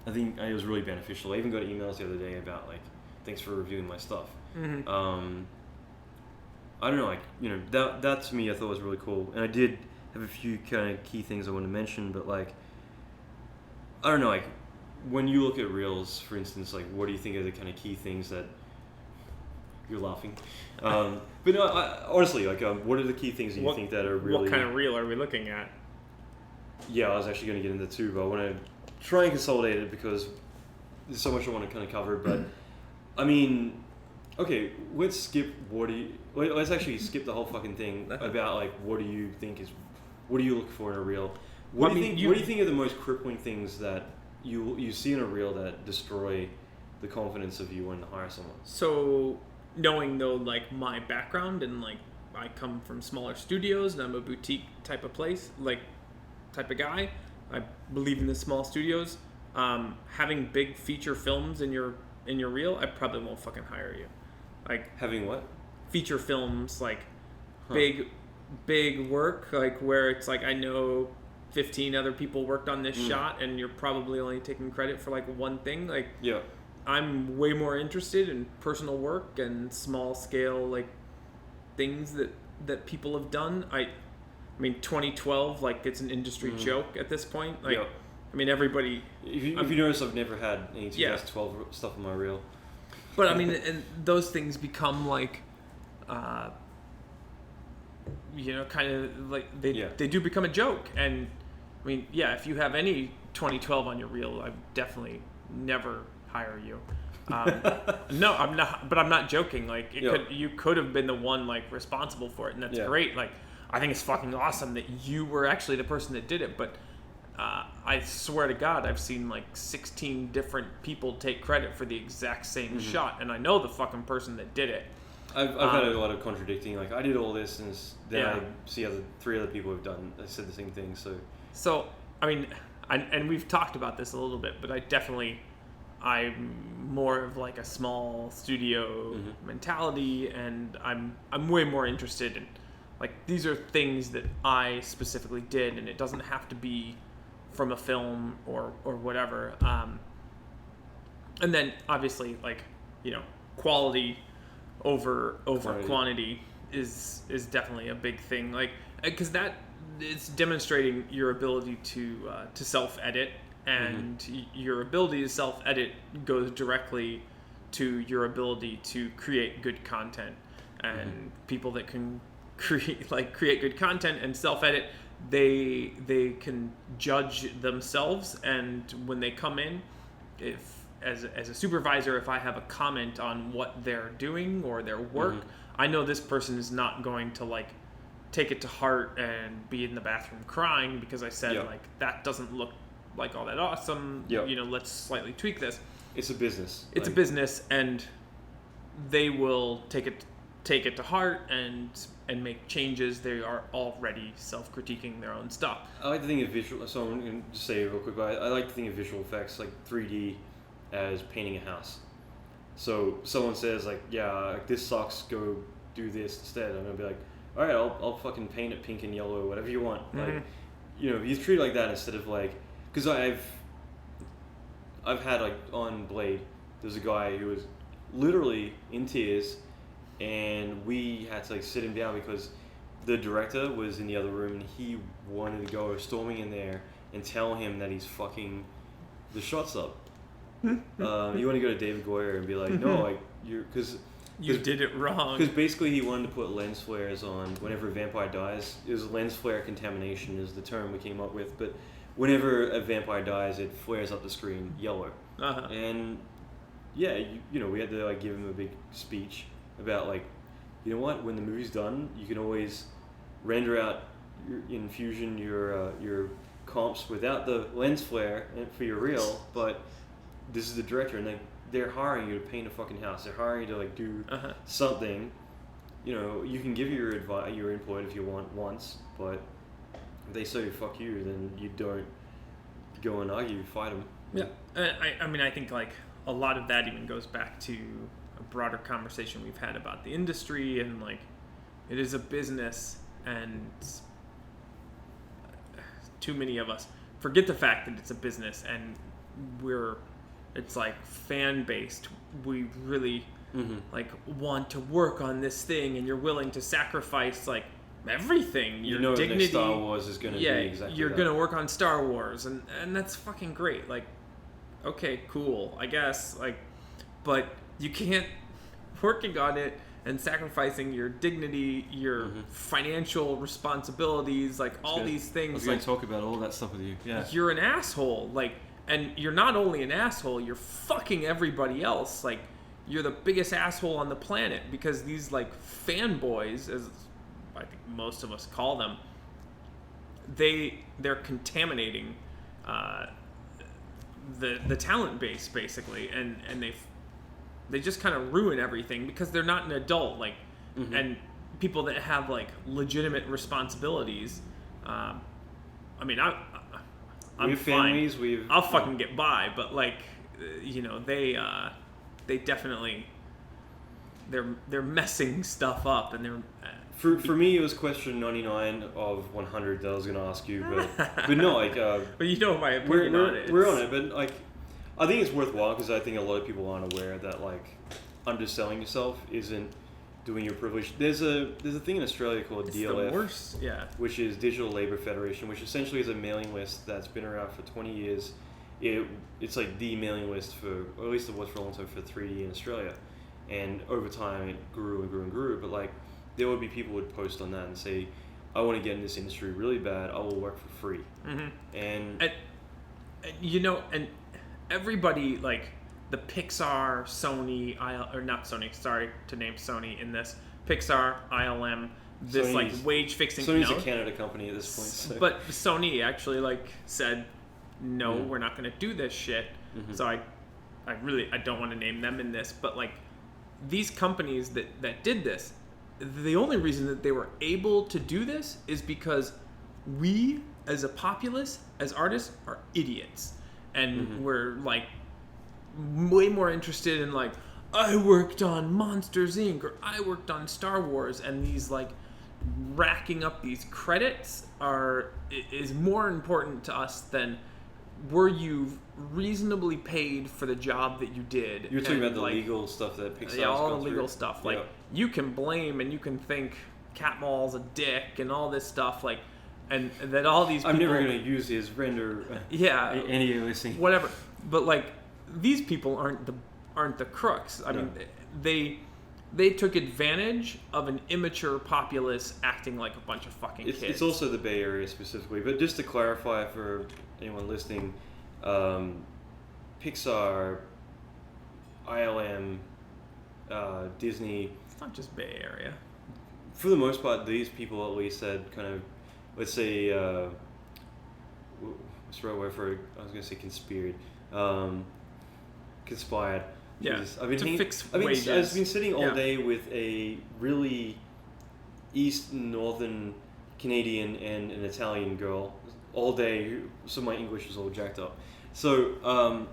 I think it was really beneficial. I even got emails the other day about like, thanks for reviewing my stuff. I don't know, like, you know, that to me I thought was really cool, and I did have a few kind of key things I want to mention, but like, I don't know, like when you look at reels, for instance, like what do you think are the kind of key things that you're laughing? But no, honestly, like what are the key things that you think that are really... What kind of reel are we looking at? Yeah, I was actually going to get into two, but I want to try and consolidate it because there's so much I want to kind of cover. But I mean, okay, let's actually skip the whole fucking thing about like what do you look for in a reel? What do you think are the most crippling things that you see in a reel that destroy the confidence of you wanting to hire someone? So, knowing though, like my background, and like I come from smaller studios and I'm a boutique type of place, like type of guy. I believe in the small studios. Having big feature films in your reel, I probably won't fucking hire you. Like having what? Feature films, like big work, like where it's like I know 15 other people worked on this shot, and you're probably only taking credit for like one thing. Like, yeah, I'm way more interested in personal work and small scale like things that people have done. I mean, 2012, like it's an industry joke at this point. Like, yeah. I mean, everybody. If you notice, I've never had any 2012 stuff on my reel. But I mean, and those things become like, you know, kind of like they do become a joke. And I mean, yeah, if you have any 2012 on your reel, I definitely never hire you. No, I'm not. But I'm not joking. Like, you could have been the one like responsible for it, and that's great. Like, I think it's fucking awesome that you were actually the person that did it. But I swear to God, I've seen like 16 different people take credit for the exact same shot, and I know the fucking person that did it. I've had a lot of contradicting. Like, I did all this, and then I see three other people have done. I said the same thing. So I mean, and we've talked about this a little bit, but I'm more of like a small studio mentality, and I'm way more interested in like these are things that I specifically did, and it doesn't have to be from a film or whatever. And then obviously, like, you know, quality over quantity is definitely a big thing. Like, because it's demonstrating your ability to self-edit, and your ability to self-edit goes directly to your ability to create good content. And people that can create good content and self-edit, they can judge themselves, and when they come in, if as a supervisor, if I have a comment on what they're doing or their work, I know this person is not going to take it to heart and be in the bathroom crying because I said that doesn't look like all that awesome. Let's slightly tweak this. It's a business. It's a business, and they will take it to heart and make changes. They are already self-critiquing their own stuff. I like to think of visual. So I'm going to say it real quick, but I like to think of visual effects like 3D as painting a house. So someone says this sucks, go do this instead. I'm going to be like, all right, I'll fucking paint it pink and yellow, whatever you want. You treat it like that instead of because I've had on Blade, there's a guy who was literally in tears, and we had to sit him down because the director was in the other room and he wanted to go storming in there and tell him that he's fucking the shots up. You want to go to David Goyer and be like, no, because you did it wrong. Because basically he wanted to put lens flares on whenever a vampire dies. It was lens flare contamination is the term we came up with, but whenever a vampire dies, it flares up the screen yellow. And we had to give him a big speech about you know what, when the movie's done, you can always render out in Fusion your comps without the lens flare for your reel, but this is the director, and they're hiring you to paint a fucking house. They're hiring you to do something. You can give your input if you want once, but if they say fuck you, then you don't go and argue, fight them. Yeah, I think a lot of that even goes back to a broader conversation we've had about the industry, and it is a business, and too many of us forget the fact that it's a business, and it's fan based. We really want to work on this thing, and you're willing to sacrifice everything. Your dignity. Next Star Wars is going to be exactly you're that. going to work on Star Wars, and that's fucking great. Okay, cool, I guess. But you can't working on it and sacrificing your dignity, your financial responsibilities, all these things. I was going to talk about all that stuff with you. Yeah, you're an asshole. And you're not only an asshole, you're fucking everybody else. You're the biggest asshole on the planet because these fanboys, as I think most of us call them, they're contaminating the talent base basically, and they just kind of ruin everything because they're not an adult and people that have legitimate responsibilities. We have families. I'll fucking get by, but they definitely they're messing stuff up, and they're. For me, it was question 99 of 100 that I was going to ask you, but no, But you know my opinion on it. We're on it, but I think it's worthwhile because I think a lot of people aren't aware that underselling yourself isn't doing your privilege. There's a thing in Australia called DLF, the worst, which is Digital Labour Federation, which essentially is a mailing list that's been around for 20 years. It's the mailing list for, or at least it was for a long time, for 3D in Australia, and over time it grew and grew and grew. But there would be people who would post on that and say, I want to get in this industry really bad, I will work for free. And everybody, the Pixar, Sony, or not Sony, sorry to name Sony in this, Pixar, ILM, this wage fixing. Sony's a Canada company at this point. So. But Sony actually said, no, we're not going to do this shit. So I don't want to name them in this, but these companies that did this, the only reason that they were able to do this is because we, as a populace, as artists, are idiots. And we're way more interested in I worked on Monsters Inc. or I worked on Star Wars, and these racking up these credits is more important to us than were you reasonably paid for the job that you did. You're talking about the legal stuff that Pixar's all gone the legal through. stuff. You can blame and you can think Catmull's a dick and all this stuff. and that all these people, I'm never going to use his render any aliasing. Whatever. But like these people aren't the crooks. I mean, they took advantage of an immature populace acting like a bunch of fucking kids. It's also the Bay Area specifically. But just to clarify for anyone listening, Pixar, ILM, Disney. It's not just Bay Area. For the most part, these people at least had kind of, let's say, what's the right word for it? I was going to say conspired. Conspired. Yeah, I've been fix wages. I've been sitting all day with a really East Northern Canadian and an Italian girl all day, so my English is all jacked up. So,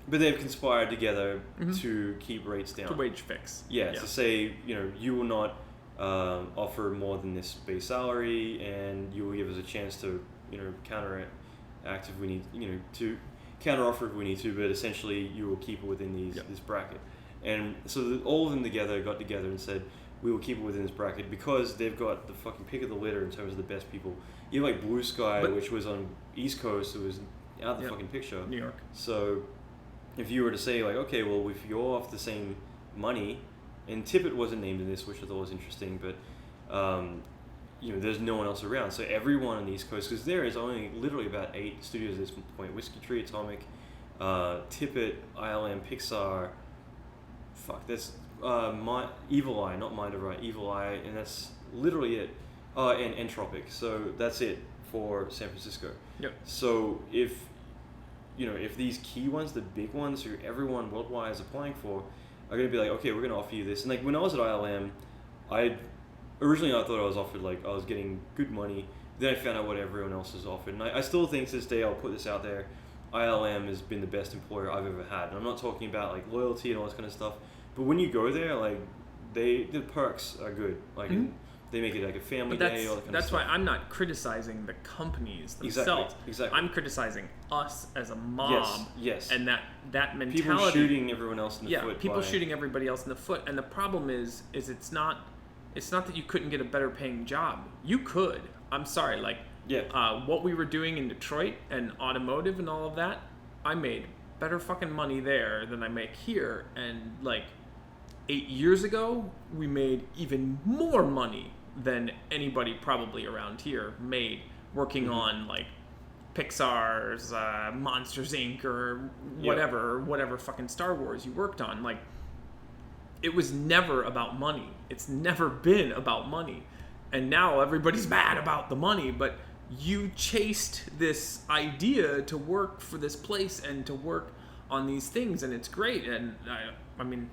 but they've conspired together to keep rates down. To wage fix. Yeah, to say, you will not offer more than this base salary, and you will give us a chance to, counteract if we need, to counter offer if we need to, but essentially you will keep it within this bracket. And so all of them got together and said, we will keep it within this bracket because they've got the fucking pick of the litter in terms of the best people. You have like Blue Sky, which was on East Coast, it was out of the fucking picture. New York. So if you were to say like, okay, well, if you're off the same money, and Tippett wasn't named in this, which I thought was interesting, but there's no one else around. So everyone on the East Coast, because there is only literally about 8 studios at this point: Whiskey Tree, Atomic, Tippett, ILM, Pixar. That's Evil Eye, not Mind of Right, Evil Eye, and that's literally it. And Entropic. So that's it for San Francisco. Yep. So if these key ones, the big ones, who everyone worldwide is applying for, are going to be like, okay, we're going to offer you this. And like when I was at ILM, originally I thought I was offered, like, I was getting good money. Then I found out what everyone else is offered. And I still think to this day, I'll put this out there, ILM has been the best employer I've ever had. And I'm not talking about like loyalty and all this kind of stuff, but when you go there, like the perks are good. Like they make it like a family day, all that kind of stuff. That's why I'm not criticizing the companies themselves. Exactly. I'm criticizing us as a mob. Yes. And that mentality. People shooting everyone else in the foot. Yeah, people shooting everybody else in the foot. And the problem is it's not that you couldn't get a better paying job. You could. I'm sorry. Like, what we were doing in Detroit and automotive and all of that, I made better fucking money there than I make here. And like 8 years ago, we made even more money than anybody probably around here made working on like Pixar's Monsters Inc. or whatever fucking Star Wars you worked on. Like, it was never about money. It's never been about money. And now everybody's mad about the money, but you chased this idea to work for this place and to work on these things, and it's great. And I mean,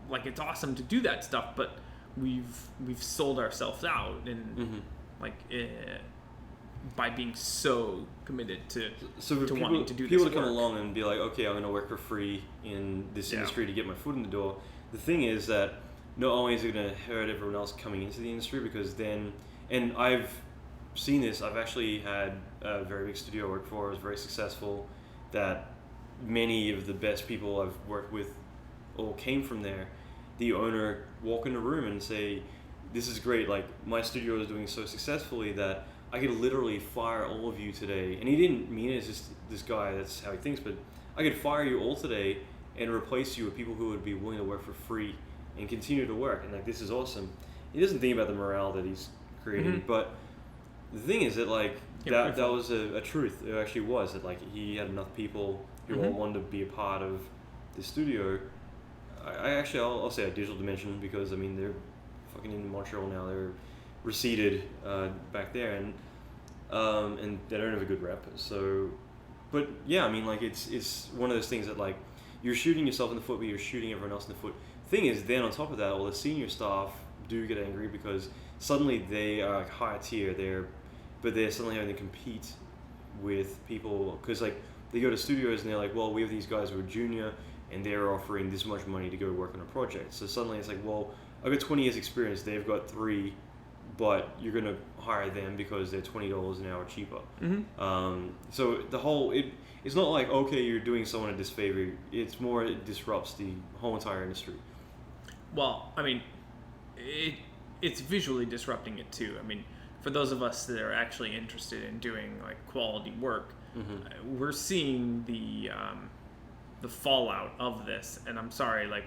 like, it's awesome to do that stuff, but we've sold ourselves out and by being so committed to wanting to do this people work. to come along and be like, okay, I'm going to work for free in this industry to get my foot in the door. The thing is that not only is it going to hurt everyone else coming into the industry, because then, and I've seen this, I've actually had a very big studio I worked for, I was very successful, that many of the best people I've worked with all came from there. The owner walk in the room and say, this is great, like my studio is doing so successfully that I could literally fire all of you today. And he didn't mean it as just this guy, that's how he thinks, but I could fire you all today and replace you with people who would be willing to work for free and continue to work. And like, this is awesome. He doesn't think about the morale that he's creating, but the thing is that like that was a truth. It actually was that like he had enough people who all wanted to be a part of the studio. I'll say a Digital Dimension, because I mean they're fucking in Montreal now. They're receded back there, and they don't have a good rep. So, but yeah, I mean like it's one of those things that like you're shooting yourself in the foot, but you're shooting everyone else in the foot. Thing is, then on top of that, all the senior staff do get angry because suddenly they are like higher tier. But they're suddenly having to compete with people, because like they go to studios and they're like, well, we have these guys who are junior and they're offering this much money to go work on a project. So suddenly it's like, well, I've got 20 years experience, they've got 3, but you're going to hire them because they're $20 an hour cheaper. So the whole, it's not like, okay, you're doing someone a disfavor. It's more, it disrupts the whole entire industry. Well, I mean, it's visually disrupting it too. I mean, for those of us that are actually interested in doing like quality work, we're seeing the fallout of this. And I'm sorry, like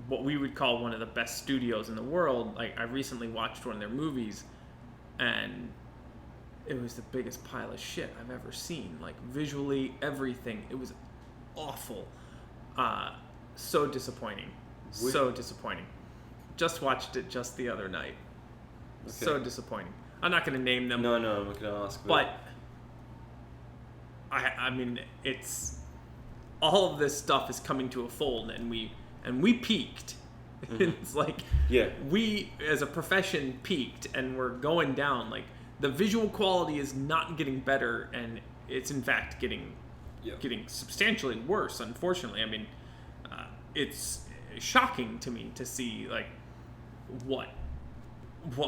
what we would call one of the best studios in the world. Like I recently watched one of their movies, and it was the biggest pile of shit I've ever seen. Like visually, everything. It was awful. So disappointing. So disappointing. Just watched it just the other night. Okay. So disappointing. I'm not going to name them. No, I'm not going to ask. But I mean, it's all of this stuff is coming to a fold, and we peaked. It's like we as a profession peaked, and we're going down. Like the visual quality is not getting better, and it's in fact getting substantially worse. Unfortunately, I mean, it's shocking to me to see like what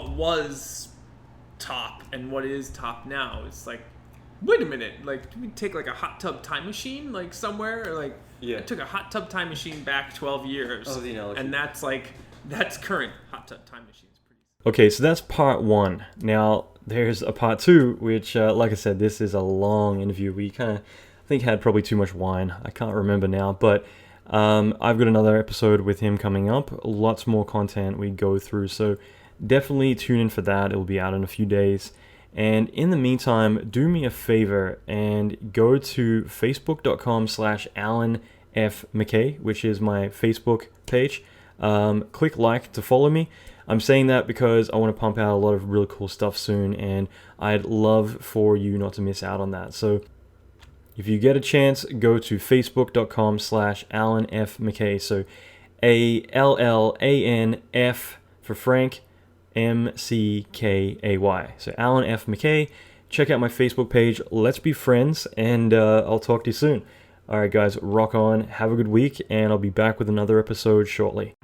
was top and what is top now. It's like, wait a minute, like do we take like a hot tub time machine like somewhere, or like I took a hot tub time machine back 12 years and that's current hot tub time machines. Okay, so that's part 1. Now there's a part 2, which like I said, this is a long interview. We kind of I think had probably too much wine. I can't remember now, but I've got another episode with him coming up. Lots more content we go through, so definitely tune in for that. It will be out in a few days. And in the meantime, do me a favor and go to facebook.com/Alan F. McKay, which is my Facebook page. Click like to follow me. I'm saying that because I want to pump out a lot of really cool stuff soon, and I'd love for you not to miss out on that. So if you get a chance, go to facebook.com/Alan F. McKay. So ALLANF for Frank, MCKAY. So Alan F. McKay. Check out my Facebook page. Let's be friends, and I'll talk to you soon. All right, guys, rock on. Have a good week, and I'll be back with another episode shortly.